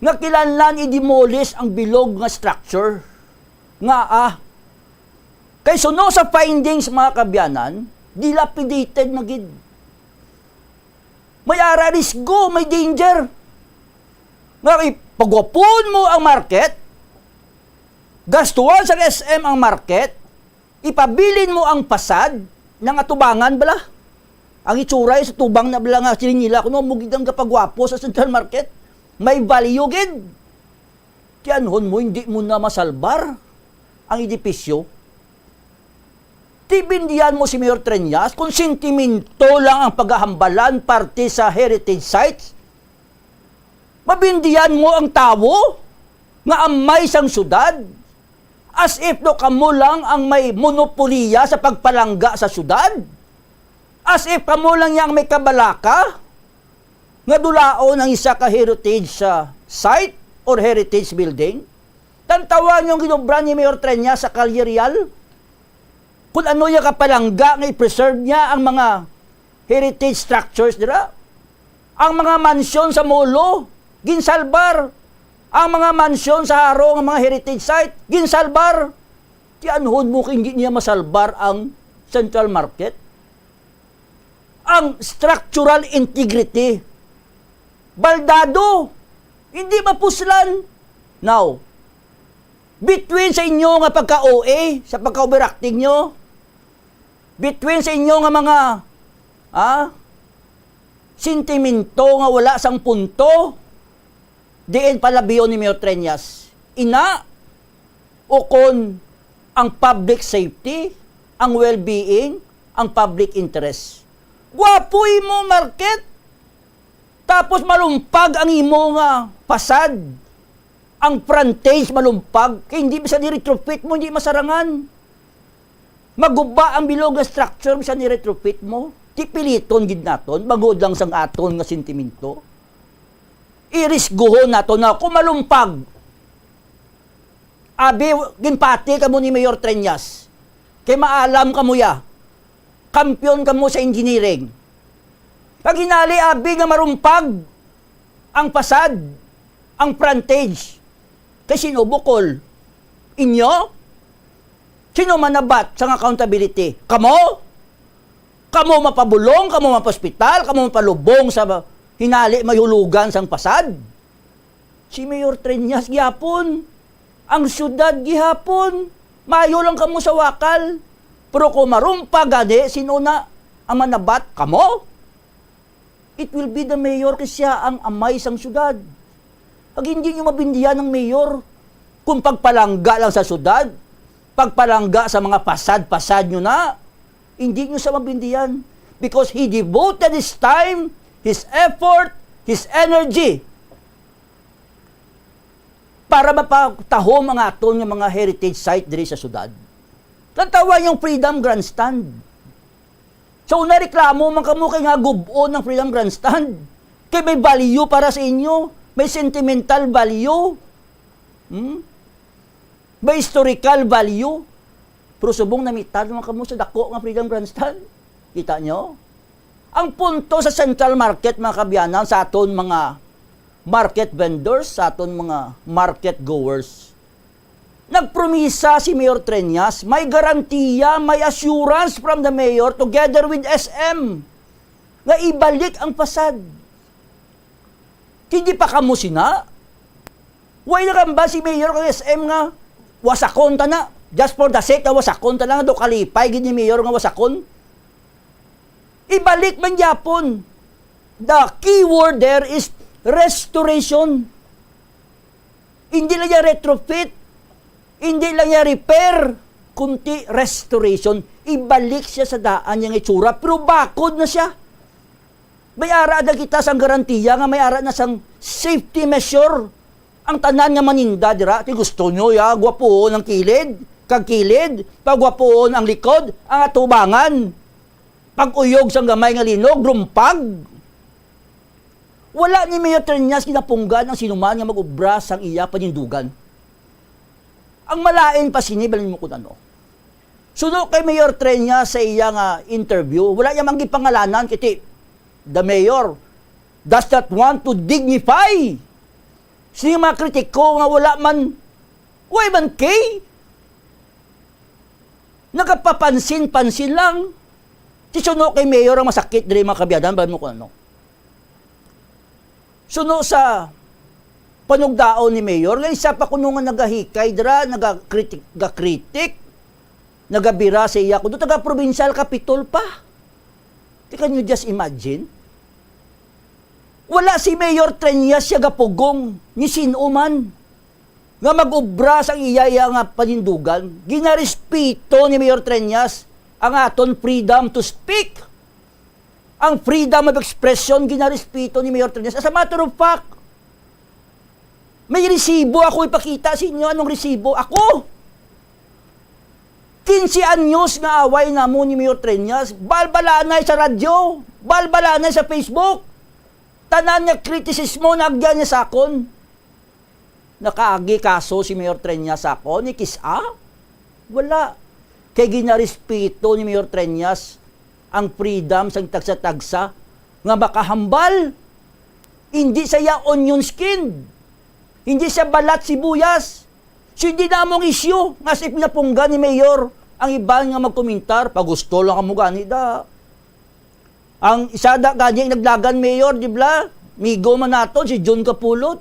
Nga kilanlan i-demolish ang bilog nga structure. Nga kay suno sa findings mga kabiyanan, dilapidated na gid. May ara risgo, may danger. Nga pagwapon mo ang market, gastuan sa SM ang market, ipabilin mo ang pasad ng atubangan bala. Ang itsura sa tubang na bala nga silinila kuno mugid ang kapagwapo sa Central Market. May value gid. Tiyanhon mo hindi mo na masalbar ang edipisyo. Tibindihan mo si Mayor Trillanes kung sentimento lang ang paghahambalan parte sa heritage sites. Mabindihan mo ang tao nga amay sang syudad as if no kamo lang ang may monopoliya sa pagpalangga sa syudad. As if kamo lang yang may kabalaka nga dulaon ang isa ka heritage site or heritage building. Tantawan yung ginobran ni Mayor Trillanes sa Calle Real. Kung ano yung kapalangga nga i-preserve niya ang mga heritage structures dira. Ang mga mansyon sa Molo, ginsalbar. Ang mga mansyon sa Haro, ang mga heritage site, ginsalbar. Tiyanhon mo kung hindi niya masalbar ang Central Market. Ang structural integrity. Baldado. Hindi mapuslan. Now, between sa inyo nga pagka-OA, sa pagka-overacting nyo, between sa inyo nga mga sentimento nga wala sang punto, diin palabiyon ni Mayor Trillanes. Ina, o kon ang public safety, ang well-being, ang public interest. Gwapoy mo market, tapos malumpag ang imo nga pasad, ang frontage malumpag, kaya hindi bisa ni-retrofit mo, hindi masarangan. Maguba ang bilog nga structure, bisa ni-retrofit mo. Tipiliton gid naton, bagod lang sang aton nga sentimento. Irisguhon nato na kung malumpag. Abi, ginpati ka mo ni Mayor Trillanes. Kay maalam ka mo ya. Kampiyon ka mo sa engineering. Pag hinali, abi nga marumpag ang pasad, ang frontage. Kay sino bukol? Inyo? Sino manabat sa accountability? Kamo? Kamo mapabulong, kamo mapaspital, kamo mapalubong sa hinali mayhulugan sang pasad. Si Mayor Trillanes gihapon. Ang syudad gihapon. Mayo lang kamo sa wakal. Pero kung marumpa gani, sino na ang manabat? Kamo? It will be the mayor kasi siya ang amay sang syudad. Pag hindi nyo mabindihan ng mayor, kung pagpalangga lang sa syudad, pagpalangga sa mga pasad-pasad nyo na, hindi nyo sa mabindihan. Because he devoted his time, his effort, his energy para mapatahom ang aton ng mga heritage site diri sa syudad. Tatawa yung Freedom Grandstand. So, nareklamo man kamo kay nga gubon ng Freedom Grandstand. Kay may value para sa inyo. May sentimental value. May historical value. Pero subong namitad man kamo sa dako nga Freedom Grandstand. Kita nyo? Ang punto sa Central Market, mga kabiyanan, sa aton mga market vendors, sa aton mga market goers, nagpromisa si Mayor Trillanes, may garantiya, may assurance from the mayor together with SM na ibalik ang pasad. Hindi pa kamo sina. Why na ba si Mayor kang SM nga wasakon ta na? Just for the sake na wasakon ta lang, do kalipay gid ni Mayor nga wasakon. Ibalik man yapon. The key word there is restoration. Hindi lang niya retrofit. Hindi lang niya repair, kundi restoration. Ibalik siya sa daan niyang itsura, pero bakod na siya. May ara na kita sang garantiya nga may ara na sang safety measure ang tanan nga maninda dira. Ti gusto nyo ya gwapoon ang kilid, kag kilid, pagwapoon ang likod, ang atubangan. Pag-uyog sang gamay nga linog, rumpag. Wala ni Mayor Triñas kinapunggan ang sinuman nga mag-ubra sang iya panindugan. Ang malain pa sinibalin mo kung ano. Suno kay Mayor Triñas sa iya nga interview, wala niya manggi pangalanan kiti the mayor does not want to dignify. Sino mga kritiko nga wala man kay nakapapansin-pansin lang. Suno kay Mayor ang masakit diri mga kabiyadan, balin mo kung ano. Suno sa panugdaon ni Mayor, nga isa pa kuno nga nagahikay dira, nagakritik, nagabira sa iya kuno taga provincial capital pa. Can you just imagine? Wala si Mayor Triñas siya gapugong ni sinuman nga mag-ubra sa iya nga panindugan. Ginarespeto ni Mayor Triñas ang aton freedom to speak. Ang freedom of expression ginarespeto ni Mayor Triñas. As a matter of fact, may resibo ako ipakita sa inyo. Anong resibo? Ako! 15 anyos nga away na mo ni Mayor Triñas. Balbalanay sa radyo. Balbalanay sa Facebook. Tanan niya kritisismo na agyan niya sa akon. Nakaagi kaso si Mayor Triñas sa akon. Ikisa? Wala. Kay ginarespeto ni Mayor Triñas ang freedom sang tagsa-tagsa nga makahambal. Hindi siya onion skin. Hindi siya balat sibuyas. So hindi na mong isyu nga sa pinapunggan ni Mayor ang iba nga magkomentar. Pag gusto lang kamo gani da. Ang isa da gani naglagan Mayor, di ba? Migo man naton si John Capulot.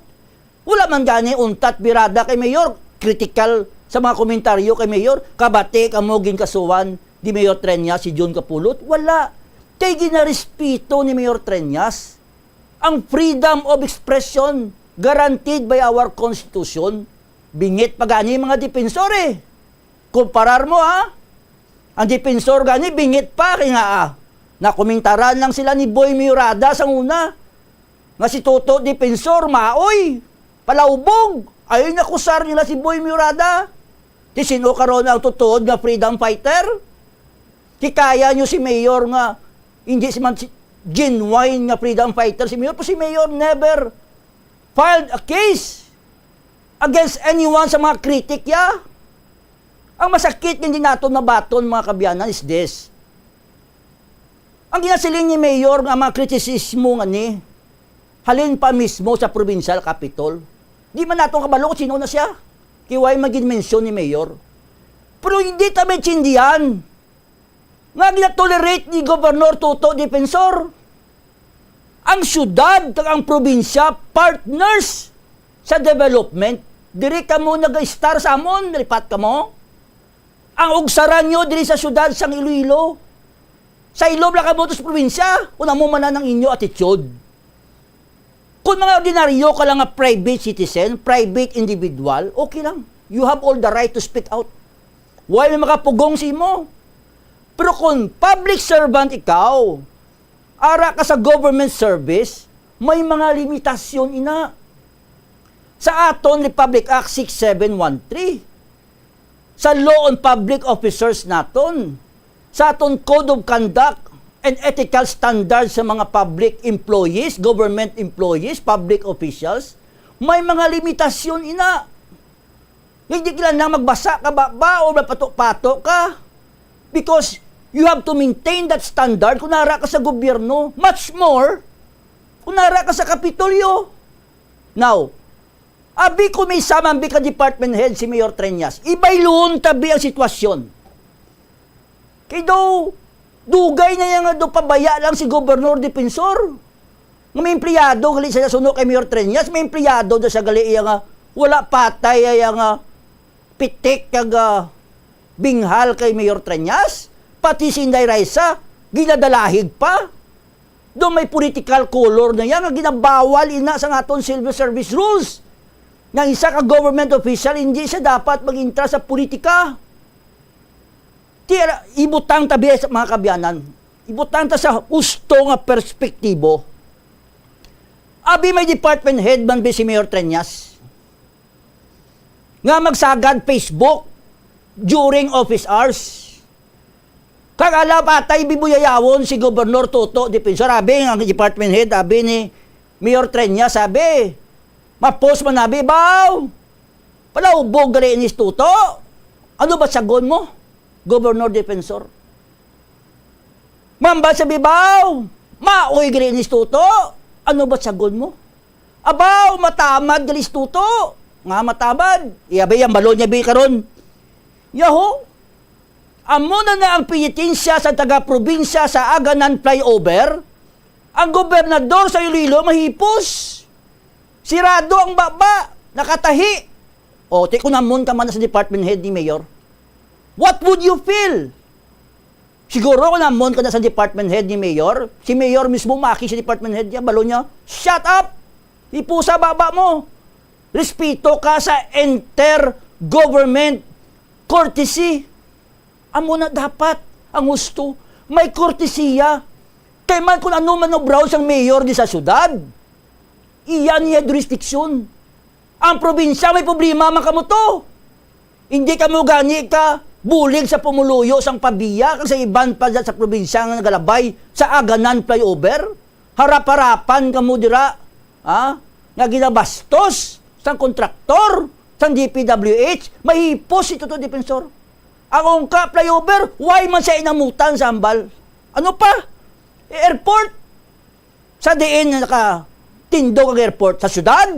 Wala man gani untat birada kay Mayor. Critical sa mga komentaryo kay Mayor. Kabate kamo ginkasuhan di Mayor Triñas si John Capulot. Wala. Kay ginarespeto ni Mayor Triñas ang freedom of expression guaranteed by our Constitution. Bingit pa gani mga depensor eh. Kumparar mo ha. Ang depensor gani bingit pa kaya nga nakomentaran lang sila ni Boy Miurada sa una. Nga si Toto depensor maoy. Palaubog. Ayun na kusar nila si Boy Miurada. Di sino karon ang tutuod nga freedom fighter? Di kaya nyo si Mayor nga hindi si man genuine nga freedom fighter si Mayor. Si Mayor never filed a case against anyone sa mga kritik ya. Ang masakit hindi nato na baton mga kabiyanan is this. Ang ginasiling ni Mayor nga mga kritisismo nga ni halin pa mismo sa provincial capital. Di man nato kabalo kung sino na siya. Kiway magin-mention ni Mayor. Pero hindi tabi tsindihan nga ginatolerate ni Governor Toto Depensor. Ang syudad, ang probinsya, partners sa development. Diri ka mo nag-star sa amon, lipat ka mo. Ang ugsaran nyo diri sa syudad sang Iloilo. Sa ilob lang ka mo sa probinsya, una mo manan ng inyo attitude. Kung mga ordinaryo ka lang nga private citizen, private individual, okay lang. You have all the right to speak out. Why may makapugong si mo? Pero kung public servant ikaw, ara ka sa government service, may mga limitasyon ina. Sa aton Republic Act 6713, sa Law on Public Officers naton, sa aton Code of Conduct and Ethical Standards sa mga public employees, government employees, public officials, may mga limitasyon ina. Hindi kailan na magbasa ka ba o mapatok-patok ka. Because you have to maintain that standard kung nara ka sa gobyerno. Much more kung nara ka sa Kapitolyo. Now, abi ko may samambi ka department head si Mayor Triñas. Ibayloon tabi ang sitwasyon. Kaya daw, dugay na yan nga daw pabaya lang si Gobernador Depensor. Nga may empleyado, gali siya suno kay Mayor Triñas, may empleyado daw siya gali iya nga, wala patay iya nga, pitik kag binghal kay Mayor Triñas. Pati si Inday Raisa, ginadalahig pa. Doon may political color na yan, nga ginabawal ina sa aton civil service rules. Nga isa ka government official, hindi siya dapat mag-intra sa politika. Tira, ibutang tabi sa mga kabyanan. Ibutang ta sa husto nga perspektibo. Abi may department head man ba si Mayor Treñas? Nga magsagad Facebook during office hours. Kagala patay bibuyayawon si Gobernador Toto Defensor. Abi ang department head, abi ni Mayor Treñas, sabi, ma-post man nabi, baw, palaubog gali ni Toto. Ano ba sagon mo, Gobernador Defensor? Mamba sabi, baw, maoy gali ni Toto. Ano ba sagon mo? Abaw, matamad gali ni Toto. Nga matamad. Iyabi ang balon niya bi karon. Yaho, amo na ang pinitinsya sa taga-probinsya sa Aganan Flyover. Ang gobernador sa Iloilo mahipos. Sirado ang baba. Nakatahi. O, tiko namon ka man sa department head ni Mayor. What would you feel? Siguro kung namon ka na sa department head ni Mayor, si Mayor mismo maki sa department head niya, balo niya, shut up! Ipusa baba mo. Respeto ka sa inter-government courtesy. Amo na dapat ang gusto. May kortesiya. Kaya man kung ano manobraw siyang mayor di sa syudad. Iyan niya jurisdiksyon. Ang probinsya may problema man kamo to. Hindi ka mo gani ka bulig sa pumuluyo sang pabiya kasi iban pa sa probinsya nga nagalabay sa Aganan Flyover. Harap-harapan ka mo dira. Ha? Nga ginabastos sang kontraktor, sang DPWH, mahipos ito to Defensor. Ang ungka flyover, why man siya inamutan sa ambal? Ano pa? Airport. Sa diin na nakatindog ang airport sa syudad.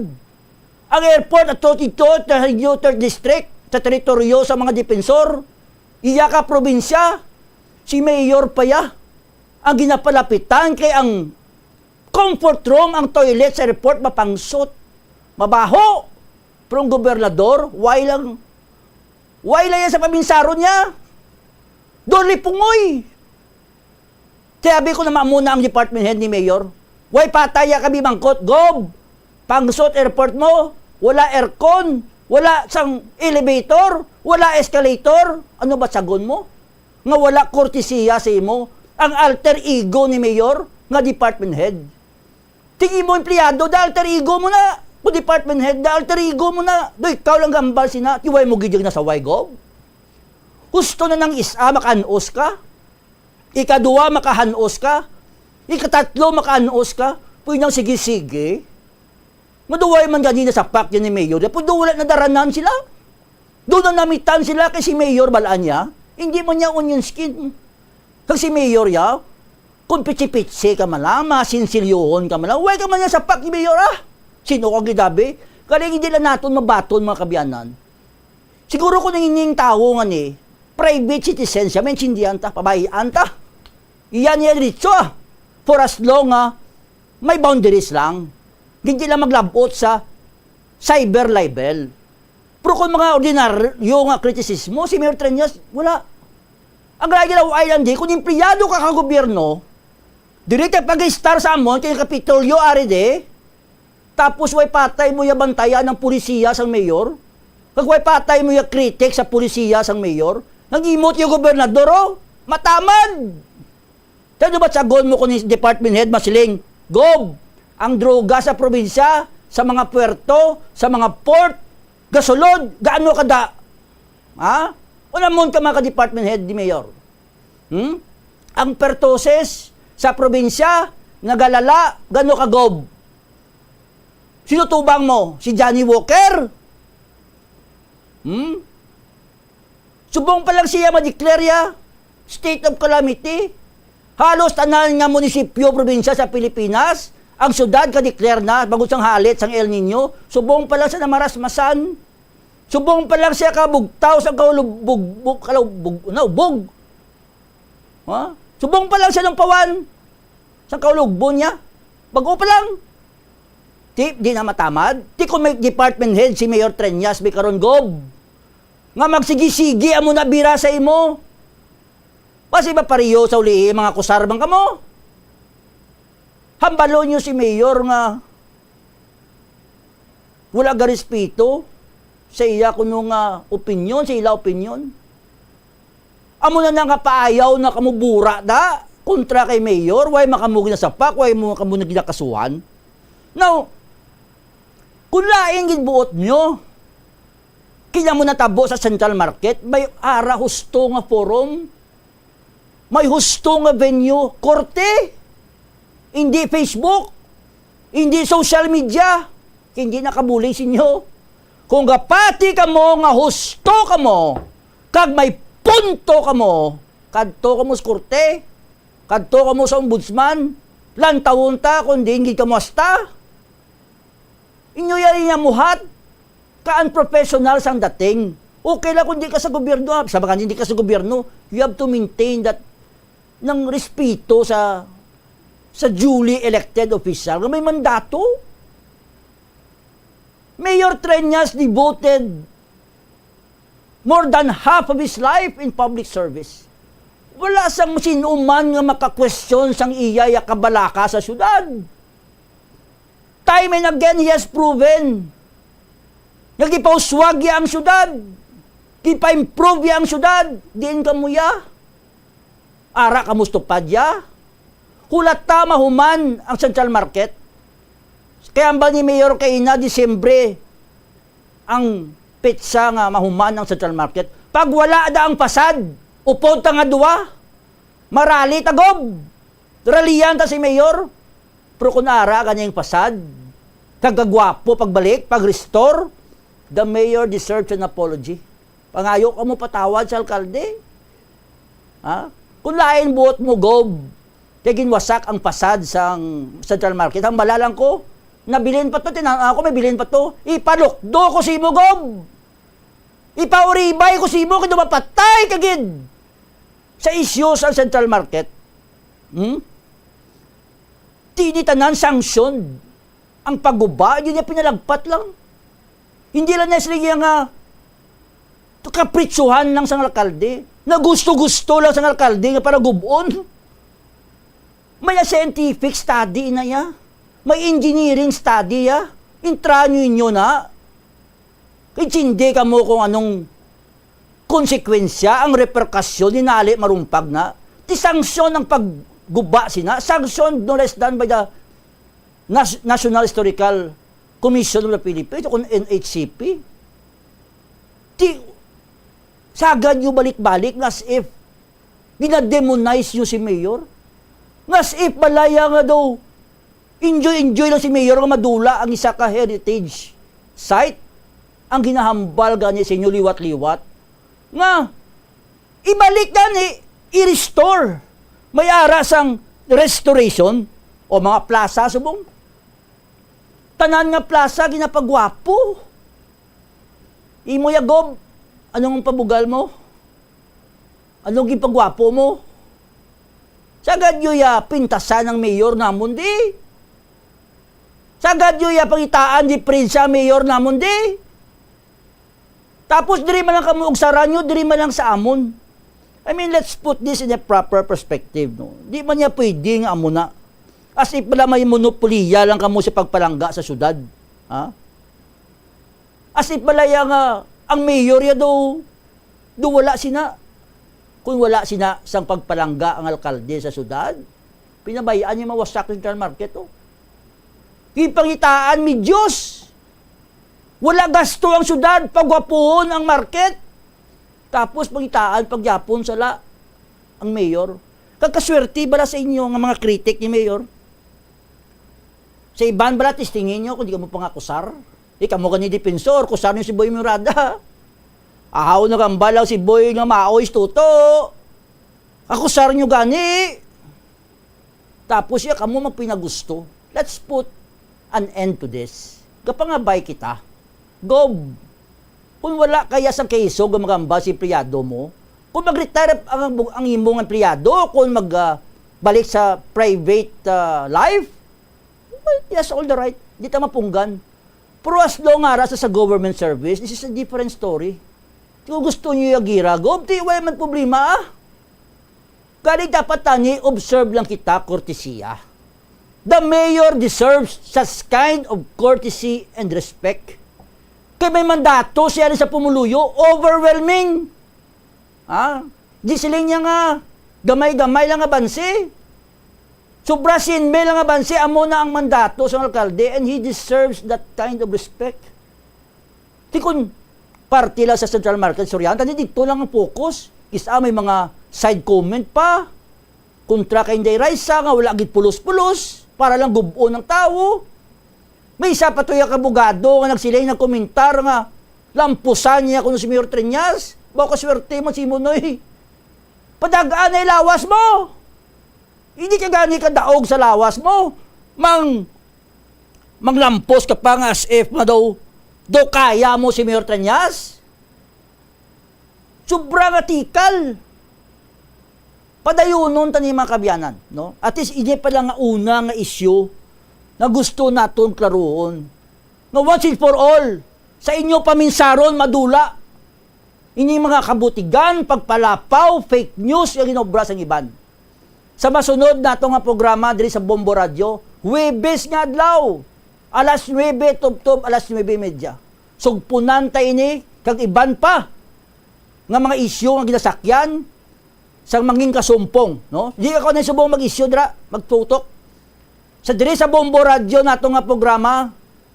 Ang airport at ito sa Third District, sa teritoryo sa mga Defensor. Iya ka probinsya. Si Mayor Paya ang ginapalapitan kay ang comfort room, ang toilet sa airport mapangsot. Mabaho. Pero ang gobernador, why lang yan sa paminsaro niya? Doon lipungoy. Sabi ko naman muna ang department head ni Mayor. Why pataya kami mangkot, Gob? Pangsot airport mo, wala aircon, wala sang elevator, wala escalator. Ano ba sagon mo? Nga wala kortesiya sa imo. Ang alter ego ni Mayor, nga department head. Tingin mo empleyado, da alter ego mo na. O department head, da alter ego mo na. Do ikaw lang gambal sina, tiway mo gidyag na sa Gob. Gusto na ng isa, makahanos ka. Ikaduwa, makahanos ka. Ikatatlo, makahanos ka. Pwede nang sige-sige. Maduway man ganina sa pak yan ni Mayor. Pwede wala na daranan sila. Doon na namitan sila kasi Mayor balaan niya. Hindi mo niya onion skin. Kasi Mayor ya, kung pitsi-pitsi ka man lang, masinsilyohon ka man lang, huwag ka man niya sa pak ni Mayor Sino ka gidabi? Kaya hindi lang natin mabaton mga kabiyanan. Siguro kung nangining tao nga ni, private citizen siya, maintindihan ta, pabayaan ta. Iyan yan rito for as long may boundaries lang. Hindi lang maglabot sa cyber libel. Pero kung mga ordinaryo nga kritisismo, si Mayor Treñas, wala. Ang lagi na island kung empleyado ka gobyerno, direct pag-star sa amon, kaya kapitolyo aride, tapos way patay mo yung bantayan ng pulisiya sang mayor, kag way patay mo yung kritik sa pulisiya sang mayor, nang imot yung gobernador, matamad! Kaya ba sagon mo kung department head masiling, Gob, ang droga sa probinsya, sa mga puerto, sa mga port, gasolod, gaano kada? Ha? Wala mo ka mga department head di mayor. Ang pertoses sa probinsya, nagalala, gaano ka Gob? Sino tubang mo? Si Johnny Walker? Subong pa lang siya ma-declare state of calamity. Halos tanan nga munisipyo, probinsya sa Pilipinas, ang syudad ka-declare na, bago sang halit, sang El Nino, subong pa lang siya na marasmasan. Subong pa lang siya kabugtaw sa kalubog. Ha? Subong pa lang siya ng pawan sa kaulugbo niya. Bago pa lang. Di na matamad. Di kung may department head si Mayor Treñas, may karon Gob. Nga magsigi-sigi, amo na bira sa imo. Kasi ba pariyo sa uli, mga kusarbang kamo? Hambalo nyo si Mayor nga wala ga respeto sa iya kuno nga opinyon, sa ila opinyon. Amo na nga paayaw na kamubura da kontra kay Mayor, way makamugin na sapak, way mo makamugin na ginakasuhan. Now, kung laing ginbuot nyo, kaya mo natabo sa Central Market, may ara husto nga forum, may husto nga venue, korte, hindi Facebook, hindi social media, hindi nakabuling sinyo. Kung gapati ka mo, nga husto ka mo, kag may punto ka mo, kadto ka mo sa korte, kadto ka mo sa ombudsman, lantawon ta, kundi hindi ka mo hasta. Inyo yan niya muhat, ka-unprofessional sang dating. Okay lang kung hindi ka sa gobyerno. Sabi ka, hindi ka sa gobyerno, you have to maintain that ng respeto sa duly elected official na may mandato. Mayor Treñas devoted more than half of his life in public service. Wala sang sinuman nga makakwestiyon sang iyaya kabalaka sa syudad. Time and again, he has proven nagipauswag ya ang syudad, gipa-improve ya ang syudad, diin kamuya. Ara kamustupad ya. Kulat ta mahuman ang Central Market. Kaya ba ni Mayor Kaina, Disyembre, ang petsa nga mahuman ang Central Market. Pag wala da ang pasad, upod ta nga duwa, marali tagob. Raliyan ta si Mayor. Pero kung ara kanyang pasad, kagagwapo pagbalik, pag-restore, the Mayor deserves an apology. Pangayo ka mo patawad sa alkalde. Ha? Kung lain buot mo, gob, kaya ginwasak ang pasad sa Central Market. Ang balalang ko, nabilin pa to, ako may bilin pa to, ipalukdo ko si mo, gob. Ipauribay ko si mo, kung mapatay kagid sa issues sa Central Market. Tinitanan sanksyon ang pagguba, yun niya pinalagpat lang. Hindi lang niya nga kapritsuhan lang sa alkalde, na gusto-gusto lang sa alkalde nga para gubon. May scientific study na ya, may engineering study ya, intranyo inyo na, kitsindi ka mo kung anong konsekwensya, ang reperkasyon, ninali marumpag na, ti sanksyon ang pagguba sina, sanksyon no less than by the National Historical Commission of the Philippines, o NHCP. Sagad nyo balik-balik, as if dinademonize nyo si Mayor. As if balaya nga daw, enjoy lang si Mayor nga madula ang isa ka heritage site. Ang ginahambal ganyan sa inyo liwat-liwat. Nga, ibalik yan i-restore. May arasang restoration o mga plaza subong. Tanan nga plaza, ginapagwapo. Imo ya, gob, anong pabugal mo? Anong gipagwapo mo? Sagad yu ya, pintasan ng mayor namon di. Sagad yu ya, pangitaan di prinsa mayor namon di. Tapos diri man lang kamuog sa ranyo, diri man lang sa amon. I mean, let's put this in a proper perspective. No? Di man niya pwede nga amo na. As if pala may monopoliya lang kamo sa pagpalangga sa syudad. Ha? As if pala nga ang mayor ya do wala sina. Kung wala sina sang pagpalangga ang alkalde sa syudad, pinabayaan niya mawasak ng Central Market. Oh. Ipangitaan mi Diyos. Wala gasto ang syudad, pagwapuhon ang market. Tapos pangitaan, pagyapon sala ang mayor. Kagkaswerte bala sa inyo ng mga kritik ni mayor? Sa iban bala, tistingin nyo kung di ka mo pangakusar. Ikaw mo kanil dipensor, kusar nyo si Boy Murada. Ahaw na kambalaw si Boy nga maoy tuto. Akusar nyo gani. Tapos ya, kamo magpinagusto. Let's put an end to this. Kapangabay kita. Gob. Kung wala kaya sa keso, gumagamba si empleyado mo, kung mag-retire ang imong empleyado, kung magbalik sa private life, well, yes, all the right. Di ta mapunggan. Pero as long ara sa government service, this is a different story. Kung gusto nyo yung gira, gob, di wala man problema. Kaya dapat tani, observe lang kita, courtesya. The mayor deserves such kind of courtesy and respect. Kaya may mandato siya rin sa pumuluyo, overwhelming. Di sila niya nga, gamay-gamay lang nga bansi. Sobra sinbe lang nga bansi, amo na ang mandato sa alkalde and he deserves that kind of respect. Di kun party lang sa Central Market Soriano, tadi dito lang ang focus. Isa may mga side comment pa, kontra kay Inday Raisa, nga wala gid pulos-pulos, para lang gubuon ng tao. May isa pa to'y kabugado nga nagsilay ng komentar nga lampusan niya kung si Mayor Triñas. Baka swerte mo si Munoy. Padagaan ay lawas mo. Hindi ka gani ka daog sa lawas mo. Manglampos ka pa nga as if nga daw kaya mo si Mayor Triñas. Sobrang atikal. Padayunon tani mga kabyanan, no? At least hindi pa lang nga una nga issue na gusto naton klaroon. No, once and for all, sa inyo paminsaron madula. Ini mga kabutigan, pagpalapaw, fake news yung ginobra sa iban. Sa masunod nato nga programa diri sa Bombo Radio, Huwebes nga adlaw. Alas 9 tub-tub, alas 9:30. Sugpunan ta ini kag iban pa nga mga isyu nga ginasakyan sa manging kasumpong, no? Di ako na subong mag-isyu dira, magtutok. Sa diri sa Bombo Radio nato nga programa,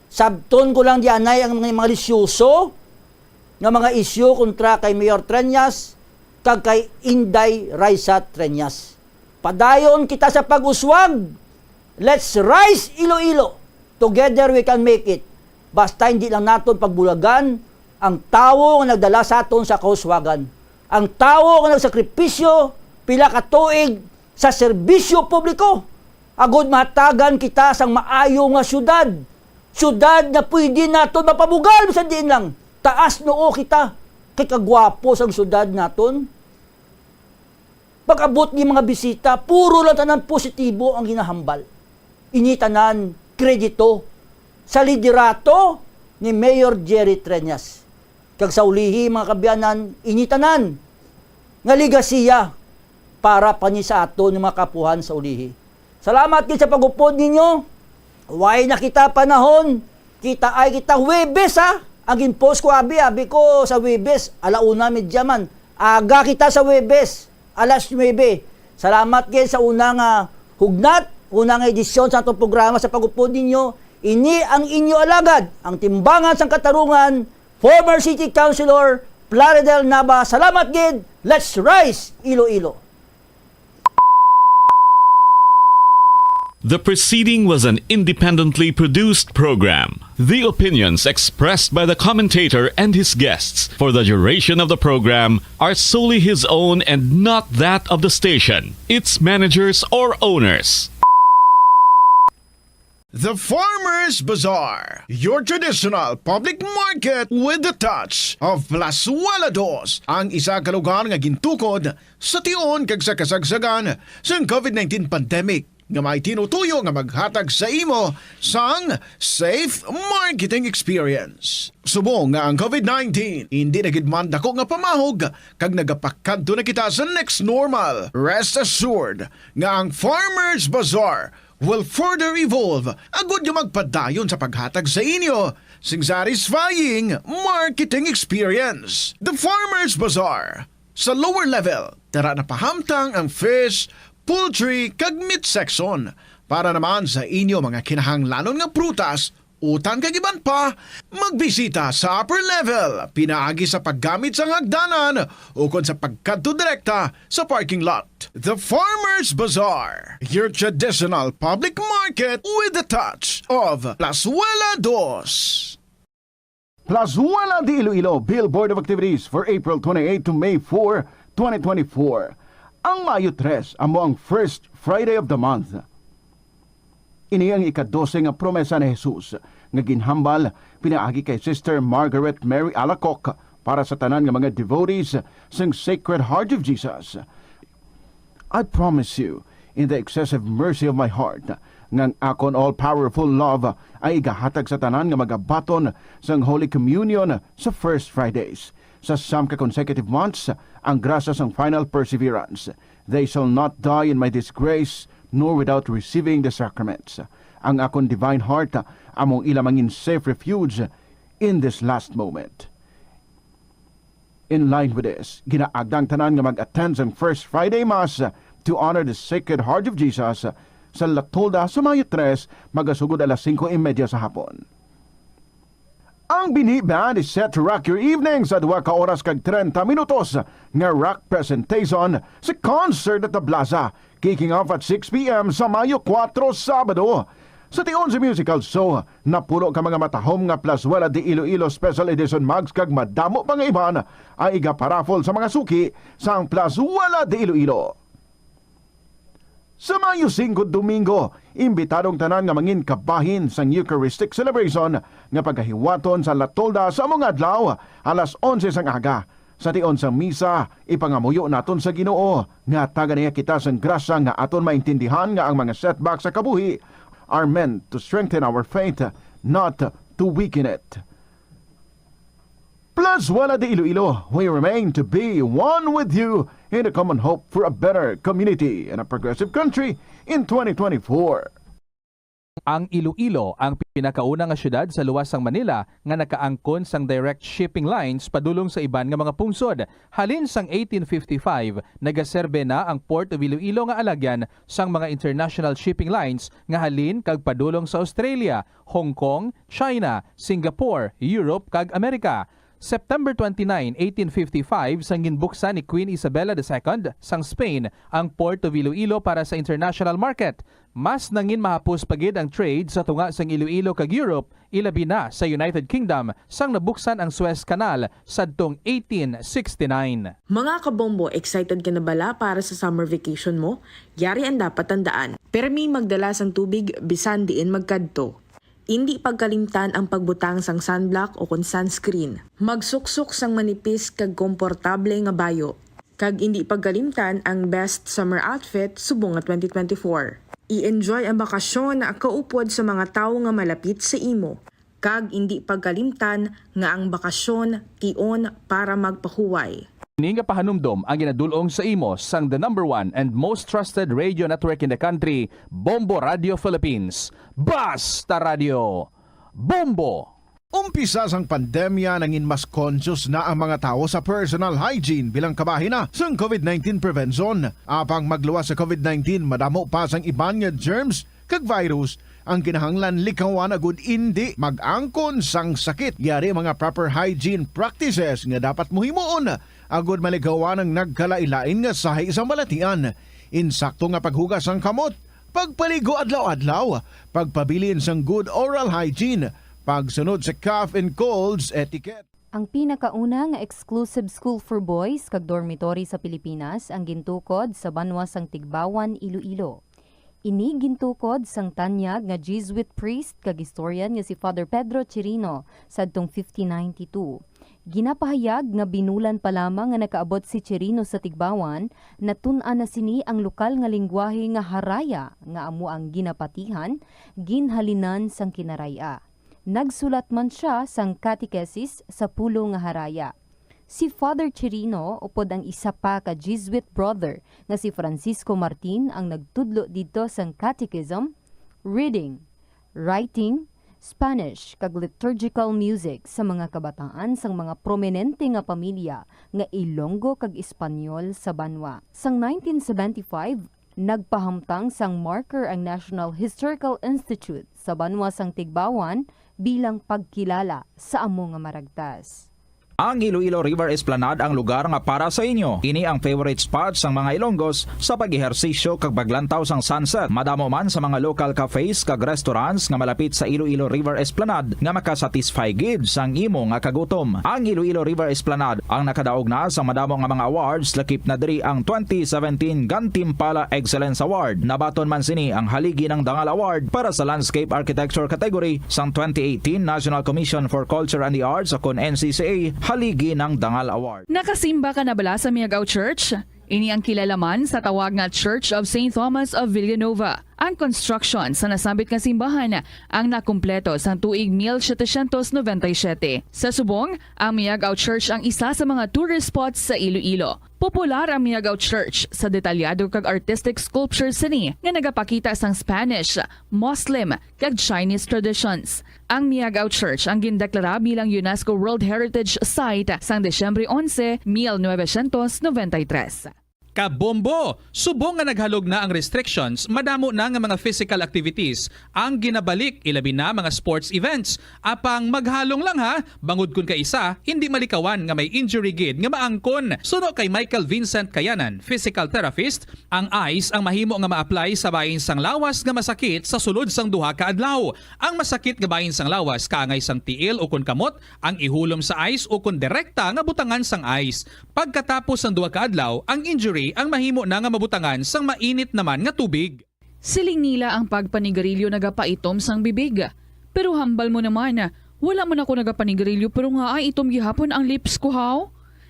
sabton ko lang dianay ang mga lisyoso nga mga isyu kontra kay Mayor Triñas kag kay Inday Raisa Triñas. Padayon kita sa pag-uswag. Let's rise Iloilo. Together we can make it. Basta hindi lang naton pagbulagan ang tawo nga nagdala sa aton sa kauswagan. Ang tawo nga nagsakripisyo pila ka tuig sa serbisyo publiko. Agod matagan kita sang maayo nga syudad. Syudad na pwede naton mapabugal bisan diin lang. Taas noo kita kay kagwapo sang syudad naton. Pag-abot ni mga bisita, puro lang tanan positibo ang ginahambal. Initanan kredito sa liderato ni Mayor Jerry Triñas. Kag sa ulihi mga kabyanan, initanan nga ligasiya para pani sa ato ng mga kapuhan sa ulihi. Salamat gid sa pagupod ninyo. Way na kita panahon. Kita ay kita Huwebes ha. Ang ginpost ko abi ko sa Huwebes, 1:30 man. Aga kita sa Huwebes, alas 9. Salamat gid sa unang hugnat, unang edisyon sa atong programa sa pagupod ninyo. Ini ang inyo alagad, ang timbangan sang katarungan, former City Councilor Plaridel Nava. Salamat gid. Let's rise Iloilo. The preceding was an independently produced program. The opinions expressed by the commentator and his guests for the duration of the program are solely his own and not that of the station, its managers, or owners. The Farmers Bazaar, your traditional public market with the touch of Plazuela Dos, ang isa ka lugar nga gintukod sa tion kag sa kasagsagan sa COVID-19 pandemic nga may tinutuyo nga maghatag sa imo sang safe marketing experience. Subong nga ang COVID-19 hindi na gid man dako nga pamahog kag nagapakadto na kita sa next normal. Rest assured nga ang Farmers Bazaar will further evolve agud nga magpadayon sa paghatag sa inyo sing satisfying marketing experience. The Farmers Bazaar. Sa lower level, tara na pahamtang ang fish, poultry kag meat section para naman sa inyo mga kinahanglanon nga prutas, utan kag iban pa, magbisita sa upper level, pinaagi sa paggamit sa hagdanan o kon sa pagkadto direkta sa parking lot. The Farmers Bazaar, your traditional public market with the touch of Plazuela Dos. Plazuela de Iloilo Billboard of Activities for April 28 to May 4, 2024. Ang Mayo 3 amo ang first Friday of the month. Ini ang ika-12 nga promesa ni Jesus nga ginhambal pinaagi kay Sister Margaret Mary Alacoc para sa tanan nga mga devotees sang Sacred Heart of Jesus. I promise you, in the excessive mercy of my heart, ngang akon all-powerful love ay igahatag sa tanan nga magabaton sang Holy Communion sa First Fridays. Sa some consecutive months, ang grasa sang final perseverance. They shall not die in my disgrace, nor without receiving the sacraments. Ang akon divine heart, among ilamangin safe refuge in this last moment. In line with this, ginaagdang tanan nga mag-attend sang First Friday Mass to honor the Sacred Heart of Jesus sa Latolda sa Mayo 3, magasugod alas 5:30 sa hapon. Ang Bini Band is set to rock your evening sa 2 ka oras kag 30 minutos nga rock presentation sa concert at the Plaza, kicking off at 6 p.m. sa Mayo 4, Sabado. Sa tion sa musical show, napulo ka mga matahom nga Plazuela de Iloilo Special Edition mugs kag madamo pang iban ay igaparafol sa mga suki sa ang Plazuela de Iloilo. Sa Mayo 5, Domingo, imbitadong tanan nga mangin kabahin sa Eucharistic Celebration nga pagkahiwaton sa Latolda sa among adlaw alas 11 sang aga. Sa tion sa misa, ipangamuyo naton sa Ginoo nga taganiya kita sang grasya nga aton maintindihan nga ang mga setbacks sa kabuhi are meant to strengthen our faith, not to weaken it. Plazuela de Iloilo, we remain to be one with you in a common hope for a better community and a progressive country in 2024. Ang Iloilo ang pinakauna nga syudad sa luwasang Manila nga nakaangkon sang direct shipping lines padulong sa iban nga mga pungsod. Halin sang 1855, nagaserbe na ang Port of Iloilo nga alagyan sang mga international shipping lines nga halin kag padulong sa Australia, Hong Kong, China, Singapore, Europe kag Amerika. September 29, 1855, sang ginbuksan ni Queen Isabella II sang Spain ang Port of Iloilo para sa international market. Mas nangin mahapos pagid ang trade sa tunga sang Iloilo kag Europe, ilabi na sa United Kingdom sang nabuksan ang Suez Canal sadtong 1869. Mga kabombo, excited ka na bala para sa summer vacation mo? Yari ang dapat tandaan. Permi magdala sang tubig bisan diin magkadto. Hindi pagkalimtan ang pagbutang sang sunblock o kon sunscreen. Magsuksok sang manipis kag komportable nga bayo. Kag hindi pagkalimtan ang best summer outfit subong nga 2024. I-enjoy ang bakasyon na kaupod sa mga tao nga malapit sa imo. Kag hindi pagkalimtan nga ang bakasyon tion para magpahuway. Ini nga pahanumdom ang ginadulong sa imo sang the #1 and most trusted radio network in the country, Bombo Radio Philippines. Basta Radio! Bombo! Umpisa sang pandemya nangin mas conscious na ang mga tao sa personal hygiene bilang kabahina sang COVID-19 prevention. Apang magluwas sa COVID-19, madamo pa sang iban nga germs kag virus ang kinahanglan likawan agud indi mag-angkon sang sakit. Yari mga proper hygiene practices nga dapat muhimuon agud maligawan ang nagkalailain nga sahi sa malatian. Insakto nga paghugas sang kamot, pagpaligo adlaw-adlaw, pagpabilin sang good oral hygiene, pagsunod sa cough and colds etiquette. Ang pinakauna nga exclusive school for boys kag dormitory sa Pilipinas ang gintukod sa banwa sang Tigbawan, Iloilo. Ini gintukod sang tanyag nga Jesuit priest kag historian nga si Father Pedro Chirino sadtong 1592. Ginapahayag nga binulan pa lamang nga nakaabot si Chirino sa Tigbawan, natun-an na sini ang lokal nga lingwahe nga Haraya nga amo ang ginapatihan, ginhalinan sang Kinaraya. Nagsulat man siya sang catechesis sa pulo nga Haraya. Si Father Chirino upod ang isa pa ka Jesuit brother nga si Francisco Martin ang nagtudlo dito sang catechism, reading, writing, Spanish kag liturgical music sa mga kabataan sang mga prominente nga pamilya nga Ilonggo kag Espanyol sa banwa. Sang 1975, nagpahamtang sang marker ang National Historical Institute sa banwa sang Tigbawan bilang pagkilala sa amo nga maragtas. Ang Iloilo River Esplanade ang lugar nga para sa inyo. Ini ang favorite spot sang mga Ilonggos sa pag-ehersisyo kag paglantaw sang sunset. Madamo man sa mga local cafes kag restaurants nga malapit sa Iloilo River Esplanade nga makasatisfy gid sang imo nga kagutom. Ang Iloilo River Esplanade ang nakadaog na sa madamo nga mga awards, lakip na diri ang 2017 Gantimpala Excellence Award. Nabaton man sini ang haligi ng Dangal Award para sa Landscape Architecture category sang 2018 National Commission for Culture and the Arts o kon NCCA haligi ng Dangal Award. Nakasimba ka na bala sa Miagao Church? Ini ang kilalaman sa tawag nga Church of St. Thomas of Villanueva. Ang construction sa nasambit nga simbahan ang nakumpleto sa tuig 1797. Sa subong, ang Miagao Church ang isa sa mga tourist spots sa Iloilo. Popular ang Miagao Church sa detalyado kag artistic sculptures sini nga nagapakita sang Spanish, Muslim kag Chinese traditions. Ang Miagao Church ang gindeklara bilang UNESCO World Heritage Site sang Desyembre 11, 1993. Kabombo! Subong nga naghalog na ang restrictions, madamo na nga mga physical activities ang ginabalik, ilabi na mga sports events. Apang maghalong lang ha, bangod kun ka isa, hindi malikawan nga may injury gid nga maangkon. Suno kay Michael Vincent Kayanan, physical therapist, ang ice ang mahimo nga ma-apply sa bahin sang lawas nga masakit sa sulod sang duha ka adlaw. Ang masakit nga bahin sang lawas kaangay sang tiil o kun kamot, ang ihulom sa ice o kun direkta nga butangan sang ice. Pagkatapos sang duha ka adlaw, ang injury ang mahimo na nga mabutangan sang mainit naman nga tubig. Siling nila ang pagpanigarilyo nagapaitom sang bibig. Pero hambal mo naman, wala man ako nagapanigarilyo pero nga ay itom gihapon ang lips ko haw.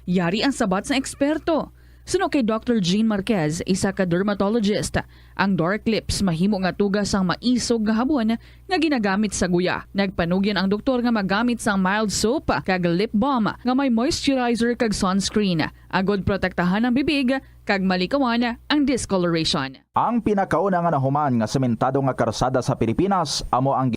Yari ang sabat sa eksperto. Suno kay Dr. Jean Marquez, isa ka dermatologist, ang dark lips mahimo nga tugas ang maisog nga habon nga ginagamit sa guya. Nagpanugyan ang doktor nga magamit sang mild soap kag lip balm nga may moisturizer kag sunscreen. Agod protektahan ang bibig kag malikawan ang discoloration. Ang pinakauna nga nahuman nga sementado nga karsada sa Pilipinas amo ang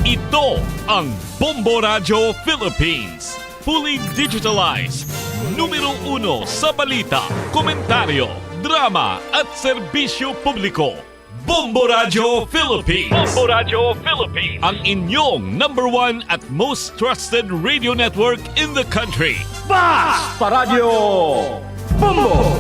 Ito ang Bombo Radio Philippines. Fully digitalized. Numero 1 sa balita, komentaryo, drama at serbisyo publiko. Bombo Radio Philippines. Bombo Radio Philippines. Ang inyong #1 at most trusted radio network in the country. Basta Radio Bombo!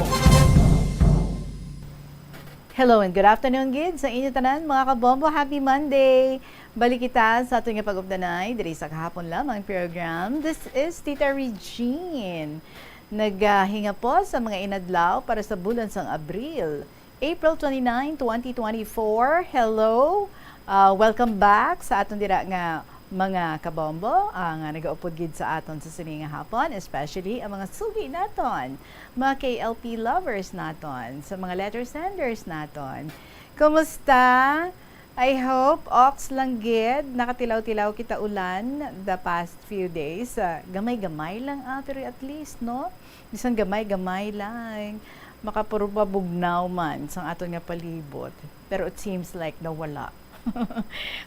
Hello and good afternoon, gid sa inyo tanan mga kabombo. Happy Monday! Balik kita sa ating pag-updanay diri sa kahapon lamang program. This is Tita Regine. Naghinga po sa mga inadlaw para sa bulan sang Abril. April 29, 2024. Hello! Welcome back sa aton dira nga mga kabombo ang nagaupod gid sa aton sa sininga hapon, especially ang mga sugi naton, mga KLP lovers naton, sa mga letter senders naton. Kumusta? I hope ox lang gid, nakatilaw-tilaw kita ulan the past few days. Gamay-gamay lang pero at least, no? Isang gamay-gamay lang. Makapurubabugnaw man sa aton nga palibot. Pero it seems like nawala.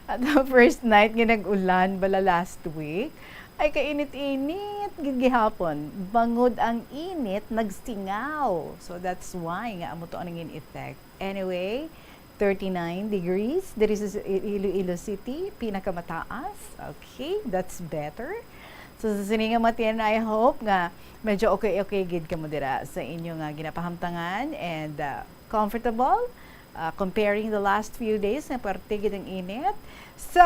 At the first night nga nag-ulan bala last week, ay kainit-init gihapon. Bangod ang init, nagsingaw. So that's why nga amo to ang effect. Anyway, 39 degrees. There is Iloilo City, pinakamataas. Okay, that's better. So sa sininga matiyan, I hope nga medyo okay gid ka mo dira sa inyo nga ginapahamtangan and comfortable. Comparing the last few days na partigid ang init. So,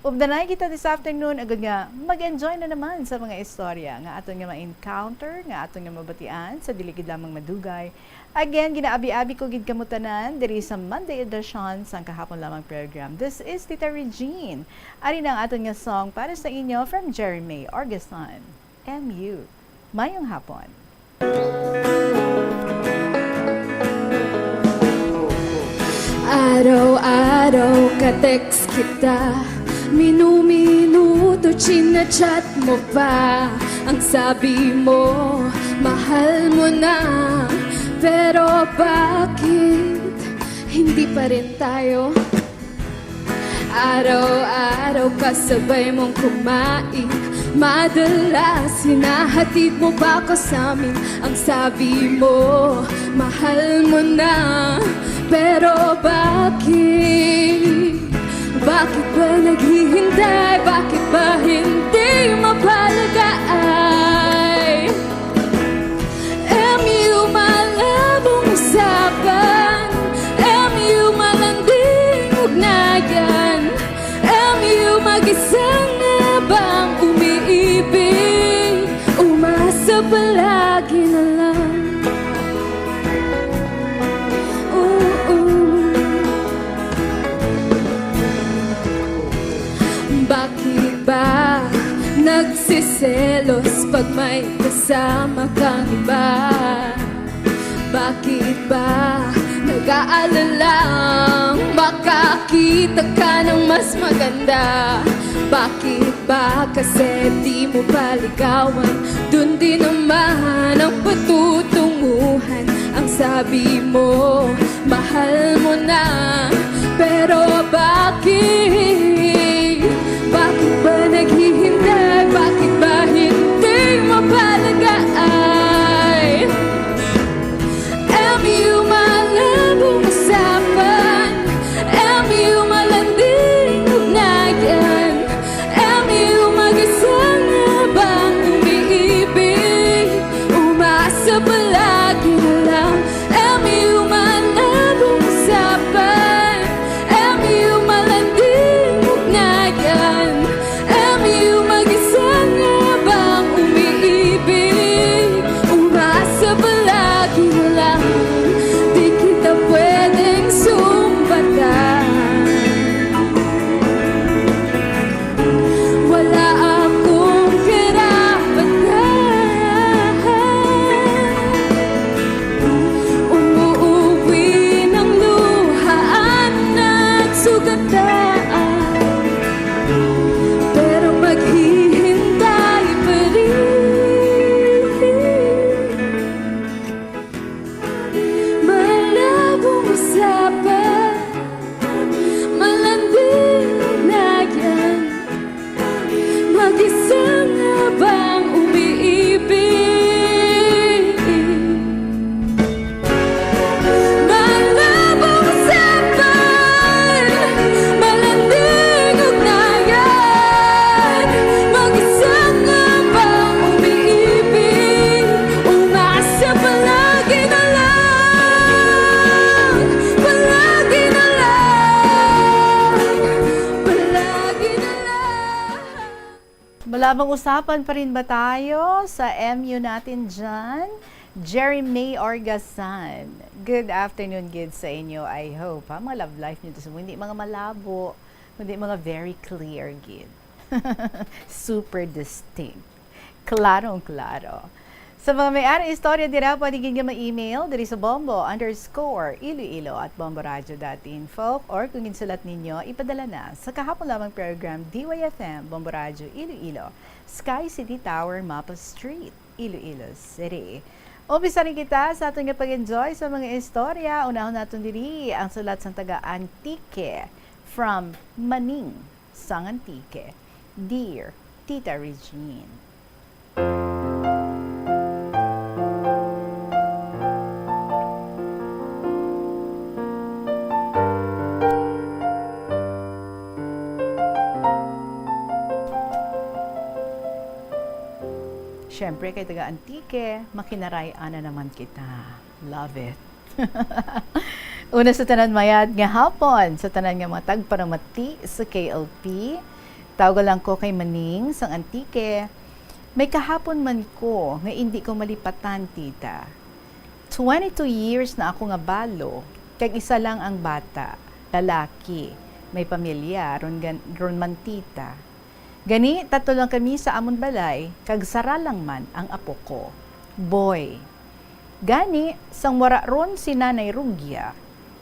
ubdanay kita this afternoon agad nga mag-enjoy na naman sa mga istorya nga aton nga ma-encounter, nga aton nga mabatian sa diligid lamang madugay. Again, ginaabi-abi ko gid kamutanan diri sa Monday edition sang kahapon lamang program. This is Tita Regine. Ari na ang aton nga song para sa inyo from Jeremy Orgeson. MU. Mayong hapon. Araw-araw ka-text kita, minu-minuto chinachat mo pa. Ang sabi mo, mahal mo na, pero bakit hindi pa rin tayo? Araw-araw kasabay mong kumain, madalas hinahatid mo pa ko sa amin. Ang sabi mo, mahal mo na, pero bakit? Bakit ba naghihintay? Bakit ba hindi mapalagay? MU malabong usapan, MU malanding ugnayan, MU mag-isa na bang umiibig? Umasa palagi na lang. Bakit ba nagsiselos pag may kasama kang iba? Bakit ba nag-aalalang makakita ka ng mas maganda? Bakit ba kasi di mo paligawan? Dun din naman ang patutunguhan. Ang sabi mo, mahal mo na, pero bakit? Bakit ba naghihintay? Bakit ba hindi mapalagay? Mag-isa nga bang umiibig? Malabong usapan, malanding ugnayan. Mag-isa nga bang umiibig? Umasa palagi na lang, palagi na lang, palagi na lang. Malabang usapan pa rin ba tayo sa MU natin dyan? Jerry May Orgasan. Good afternoon, kids, sa inyo. I hope, mga love life nyo to. Hindi mga malabo, hindi mga very clear, kid. Super distinct. Klarong-klaro. Sa mga may-ari istorya dira, pwede nga ma-email diri sa bombo_iloilo@bomboradio.info or kung insulat ninyo, ipadala na sa kahapon lamang program DYFM Bombo Radio Iloilo, Sky City Tower, Mapa Street, Iloilo City. Umpisa rin kita sa ating pag-enjoy sa mga istorya. Unahon natin diri ang sulat sa taga-Antique from Maning sang Antique. Dear Tita Regine. Siyempre, kay taga-Antique, makinaray-ana naman kita. Love it. Una sa tanan mayad nga hapon, sa tanan nga mga tagparamati sa KLP. Tawag lang ko kay Maning sang Antique. May kahapon man ko nga hindi ko malipatan, tita. 22 years na ako nga balo, kag isa lang ang bata, lalaki, may pamilya, ron man tita. Gani, tatlo lang kami sa amon balay, kag sara lang man ang apo ko, boy. Gani, sang wara ron si Nanay Rugia,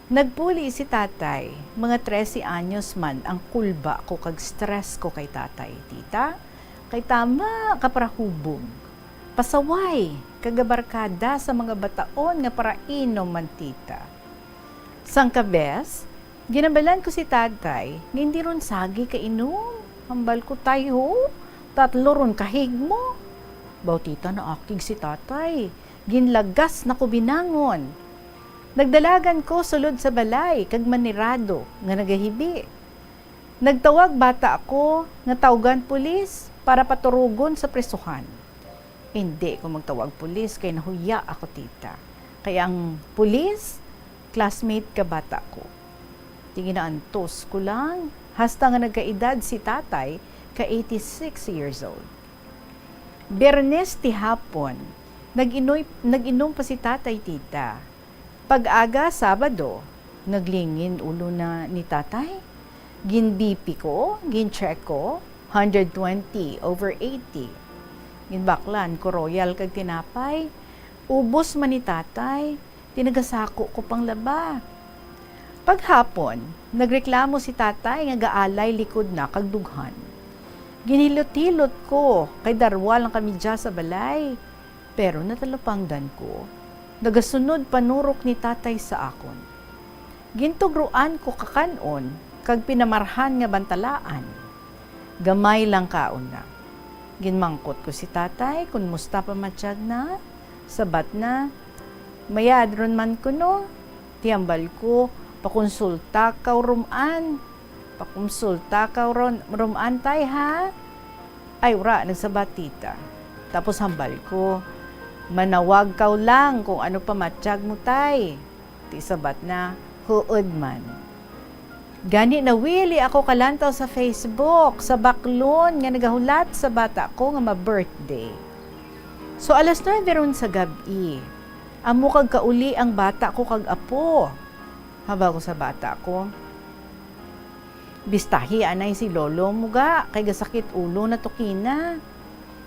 nagpuli si tatay, mga 13 anyos man ang kulba ko kag stress ko kay tatay, tita. Kay tama kaparahubog, pasaway, kagabarkada sa mga bataon nga para inom man, tita. Sang kabes, ginabalan ko si tatay, nga hindi ron sagi kainom. Hambal ko tayo, tatlo ron kahig mo. Bautita na akig si tatay, ginlagas na ko binangon. Nagdalagan ko sulod sa balay, kag manirado, nga nagahibi. Nagtawag bata ako, nga tawagan pulis, para paturugon sa presuhan. Hindi ko magtawag pulis, kay nahuya ako, tita. Kaya ang pulis, classmate ka bata ko. Tinginaantos ko lang, hasta nga nagkaedad si tatay ka 86 years old. Bernes ti hapon, nag-inom pa si tatay, tita. Pag-aga Sabado, naglingin ulo na ni tatay. Gin-BP ko, gin-check ko, 120/80. Ginbaklan ko royal kag tinapay. Ubos man ni tatay, tinagasako ko pang laba. Paghapon, nagreklamo si tatay nga gaalay likod na kag dughan. Ginilot-hilot ko kay darwal lang kami dya sa balay. Pero natalapangdan ko, nagasunod panurok ni tatay sa akon. Gintugruan ko kakanon kag pinamarhan nga bantalaan. Gamay lang kaon na. Ginmangkot ko si tatay kung musta pa matsyag na, sabat na. Mayad ron man ko no, tiyambal ko, pakonsulta ka rumaan. Pakonsulta ka rumaan tay ha. Ay ura, nagsabat tita. Tapos hambal ko, manawag ka lang kung ano pa matsyag mo tay. Ti sabat na, huod man. Gani na wili ako kalantaw sa Facebook, sa baklon nga nagahulat sa bata ko nga ma-birthday. So alas 9 ron sa gabi, amo kag kauli ang bata ko kag apo. Haba ko sa bata ko, bistahi anay si lolo muga, kay gasakit ulo na tukina.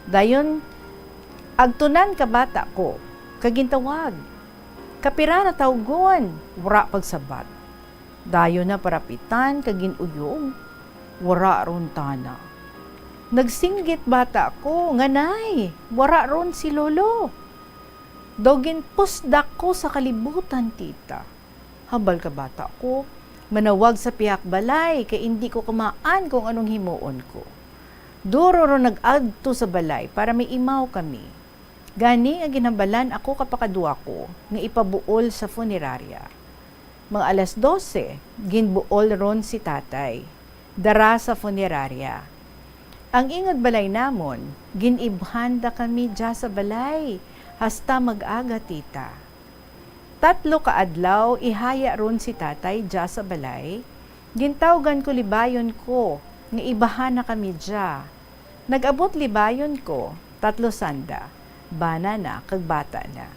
Dayon, agtunan ka bata ko, kagintawag. Kapira na tawgon, wara pagsabat. Dayo na parapitan, kaginuyog, wara ron tana. Nagsinggit bata ko, nganay, wara ron si lolo. Dogin pusdak ko sa kalibutan, tita. Hambal ka bata ko, manawag sa piyak balay, kay hindi ko kamaan kung anong himuon ko. Duro ro nag-adto sa balay para may imaw kami. Gani nga ginambalan ako kapakadua ko nga ipabuol sa funerarya. Mga alas 12, ginbuol ron si tatay. Dara sa funerarya. Ang ingod balay namon, ginibhanda kami dya sa balay, hasta mag-aga tita. 3 kaadlaw, ihaya ron si tatay dya sa balay. Gintawgan ko libayon ko, nga ibahan na kami dya. Nag-abot libayon ko, 3 sanda, bana na, kag bata na.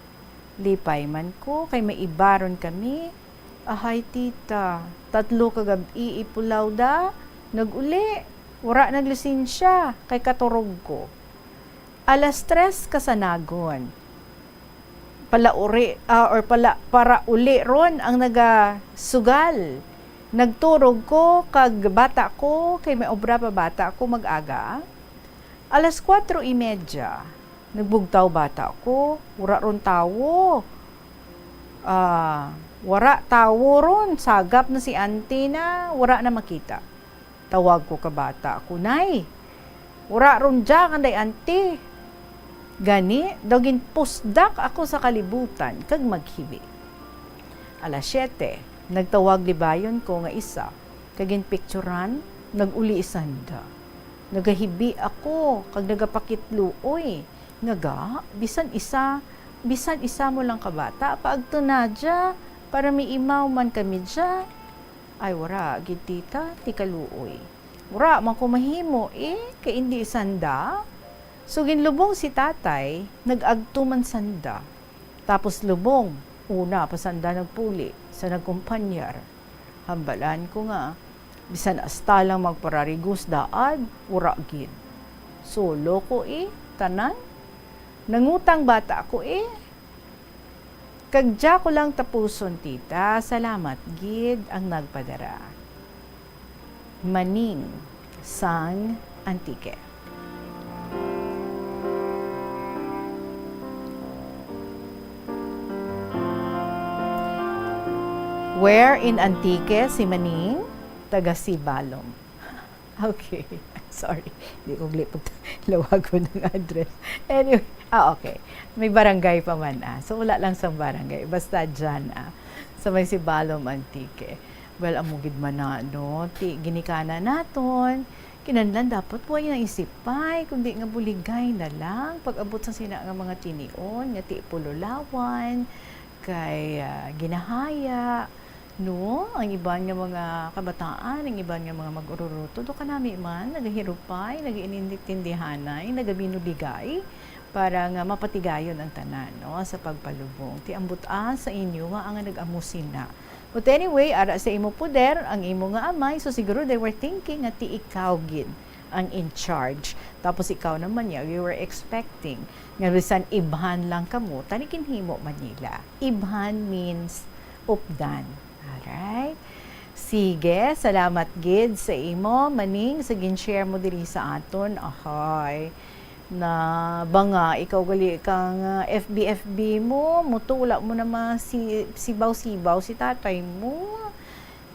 Lipay man ko, kay maibaron kami. Ahay tita, 3 kagabi ipulaw da, nag-uli. Wara naglisensya kay katurog ko. Alas 3 kasanagon. Para uli ron ang nagasugal. Nagturog ko kag bata ko kay may obra pa bata ko mag-aga. Alas 4:30. Nagbugtaw bata ko. Wara ron tawo. Wara tawo ron. Sagap na si auntie na. Wara na makita. Tawag ko ka bata ako, nay. Wara ron dyan, kanday auntie. Gani, daging pusdak ako sa kalibutan, kag maghibi. Alas 7, nagtawag libayon ko nga isa, kagin picturean, nag-uli isanda. Nagahibi ako, kag nagapakitluoy. Naga, bisan isa mo lang ka bata, paagto na dya, para may imaw man kami dya. Ay, wara, gitita, ti kaluoy. Wara, man ko mahimo, kay hindi sanda. So, ginlubong si tatay, nag-agtuman sanda. Tapos lubong, una, pasanda nagpuli, sa nagkumpanyar. Hambalan ko nga, bisan asta lang magpararigos daad, wara gid. Solo ko tanan. Nangutang bata ko Kagdya ko lang tapuson, tita. Salamat, gid ang nagpadara. Maning, sang Antique. Where in Antique si Maning? Taga Sibalom. Okay. Sorry. Hindi ko lawag ko ng address. Anyway, okay. May barangay pa man So, wala lang sa barangay. Basta dyan sa may Sibalom Antique. Well, amugid man na, no? Ginikana naton. Kinanlan dapat po yung isipay. Kundi nga buligay na lang. Pag-abot sa sina nga mga tinion, nga ti pululawan, kay ginahaya, no? Ang iban nga mga kabataan, ang iban nga mga mag-ururuto, do kanami man, nagahirupay, nag-inintindihanay, nagabinuligay, para nga mapatigayon ang tanan, no? Sa pagpalubong. Ti ambot sa inyo, ang nag-amusin na. But anyway, ara sa imo poder, ang imo nga amay, so siguro they were thinking nga ti ikaw gid ang in charge. Tapos ikaw naman you were expecting nga bisan ibhan lang kamo, tanikin himo Manila. Ibhan means updan. Alright? Sige, salamat gid sa imo, Maning, sa gin-share mo diri sa aton. Ahay, na banga, ikaw gali kang FB mo, mutula mo naman si sibaw-sibaw si tatay mo.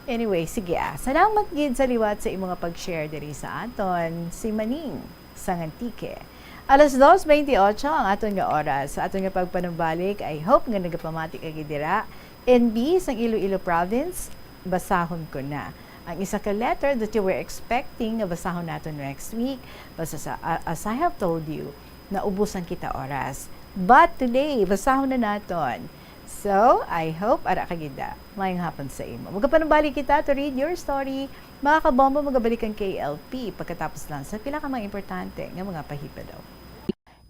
Anyway, sige salamat gid sa liwat sa imo nga pag-share diri sa aton. Si Maning, sang Antique. Alas 2:28 ang aton nga oras. Sa aton nga pagpanumbalik, I hope nga nagapamatik ka dira. NB sang Iloilo Province, basahon ko na. Ang isa ka letter that you were expecting na basahon natin next week, basta as I have told you, naubusan kita oras. But today, basahon na natin. So, I hope ara kagida mayong hapon sa imo. Magapanumbalik kita to read your story. Mga kabombo, magabalik ang KLP pagkatapos lang sa pila ka mga importante nga mga pahipad daw.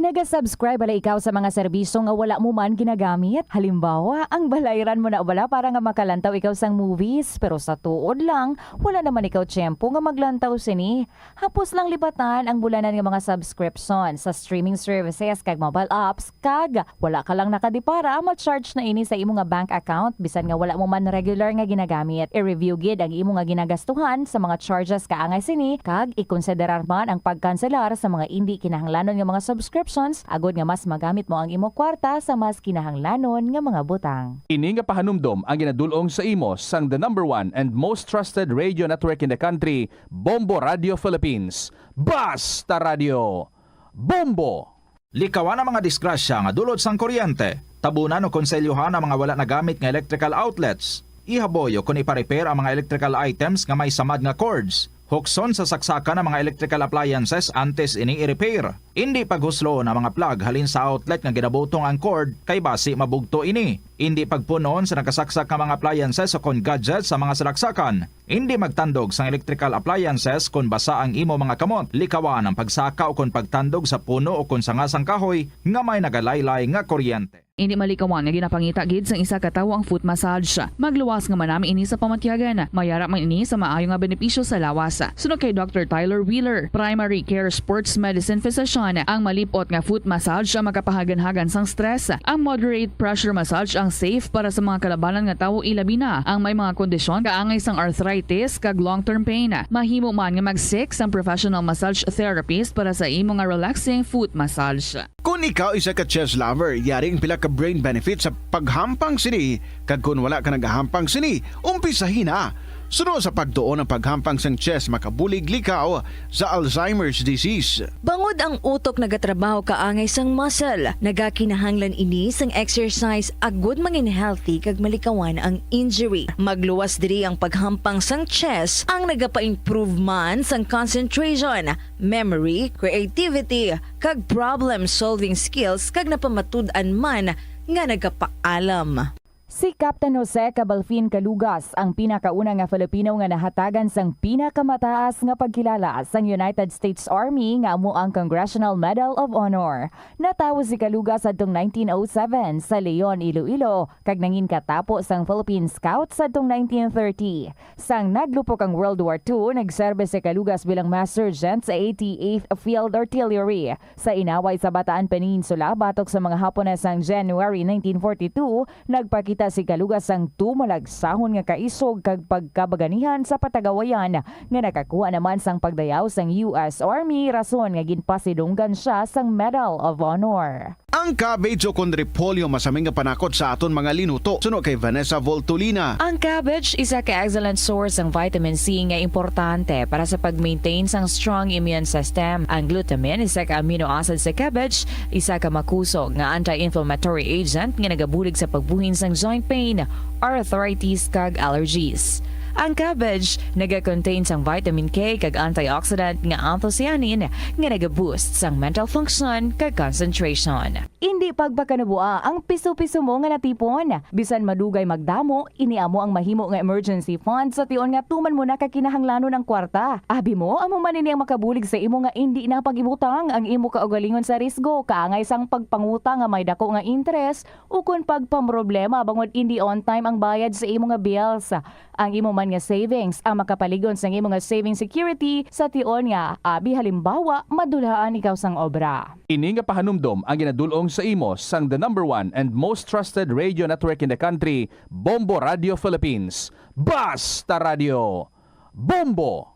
Nag-subscribe bala ikaw sa mga serbisyo nga wala mo man ginagamit? Halimbawa, ang balayran mo na bala para nga makalantaw ikaw sang movies, pero sa tuod lang, wala naman ikaw tiyempo nga maglantaw sini. Hapos lang libatan ang bulanan nga mga subscription sa streaming services kag mobile apps, kag wala ka lang nakadipara, ma-charge na ini sa imo nga bank account bisan nga wala mo man regular nga ginagamit. I-review gid ang imo nga ginagastuhan sa mga charges kaangay sini, kag ikonsiderar man ang pagkanselar sa mga hindi kinahanglanon nga mga subscription subscriptions agod nga mas magamit mo ang imo kwarta sa mas kinahanglanon nga mga butang. Ini nga pahanumdom ang ginadulong sa imo sang the number 1 and most trusted radio network in the country, Bombo Radio Philippines. Basta Radio! Bombo! Likawan ang mga disgrasya nga dulot sang kuryente. Tabunan o konselyuhan ang mga wala nagamit nga electrical outlets. Ihaboyo kung ipa-repair ang mga electrical items nga may samad nga cords. Hukson sa saksakan ng mga electrical appliances antes ini i-repair. Hindi paghuslo na mga plug halin sa outlet nga ginabutong ang cord kay basi mabugto ini. Hindi pagpunon sa nakasaksak nga mga appliances o kon gadgets sa mga salaksakan. Hindi magtandog sa electrical appliances kung basa ang imo mga kamot. Likawan ang pagsaka o kon pagtandog sa puno o kon sangasang kahoy nga may nagalaylay nga kuryente. Hindi malikawan nga ginapangita gid sang isa ka tawo ang foot massage. Magluwas nga manami ini sa pamatyagan. Mayara man ini sa maayo nga benepisyo sa lawas. Sunod kay Dr. Tyler Wheeler, Primary Care Sports Medicine Physician, ang malipot nga foot massage ang makapahagan-hagan sang stress. Ang moderate pressure massage ang safe para sa mga kalabanan nga tawo ilabi na ang may mga kondisyon kaangay sang arthritis kag long-term pain. Mahimo man nga mag-seek sang professional massage therapist para sa imo nga relaxing foot massage. Kung ikaw isa ka chess lover, yaring pila ka brain benefit sa paghampang sini. Kag kung wala ka nagahampang sini, umpisahin na. Sunod sa pagtuon ng paghampang sang chess makabulig likaw sa Alzheimer's disease. Bangod ang utok nagatrabaho kaangay sang muscle, nagakinahanglan ini sang exercise agud mangin healthy kag malikawan ang injury. Magluwas diri ang paghampang sang chess ang nagapa-improve man sang concentration, memory, creativity kag problem-solving skills kag napamatud-an man nga nagapaalam. Si Captain Jose Cabalfin Calugas ang pinakauna nga Filipino nga nahatagan sang pinakamataas nga pagkilala sang United States Army nga amo ang Congressional Medal of Honor. Natawo si Calugas adtong 1907 sa Leon, Iloilo kag nangin katapo sang Philippine Scouts adtong 1930. Sang naglupok ang World War II, nagserbe si Calugas bilang Master Sergeant sa 88th Field Artillery. Sa inaway sa Bataan Peninsula batok sa mga Hapones sang January 1942, nagpakita si Calugas ang tumalagsahon nga kaisog kag pagkabaganihan sa patagawayan nga nakakuha naman sang pagdayaw sang US Army rason nga ginpasidunggan siya sang Medal of Honor. Ang cabbage o kon repolyo masaming nga panakot sa aton mga linuto. Suno kay Vanessa Voltolina. Ang cabbage isa ka excellent source ng vitamin C nga importante para sa pag-maintain sang strong immune system. Ang glutamine isa ka amino acid sa cabbage, isa ka makusog nga anti-inflammatory agent nga nagabulig sa pagbuhin sang joint pain, arthritis kag allergies. Ang cabbage naga-contain sang vitamin K kag antioxidant nga anthocyanin nga naga-boost sang mental function kag concentration. Hindi pagpakanuboa ang piso-piso mo nga natipon. Bisan madugay magdamo, iniamo ang mahimo nga emergency fund sa tion nga tuman mo na kakinahanglanon ng kwarta. Abi mo, amo man ini ang makabulig sa imo nga hindi na pag-ibutang ang imo kaugalingon sa risgo kaangay sang pagpangutang nga may dako nga interest o kun pagpamroblema bangod hindi on time ang bayad sa imo nga bills. Ang imo man nga savings ang makapaligon sa imo nga saving security sa tion nga abi halimbawa madulaan ikaw sang obra. Ini nga pahanumdom ang ginadulong sa imo sang the number 1 and most trusted radio network in the country, Bombo Radio Philippines. Basta Radio! Bombo!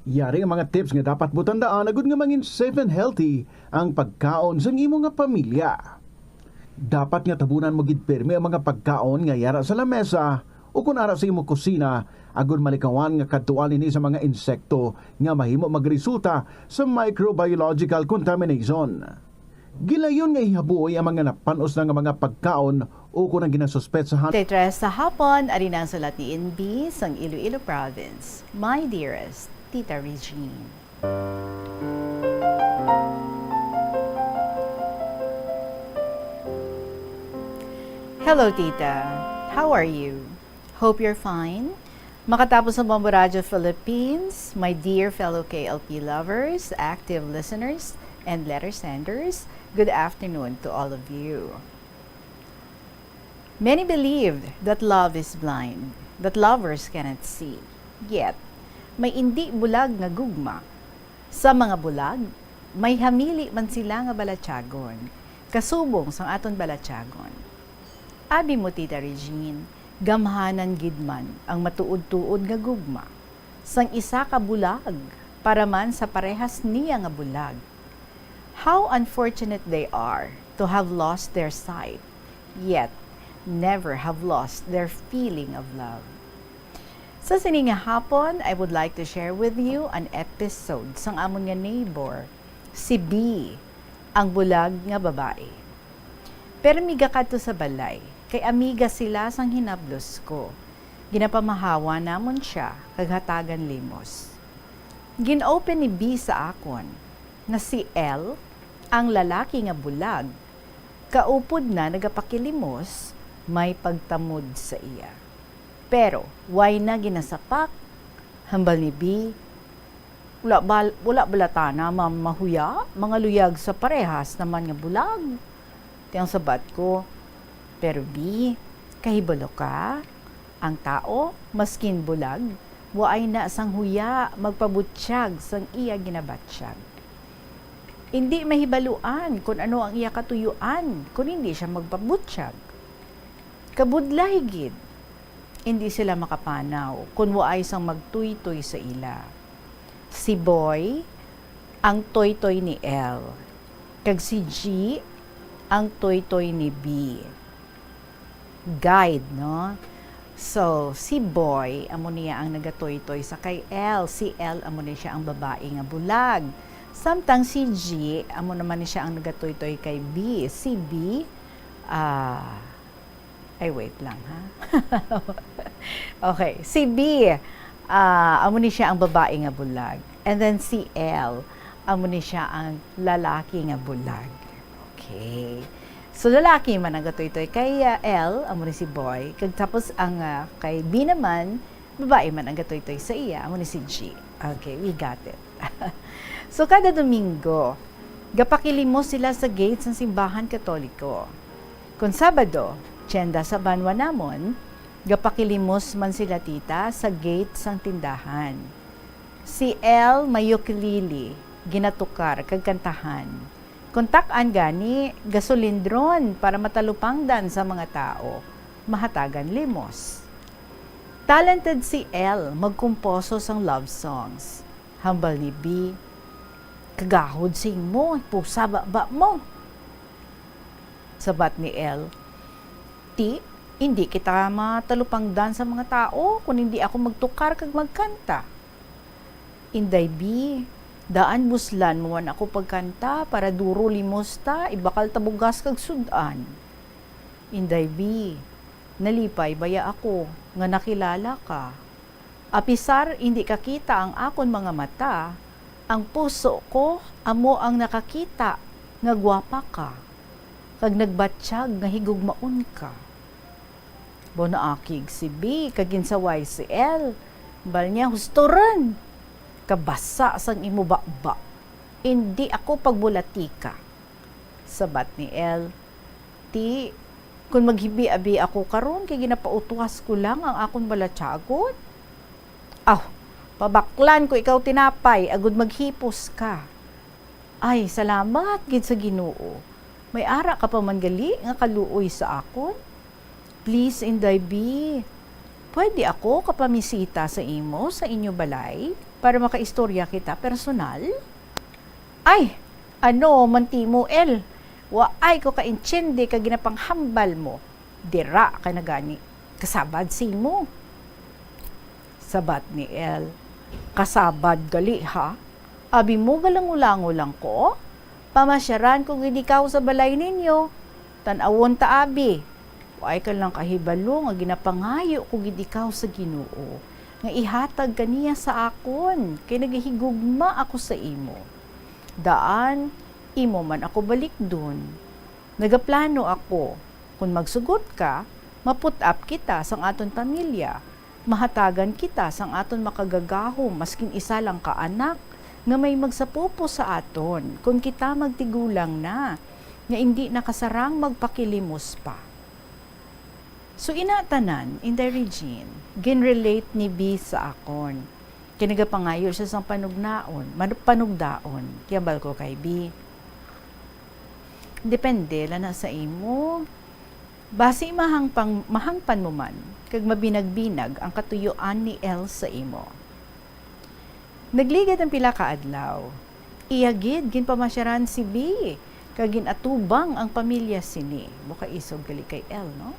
Yari ang mga tips nga dapat mo tandaan agud nga mangin safe and healthy ang pagkaon sa imo nga pamilya. Dapat nga tabunan mo gid pirmi ang mga pagkaon nga yara sa lamesa o kung ara sa imo kusina, agud malikawan nga kadtuan ini sa mga insekto nga mahimo magresulta sa microbiological contamination. Gilayon nga ihabuoy ang mga napanos na nga mga pagkaon o kung ang ginasuspetsahan. Tetres sa hapon, ari na ang sulat ni NB sang Iloilo Province. My dearest, Tita Regine. Hello, Tita. How are you? Hope you're fine. Makatapos ng Bombo Radio Philippines, my dear fellow KLP lovers, active listeners, and letter senders, good afternoon to all of you. Many believed that love is blind, that lovers cannot see. Yet, may hindi bulag nga gugma. Sa mga bulag, may hamili man sila nga balatyagon, kasubong sang aton balatyagon. Abi mo, Tita Regine, gamhanan gidman ang matuod-tuod nga gugma sang isa ka bulag para man sa parehas niya nga bulag. How unfortunate they are to have lost their sight, yet never have lost their feeling of love. Sa sininga hapon, I would like to share with you an episode sang amon nga neighbor, si B, ang bulag nga babae. Pero miga kadto sa balay, kay amiga sila sang hinablos ko. Ginapamahawa namon siya, kaghatagan limos. Gin-open ni B sa akon, na si L, ang lalaki nga bulag, kaupod na nagapakilimos, may pagtamod sa iya. Pero, why na ginasapak? Hambal ni B, wala balata na mahuya, mga luyag sa parehas naman nga bulag. Tiyang sabat ko, pero B, kahibalo ka, ang tao, maskin bulag, waay na sang huya, magpabutsyag sang iya ginabatsyag. Hindi mahibaluan kung ano ang iya katuyuan, kung hindi siya magpabutsyag. Kabudlay gid, hindi sila makapanaw, kung waay sang magtuy-tuy sa ila. Si Boy, ang toy-toy ni L. Kag si G, ang toy-toy ni B. Guide, no? So, si Boy, amo niya ang nagatoy-toy sa kay L. Si L, amo niya siya ang babae nga bulag. Samtang si G, amo naman niya siya ang nagatoy-toy kay B. Si B, ay wait lang ha. Okay, si B, amo niya siya ang babae nga bulag. And then si L, amo niya siya ang lalaki nga bulag. Okay. So, lalaki man ang gatoy-toy kay L, amo ni si Boy. Kag tapos ang kay B naman, babae man ang gatoy-toy sa iya, amo ni si G. Okay, we got it. So, kada Domingo, gapakilimos sila sa gates ng simbahan katoliko. Kung Sabado, tiyenda sa banwa namon, gapakilimos man sila tita sa gates ng tindahan. Si L, mayuklili, ginatukar, kag kantahan. Kontakan gani, gasolindron para matalupangdan sa mga tao, mahatagan limos. Talented si L, magkumposo sang love songs. Hambal ni B, kagahod sing mo, pusa ba mo. Sabat ni L, T, hindi kita matalupangdan sa mga tao kung hindi ako magtukar kag magkanta. Inday B, daan buslan mo ako pagkanta para duro limos ta, ibakal tabugas kag sudan. Inday B, nalipay baya ako, nga nakilala ka. Apisar hindi kakita ang akon mga mata, ang puso ko amo ang nakakita, nga gwapa ka. Kag nagbatsyag nga higugmaon ka. Bonaakig si B, kaginsaway si L, bal niya hustoran. Kabasa sang imo bakba. Hindi ako pagbulatika. Sabat ni L, Ti, kung maghibi-abi ako karon kay ginapautuwas ko lang ang akong balatsagot. Pabaklan ko ikaw tinapay, agud maghipos ka. Ay, salamat gid sa Ginoo. May ara ka pa man gali nga kaluoy sa akon. Please, Inday B, pwede ako kapamisita sa imo sa inyo balay para makaistorya kita personal? Ay, ano, mantimo L, waay ko ka-intsende ka ginapanghambal mo. Dira ka na gani, kasabad si mo. Sabat ni L, kasabad gali ha? Abi mo galangulango lang ko? Pamasyaran kung hindi ka sa balay ninyo. Tanawon ta abi. Waay ka lang kahibalo nga ginapangayo kung hindi ka sa Ginoo. Nga ihatag kaniya sa akon, kay nagahigugma ako sa imo. Daan, imo man ako balik dun. Nagaplano ako, kung magsugot ka, maput up kita sang aton pamilya. Mahatagan kita sang aton makagagahom, maskin isa lang ka anak, nga may magsapupo sa aton, kung kita magtigulang na, nga hindi nakasarang magpakilimos pa. So inatanan, Inday Regine, ginrelate ni B sa akon. Kinagapangayo siya sang panugnaon, panugdaon, kiyambal ko kay B. Depende lang na sa imo. Base mahangpan mo man, kag mabinag-binag ang katuyuan ni L sa imo. Nagligad ang pila ka adlaw. Iyagid ginpamasyaran si B. Kagin atubang ang pamilya sini. Buka isog gali kay L, no?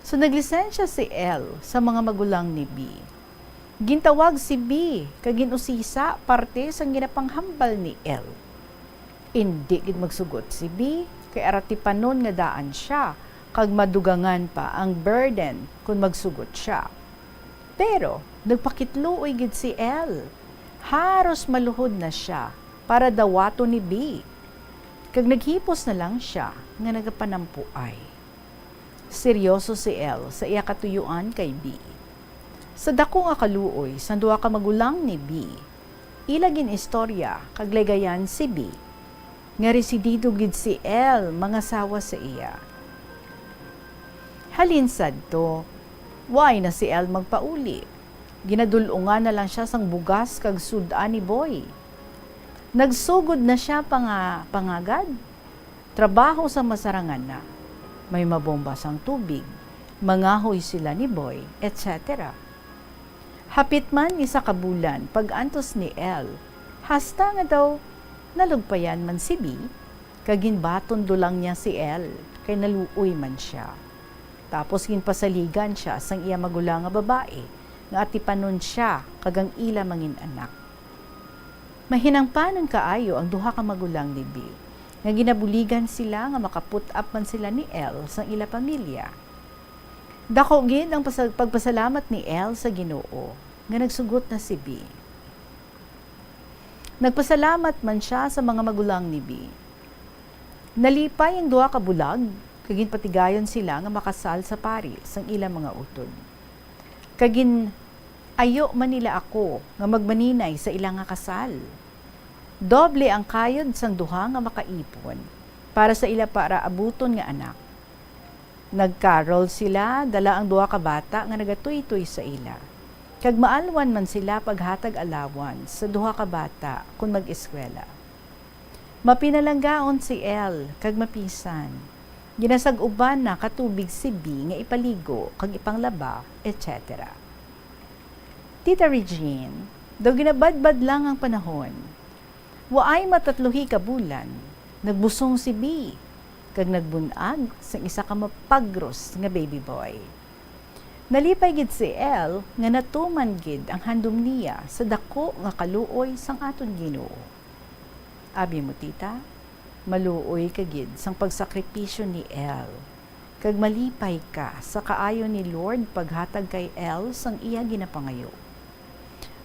So naglisensya si L sa mga magulang ni B. Gintawag si B kagin usisa parte sa ginapanghambal ni L. Indi gid magsugot si B kay arati panon nga daan siya kag madugangan pa ang burden kung magsugot siya. Pero nagpakitluoy gid si L. Haros maluhod na siya para dawato ni B. Kag naghipos na lang siya nga nagapanampuay. Seryoso si L sa iya katuyuan kay B. Sa dako nga kaluoy sa duha ka magulang ni B, ilagin istorya kag legayan si B. Nga residido gid si L mga sawa sa iya. Halinsad to, why na si L magpauli? Ginadulungan na lang siya sang bugas kag sudan ni Boy. Nagsugod na siya pangagad. Trabaho sa masarangan na. May mabomba sang tubig. Mangahoy sila ni Boy, etc. Hapit man isa ka bulan pag-antos ni L. Hasta nga daw nalugpayan man si B. Kaginbaton dulang niya si L. Kay naluoy man siya. Tapos ginpasaligan siya sang iya magulang nga babae. Nga atipanon siya kagang ila mangin anak. Mahinangpanon kaayo ang duha ka magulang ni B. Nga ginabuligan sila nga makaput up man sila ni L sa ila pamilya. Dako gid ang pagpasalamat ni L sa Ginoo nga nagsugot na si B. Nagpasalamat man siya sa mga magulang ni B. Nalipay ang duha ka bulag kagin patigayon sila nga makasal sa Paris sang ila mga utod. Kagin ayo man nila ako nga magmaninay sa ilang nga kasal. Doble ang kayod sang duha nga makaipon para sa ila para abuton nga anak. Nagkarol sila, dala ang duha ka bata nga nagatuy-tuy sa ila. Kag maalwan man sila paghatag alawan sa duha ka bata kung mag-eskwela. Mapinalanggaon si L kag mapisan. Ginasag-uban na katubig si B nga ipaligo kag ipanglaba, etc. Tita Regine, daw ginabadbad lang ang panahon. Waay matatluhi ka bulan, nagbusong si B, kag nagbunag sa isa ka mapagros nga baby boy. Nalipay gid si L nga natuman gid ang handom niya sa dako nga kaluoy sang aton Ginoo. Abi mo tita, maluoy ka gid sang pagsakripisyo ni L. Kag malipay ka sa kaayo ni Lord paghatag kay L sang iya ginapangayo.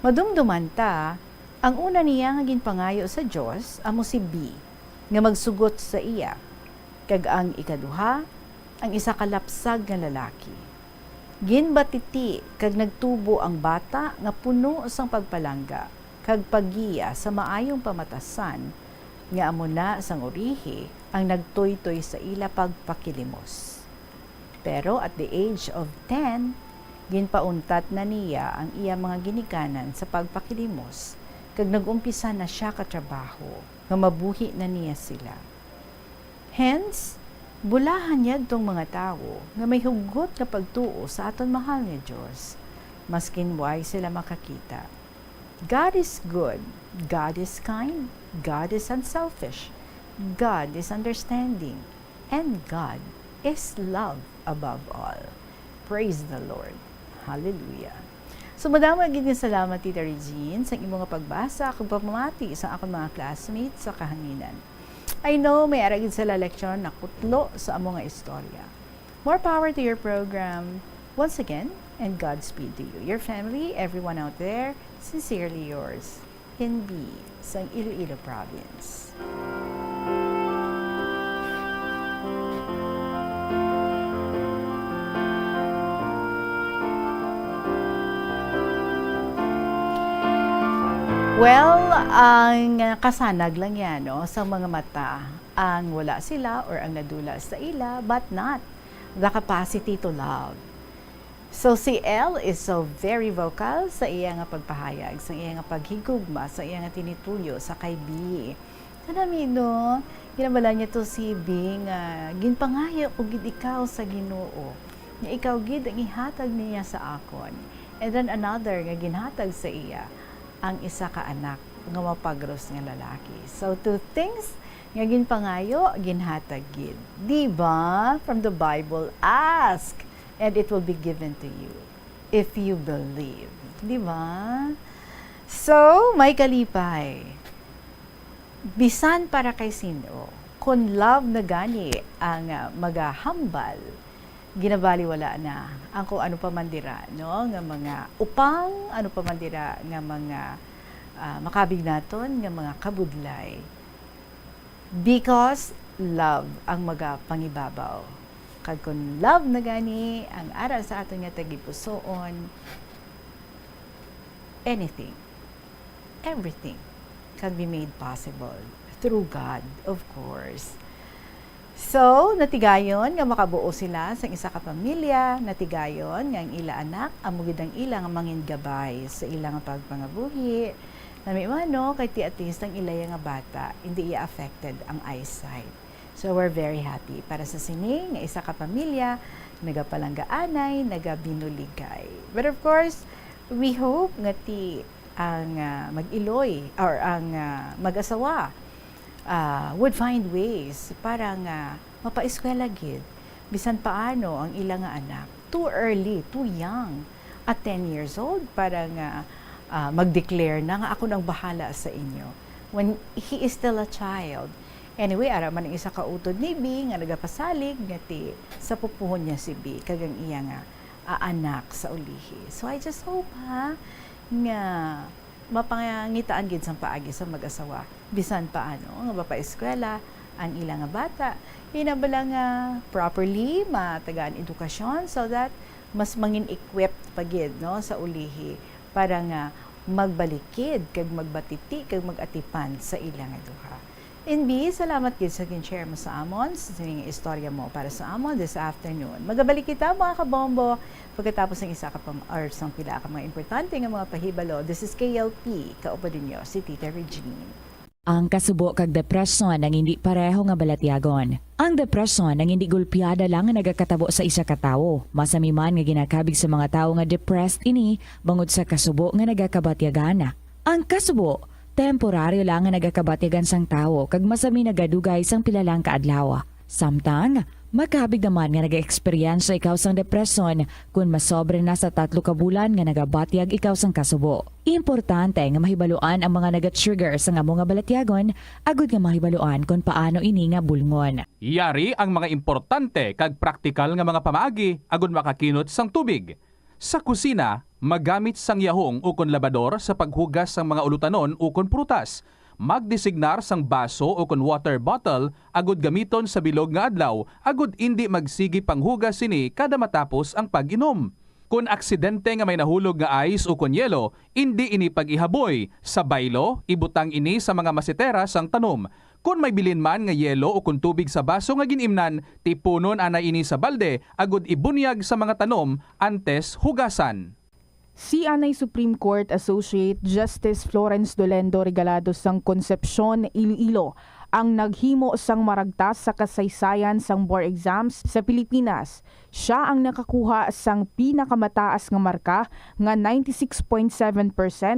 Madumduman ta, ang una niya nga ginpangayo sa Dios amo si B nga magsugot sa iya. Kag ang ikaduha, ang isa ka lapsag nga lalaki. Ginbatiti kag nagtubo ang bata nga puno sang pagpalangga kag pagiya sa maayong pamatasan nga amo na sang orihi ang nagtoy-toy sa ila pagpakilimos. Pero at the age of 10, ginpauntat na niya ang iya mga ginikanan sa pagpakilimos kag nagumpisa na siya katrabaho nga mabuhi na niya sila. Hence, bulahan niya itong mga tao nga may hugot na pagtuo sa aton mahal nga Diyos, maskin why sila makakita. God is good, God is kind, God is unselfish, God is understanding, and God is love above all. Praise the Lord. Hallelujah. So madama gid nga salamat Tita Regine sa imong nga pagbasa kag pamamati sa akong mga classmates sa kahanginan. I know may ara gid sila leksyon na kutlo sa among nga istorya. More power to your program. Once again, and Godspeed to you, your family, everyone out there. Sincerely yours, in B, sa Iloilo Province. Well, ang kasanag lang yan, no, sa mga mata, ang wala sila or ang nadula sa ila, but not the capacity to love. So si L is so very vocal sa iya nga pagpahayag, sa iya nga paghigugma, sa iya nga tinituyo sa kay B. Kanami, no, ginabala niya to si B nga, ginpangayo ko gid ikaw sa Ginoo. Nga ikaw gid ang ihatag niya sa akon. And then another nga ginhatag sa iya, ang isa ka anak nga mapagros nga lalaki. So two things nga ginpangayo, ginhatag gid. Diba? From the Bible, ask and it will be given to you if you believe. Diba? So, may kalipay. Bisan para kay sino, kung love na gani ang magahambal, ginabaliwala na ang kung ano pa mandira, no? Nga mga upang, ano pa mandira, nga mga makabignaton, nga mga kabudlay. Because love ang magapangibabaw. Kag kung love na gani ang ara sa aton nga tagipusoon, anything, everything can be made possible through God, of course. So, natigayon nga makabuo sila sa isa ka pamilya, natigayon nga ang ila anak, amugid ang ila nga mangin gabay sa ilang pagpangabuhi. Nami mano kay ti at least ang ilaya nga bata, hindi i-affected ang eyesight. So, we're very happy para sa sining nga isa ka pamilya, nagapalanggaanay, nagabinuligay. But of course, we hope nga ti ang mag-iloy or ang mag-asawa would find ways para nga mapaeskwela gid bisan paano ang ilang nga anak too early, too young at 10 years old para nga mag-declare na nga ako nang bahala sa inyo when he is still a child. Anyway, ara man ang isa ka utod ni B nga nagapasalig nga ti sa pupuhon niya si B kagang iya nga anak sa ulihi. So I just hope nga mapangitaan gid sang paagi sa mag-asawa bisan paano nga mapaeskwela ang ilang nga bata hinabala nga properly matagaan edukasyon so that mas mangin equipped pa gid no sa ulihi para nga magbalikid kag magbatiti kag magatipan sa ilang nga duha. NB, salamat gid sa gin-share mo sa amon sa istorya mo para sa amon this afternoon. Magabalik kita mga kabombo pagkatapos ng isa ka or sang pila ka mga importante nga mga pahibalo. This is KLP, kaupo ninyo si Tita Regine. Ang kasubo kag depresyon ang hindi pareho nga balatyagon. Ang depresyon ang hindi gulpiyada lang nga nagakatabo sa isa ka tawo. Masami man nga ginakabig sa mga tawo nga depressed ini bangod sa kasubo nga nagakabatyagan. Ang kasubo temporaryo lang nga nagakabatyagan sang tawo kag masami nagadugay sang pilalang kaadlaw. Samtang makabig naman nga naga-experience ikaw sang depresyon kung masobre na sa 3 ka bulan nga nagabatyag ikaw sang kasubo. Importante nga mahibaluan ang mga naga-trigger sa amo nga balatyagon agud nga mahibaluan kung paano ini nga bulngon. Yari ang mga importante kag praktikal nga mga pamaagi agud makakinot sang tubig. Sa kusina, magamit sang yahong ukon labador sa paghugas sang mga ulutanon ukon prutas. Magdesignar sang baso ukon water bottle agud gamiton sa bilog nga adlaw agud indi magsigi panghugas sini kada matapos ang pag-inom. Kung aksidente nga may nahulog nga ice ukon yelo, indi ini pag-ihaboy. Sa baylo, ibutang ini sa mga masitera sang tanom. Kung may bilin man nga yelo o kung tubig sa baso nga ginimnan, tipunon ana ini sa balde agud ibunyag sa mga tanom antes hugasan. Si Anay Supreme Court Associate Justice Florence Dolendo Regalado sang Concepcion, Iloilo ang naghimo sang maragtas sa kasaysayan sang board exams sa Pilipinas. Siya ang nakakuha sang pinakamataas nga marka nga 96.7%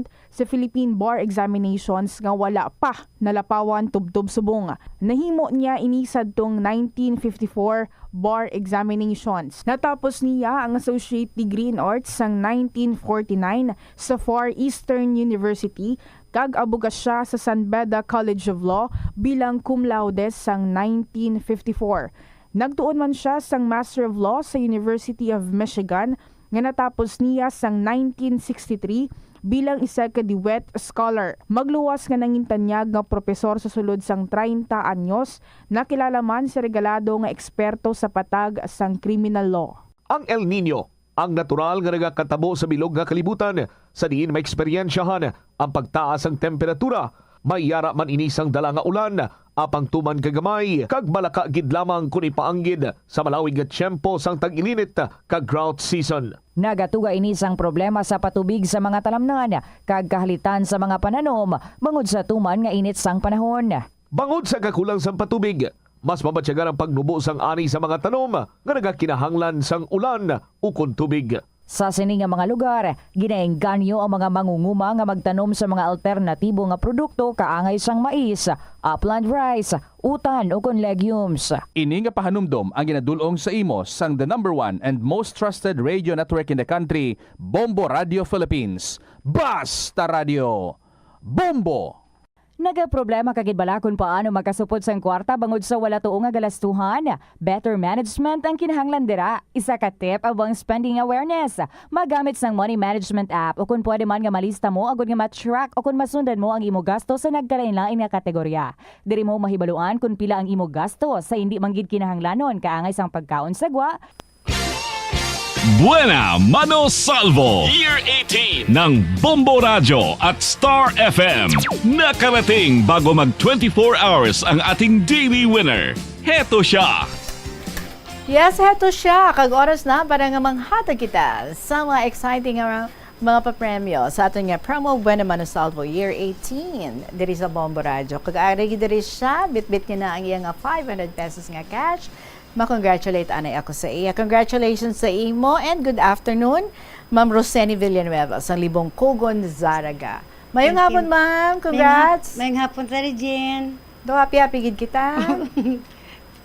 sa Philippine Bar Examinations nga wala pa nalapawan tubtob subong. Nahimo niya inisad tong 1954 Bar Examinations. Natapos niya ang Associate Degree in Arts sang 1949 sa Far Eastern University kag abugas siya sa San Beda College of Law bilang cum laude sang 1954. Nagtuon man siya sang Master of Law sa University of Michigan nga natapos niya sang 1963 bilang isa ka Dewitt Scholar. Magluwas nga nangintanyag nga propesor sa sulod sang 30 anyos, nakilala man sa regalado nga eksperto sa patag sang criminal law. Ang El Nino, ang natural nga nagakatabo sa bilog nga kalibutan, sa diin may eksperyensyahan ang pagtaas ang temperatura. May yara man inisang dala nga ulan, apang tuman kagamay, kag malaka gid lamang kun ipaanggid sa malawig nga tiyempo sang tag-ilinit kag drought season. Nagatuga ini sang problema sa patubig sa mga talamnan kag kahalitan sa mga pananom bangod sa tuman nga init sang panahon. Bangod sa kakulang sang patubig, mas mabatyagan ang pagnubo sang ani sa mga tanom nga nagakinahanglan sang ulan ukon tubig. Sa sini nga mga lugar, ginaengganyo ang mga mangunguma nga magtanom sa mga alternatibo nga produkto kaangay sang mais, upland rice, utan o kon legumes. Ini nga pahanumdom ang ginadulong sa imo sang the #1 and most trusted radio network in the country, Bombo Radio Philippines. Basta Radio! Bombo! Nagaproblema kagid bala kung paano makasupod sang kwarta bangod sa wala tuong nga galastuhan. Better management ang kinahanglan dira. Isa ka tip abang spending awareness. Magamit sang money management app o kung pwede man nga malista mo agud nga ma-track o kung masundan mo ang imo gasto sa nagkalain-lain nga kategorya. Diri mo mahibaluan kung pila ang imo gasto sa hindi manggid kinahanglanon kaangay sang pagkaon sagwa. Buena Mano Salvo Year 18 ng Bombo Radio at Star FM. Nakarating bago mag 24 hours ang ating daily winner. Heto siya. Yes, heto siya. Kag oras na para nga manghatag kita sa mga exciting mga papremyo sa ating promo Buena Mano Salvo Year 18 diri sa Bombo Radio. Kag ari diri siya, bit-bit niya na ang iyang 500 pesos nga cash. Ma-congratulate anay ako sa iya. Congratulations sa imo and good afternoon, Ma'am Roseni Villanueva sa Libong Kugon, Zaraga. Mayong hapon, ma'am. Congrats. Mayong hapon sa Regine. Do happy gid kita.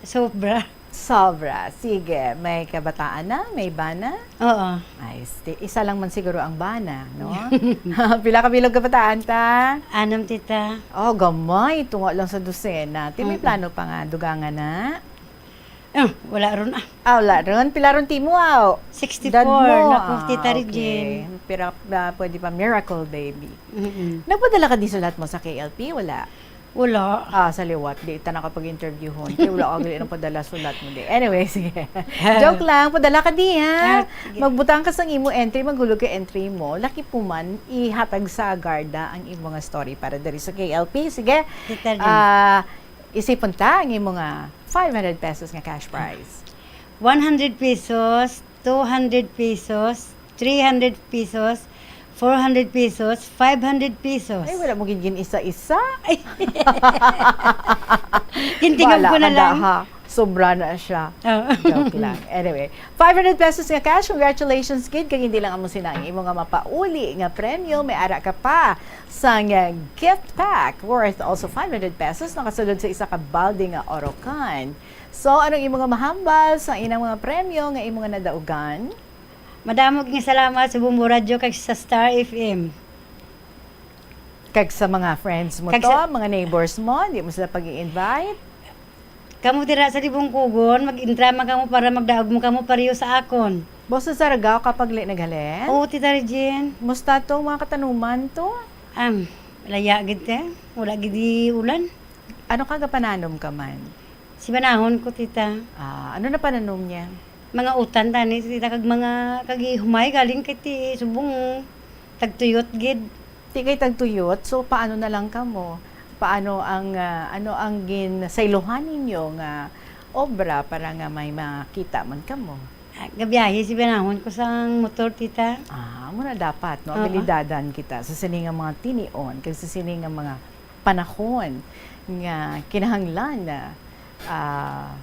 Sobra. Sobra. Sige, may kabataan na? May bana? Oo. Ay, isa lang man siguro ang bana, no? Pila ka bilog kabataan ta? 6, tita. Oh, gamay. Tungo lang sa dosena. May plano pa nga, dugangan na? Wala ron. Wala ron. Pila ron timo, 64. Dad mo. Naku, tita Regine. Pero pwede pa miracle baby. Nagpadala ka din sulat mo sa KLP? Wala? Wala. Sa liwat. Di ita nakapag-interview hon. Kaya wala agli ng padala sulat mo di. Anyway, sige. Joke lang. Padala ka di, ha? Magbutang ka sa imo entry. Maghulog ka entry mo. Laki po man, ihatag sa Garda ang imo nga story para dari sa KLP. Sige. Isipon ta ang imo nga 500 pesos nga cash prize. 100 pesos, 200 pesos, 300 pesos, 400 pesos, 500 pesos. Ay, wala mo gin isa-isa. Gintingam ko na lang. Sobra na siya. Joke lang. Anyway, 500 pesos nga cash. Congratulations, kid. Kaya hindi lang amo sinang imo nga mapauli nga premyo. May ara ka pa sa nga gift pack worth also 500 pesos. Nakasulod sa isa ka balde nga Orocan. So, anong imo nga mahambal sa inang mga premyo nga imo nga nadaugan? Madamo nga salamat sa Bombo Radio kag sa Star FM. Kag sa mga friends mo mga neighbors mo, di mo sila pag-i-invite? Kamu tira sa Libong Kugon, mag-intrama kamo para magdaog mo kamo pareho sa akon. Boss sa Saragao kapag naghalin? Oo, Tita Regine. Musta to mga katanuman to? Laya gid te. Wala gid ulan. Ano ka pananom ka man? Si banahon ko, tita. Ano na pananom niya? Mga utan tani, tita, kag mga humay galing kay ti subong tagtuyot gid. Ti kay tagtuyot, so paano na lang kamo? Paano ang ano ang ginsaylohan ninyo nga obra para nga may makita man kamo? Gabiyahe si banahon ko sang motor, tita. Muna dapat, no? Abilidadan kita sa sining mga tinion, kag sa sining mga panahon nga kinahanglan na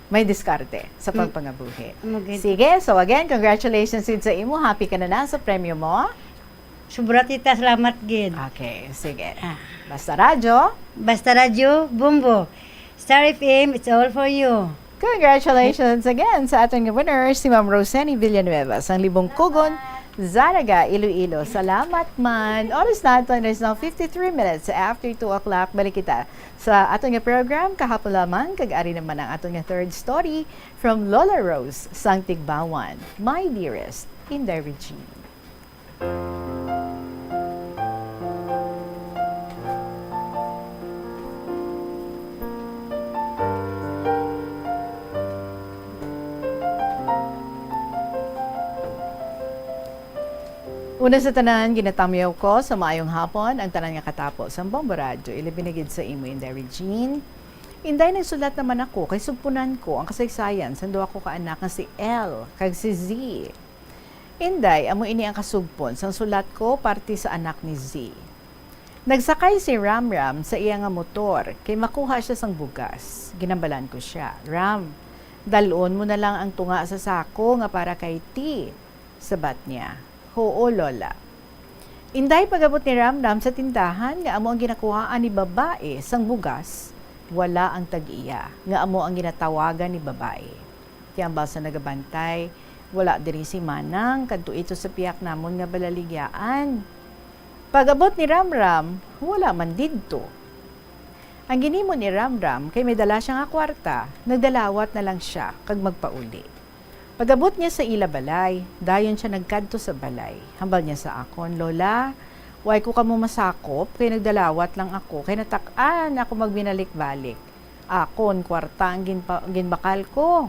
may diskarte sa pagpangabuhi. Sige, so again, congratulations sa imo. Happy ka na sa premyo mo? Sobra, tita. Salamat, gid. Okay, sige. Basta Radyo. Basta Radyo, Bombo. Star FM, it's all for you. Congratulations again sa ating winner, si Ma'am Roseni Villanueva, sa Libong Kugon, Zaraga, Iloilo. Salamat man. Oras natin is now 53 minutes after 2 o'clock. Balik kita sa atong program. Kahapon lamang, kag-ari naman ang atong third story from Lola Rose, sang Tigbawan. My dearest, Inday Regine. Una sa tanan, ginatamyaw ko sa maayong hapon ang tanan nga katapos ang Bombo Radio. Ilibinigid sa imo, Inday Regine. Inday, nagsulat naman ako kay sugpunan ko ang kasaysayan sa duwa ko kaanak nga si L kag si Z. Inday, amo ini ang kasugpon sang sulat ko parte sa anak ni Z. Nagsakay si Ram sa iya nga motor kay makuha siya sang bugas. Ginambalan ko siya, Ram, dalon mo na lang ang tunga sa sako nga para kay T. Sabat niya, Oo, Lola. Inday pagabot ni Ramram sa tindahan nga amo ang ginakuhaan ni babae sang bugas, wala ang tag-iya nga amo ang ginatawagan ni babae. Tiyambal sa nagabantay, wala diri si Manang kadto ito sa piyak namon nga balaligyaan. Pagabot ni Ramram, wala man didto. Ang ginimo ni Ramram kay may dala siya nga kwarta, nagdalawat na lang siya kag magpauli. Pagabot niya sa ila balay, dayon siya nagkadto sa balay. Hambal niya sa akon, Lola, way ko kamo masakop, kay nagdalawat lang ako, kay natak-an ako magbinalik-balik. Akon, kwarta ang ginbakal ko.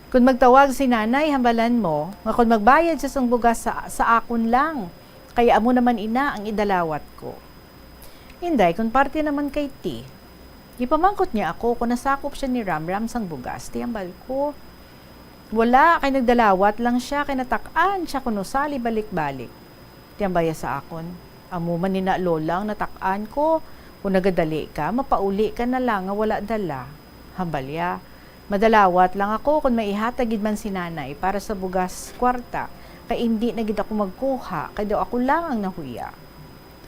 Kung magtawag si nanay, hambalan mo, nga kung magbayad siya sang bugas sa akon lang, kaya amo naman ina ang idalawat ko. Inday, kung parte naman kay ti, ipamangkot niya ako kung nasakop siya ni Ramram sang bugas, ti hambal ko. Wala, kay nagdalawat lang siya, kay natak-an siya kuno sali balik-balik. Tiyambaya sa akon, amo man nina lolang natak-an ko, kung nagadali ka, mapauli ka na lang nga wala dala. Hambalya, madalawat lang ako kung maihatagid man si nanay para sa bugas kwarta, kay hindi na gid ako magkuha, kay daw ako lang ang nahuya.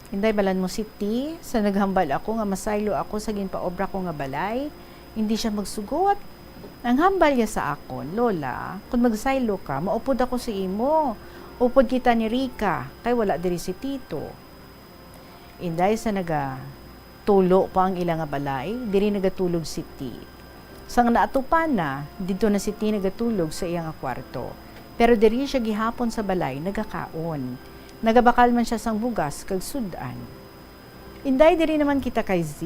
Hinday balan mo si T, sa naghambal ako nga masaylo ako sa ginpaobra ko nga balay, hindi siya magsugot. Ang hambal niya sa akon, Lola, kung magsaylo ka, maupod ako sa imo. Upod kita ni Rika, kay wala diri si Tito. Inday sa tulo pa ang ilang nga balay, diri nagatulog si T. Sang naatupan na, dito na si T nagatulog sa iyang kwarto. Pero diri siya gihapon sa balay, nagakaon. Nagabakal man siya sang bugas, kag sudan. Inday diri naman kita kay Z.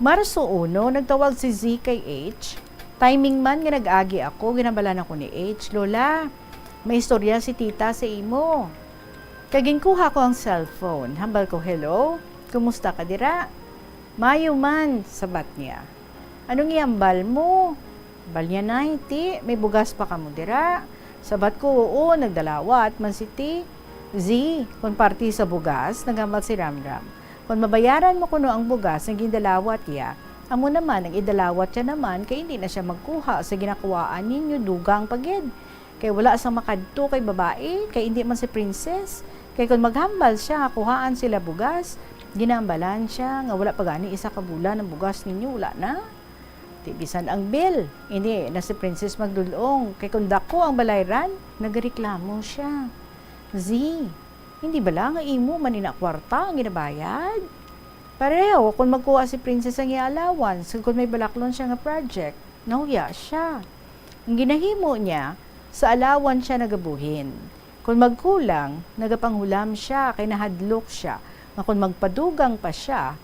Marso 1, nagtawag si Z kay H. Timing man nga nag-agi ako, ginabalan ako ni H. Lola, may istorya si tita sa imo. Kagingkuha ko ang cellphone. Hambal ko, hello? Kumusta ka dira? Mayo man, sabat niya. Anong iambal mo? Bal niya na, ti. May bugas pa ka mo dira. Sabat ko, oo, nagdalawat man si ti. Z, kung party sa bugas, nagambal si Ramram. Kung mabayaran mo kuno ang bugas, naging dalawat ya, amo naman, ang idalawat siya naman, kay hindi na siya magkuha sa ginakuwaan ninyo, dugang pagid. Kay wala sa makadto kay babae, kay hindi man si princess. Kay kung maghambal siya, kuhaan sila bugas, ginambalan siya, nga wala pagani isa ka bulan ng bugas ninyo, wala na. Tibisan ang bill, hindi na si princess magdulong. Kay kung dako ang balayran, nagreklamo siya. Z, hindi ba lang ang imo manina kwarta ang ginabayad? Pareho, kung magkuha si princess ang i-allowance, kung may balaklon siya nga project, nahuya siya. Ang ginahimo niya, sa allowance siya nagabuhin. Kung magkulang, nagapanghulam siya, kay nahadlok siya. Nga kung magpadugang pa siya,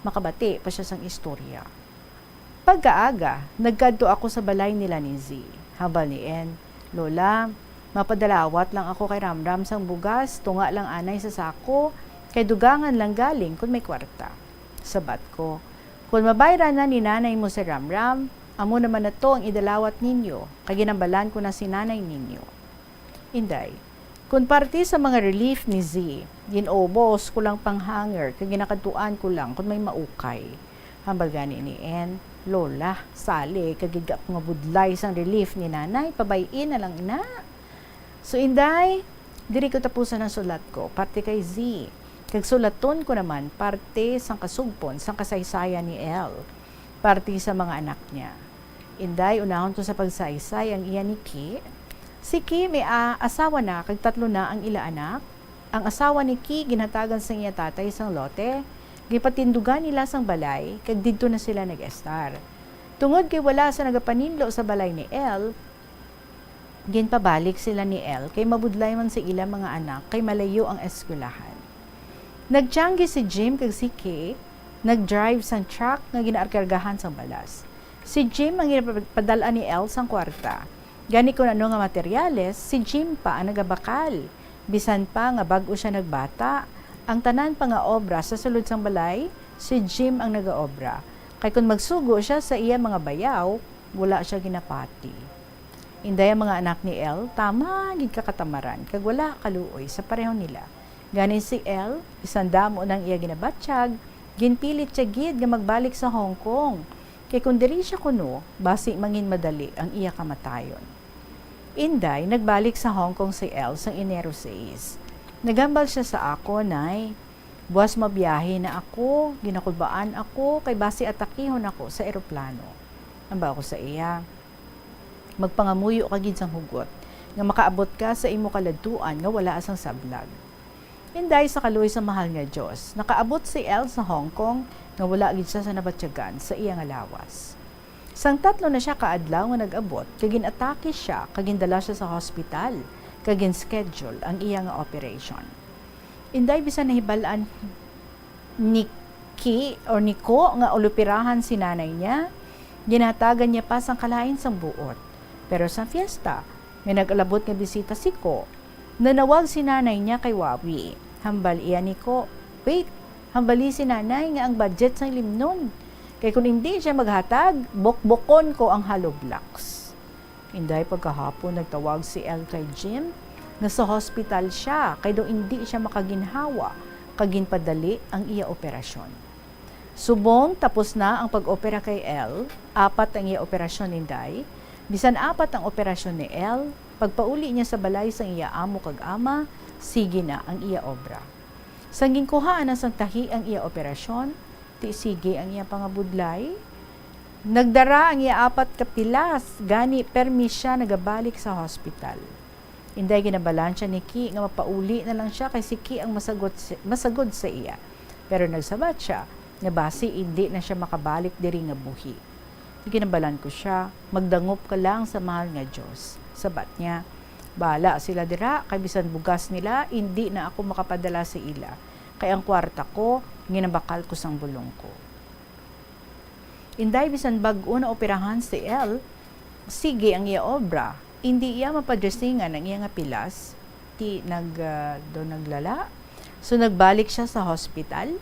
makabati pa siya sang istorya. Pagkaaga, nagkadto ako sa balay nila ni Z. Habal ni N, Lola, mapadalawat lang ako kay Ramram sang bugas, tunga lang anay sa sako, kay dugangan lang galing kung may kwarta. Sabat ko, kung mabayran na ni nanay mo si Ramram, amo naman na to ang idalawat ninyo, kay ginambalan ko na si nanay ninyo. Inday, kung parte sa mga relief ni Z, ginobos ko lang pang hanger, kay ginakatuan ko lang kung may maukay. Hambal gani ni N, Lola, sali, kagigap nga budlay sang relief ni nanay, pabayin na lang ina. So Inday, diri ko tapusan ang sulat ko, parte kay Z. Kag sulaton ko naman, parte sang kasugpon, sang kasaysayan ni El. Parte sa mga anak niya. Inday, unahon ko sa pagsaysay ang iya ni Ki. Si Ki may asawa na, kag 3 na ang ila anak. Ang asawa ni Ki, ginatagan sa iya tatay sang lote. Gipatindugan nila sang balay, kag didto na sila nag-estar. Tungod kay wala sa nagapaninlo sa balay ni El, ginpabalik sila ni El, kay mabudlay man sa ila mga anak, kay malayo ang eskwelahan. Nagtiyanggi si Jim kag si Kay, nag-drive sang truck nga ginaarkargahan sang balas. Si Jim ang ginapadalaan ni El sang kwarta. Gani kung ano nga materyales, si Jim pa ang nagabakal. Bisan pa nga bag-o siya nagbata. Ang tanan pa nga obra sa sulod sang balay, si Jim ang nagaobra. Kay kung magsugo siya sa iya mga bayaw, wala siya ginapati. Inday ang mga anak ni El, tama gid kakatamaran, kag wala kaluoy sa pareho nila. Gani si El, isang damo nang iya ginabatsyag, ginpilit siya gid nga magbalik sa Hong Kong. Kay kung diri siya kuno, basi mangin madali ang iya kamatayon. Inday, nagbalik sa Hong Kong si El sa Enero 6. Nagambal siya sa ako, Nay. Buwas mabiyahe na ako, ginakubaan ako, kay basi atakihon ako sa eroplano. Amba ako sa iya. Magpangamuyo ka gid sang hugot, nga makaabot ka sa imo kaladtuan nga wala asang sablag. Inday sa kaluoy sa mahal nga Dios, nakaabot si El sa Hong Kong nga wala gid siya sa nabatyagan sa iya nga lawas. Sang 3 na siya kaadlaw nga nag-abot, kag ginatake siya, kag gindala siya sa hospital, kag schedule ang iya nga operation. Inday bisan nahibalaan ni Niko nga ulupirahan si nanay niya, ginatagan niya pa sang kalain sang buot. Pero sa fiesta, may nag-alabot nga bisita si Ko. Nanawag si nanay niya kay Wawi. Hambal iya ni Ko, wait, hambali si nanay nga ang budget sang limnon. Kaya kung hindi siya maghatag, bokbokon ko ang hollow blocks. Inday pagkahapon nagtawag si El kay Jim nga sa hospital siya kay do hindi siya makaginhawa kaginpadali ang iya operasyon. Subong tapos na ang pag-opera kay El, 4 ang iya operasyon Inday. Bisan 4 ang operasyon ni El, pagpauli niya sa balay sang iya amo kag ama, sige na ang iya obra. Sang ginkuhaan na sang tahi ang iya operasyon, sige ang iya pangabudlay. Nagdara ang iya 4 kapilas, gani permi siya nagabalik sa hospital. Inday ginabalan siya ni Ki nga mapauli na lang siya kay si Ki ang masagod sa iya. Pero nagsabat siya nga basi hindi na siya makabalik diri nga buhi. Ginabalan ko siya, magdangop ka lang sa mahal nga Dios. Sabat niya, bala sila dira kay bisan bugas nila, hindi na ako makapadala sa ila. Kay ang kwarta ko, ginabakal ko sang bulong ko. Inday bisan bag-o na operahan si El, sige ang iya obra. Hindi iya mapadresingan ang iya nga pilas, naglala. So nagbalik siya sa hospital.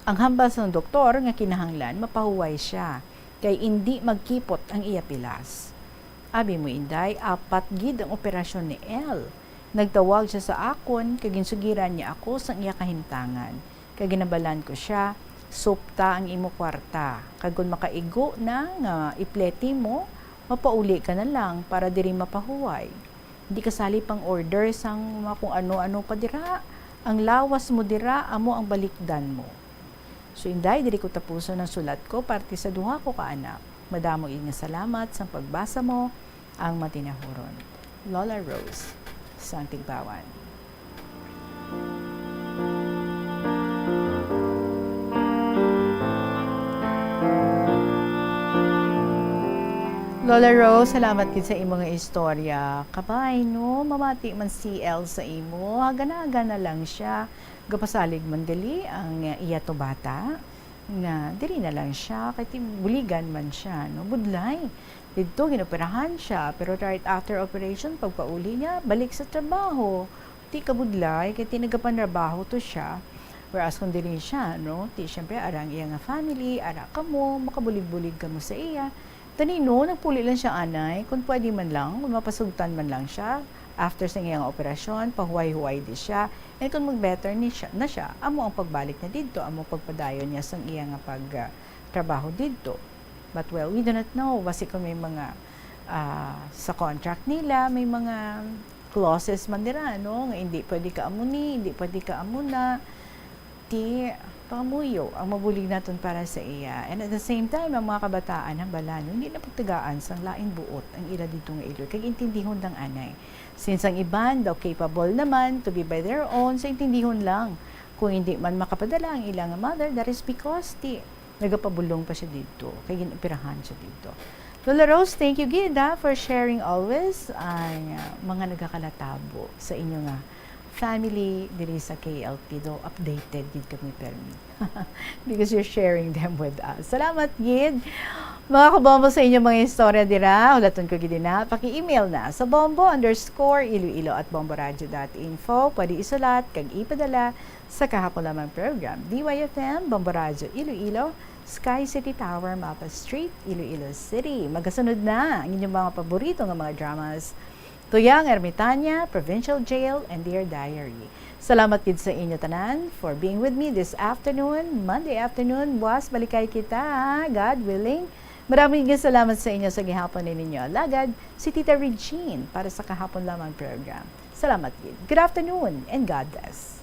Ang hambal sa doktor nga kinahanglan mapahuway siya kay hindi magkipot ang iya pilas. Abi mo Inday, 4 gid ang operasyon ni El. Nagtawag siya sa akon kay ginsugiran niya ako sa iya kahimtangan. Kay ginabalan ko siya, supta ang imo kwarta. Kag kun makaigo na nga ipleti mo, mapauli ka na lang para diri mapahuway. Hindi kasali pang order sang kung ano-ano pa dira. Ang lawas mo dira, amo ang balikdan mo. So Inday, diri ko tapuso ng sulat ko parte sa duha ko ka anak. Madamo nga salamat sa pagbasa mo ang matinahuron. Lola Rose, sang Tigbawan. Lola Rose, salamat gid sa imo nga istorya. Kabay no, mamati man si El sa imo, haga-haga na lang siya. Gapasalig man gali ang iya to bata nga diri na lang siya kay buligan man siya no, budlay dito ginoperahan siya pero right after operation pagpauli niya balik sa trabaho, ti kabudlay kay tinagapanrabaho to siya. Whereas kung dili siya no, ti syempre arang iya nga family, ara kamo makabulig-bulig kamo sa iya. Tanino, nagpuli lang siya anay, kung pwede man lang, kung mapasugtan man lang siya, after sa iyang operasyon, pahuway-huway di siya, and kung mag-better na siya, amo ang pagbalik niya dito, amo pagpadayon niya sa iyang pagtrabaho dito. But well, we do not know, kasi kung may mga, sa contract nila, may mga clauses man nila, no? Nga hindi pwede ka amuni, hindi pwede ka amuna, di pangamuyo ang mabulig natin para sa iya. And at the same time, ang mga kabataan ng balano, hindi na pagtagaan sa laing buot ang ila dito nga ilo. Kaya intindihon lang anay. Since ang iban daw capable naman to be by their own, sa intindihon lang. Kung hindi man makapadala ang ilang mother, that is because nagapabulong pa siya dito. Kaya ginoperahan siya dito. Lola Rose, thank you Gida for sharing always ang mga nagkakalatabo sa inyo nga family diri sa KLP do updated gid kami permi because you're sharing them with us. Salamat gid mga kabombo sa inyo mga istorya dira. Ulaton ko gid na paki-email na sa bombo_iloilo@bomboradio.info. Pwede isulat kag ipadala sa kahapon lamang program DYFM Bombo Radio Iloilo, Sky City Tower, Mapa Street, Iloilo City. Magasunod na ang inyong mga paborito nga mga dramas, Tuyang Ermitanya, Provincial Jail, and Dear Diary. Salamat gid sa inyo tanan for being with me this afternoon, Monday afternoon. Buwas balikay kita, God willing. Maraming salamat sa inyo sa gihapon ninyo. Lagad, si Tita Regine para sa kahapon lamang program. Salamat gid. Good afternoon and God bless.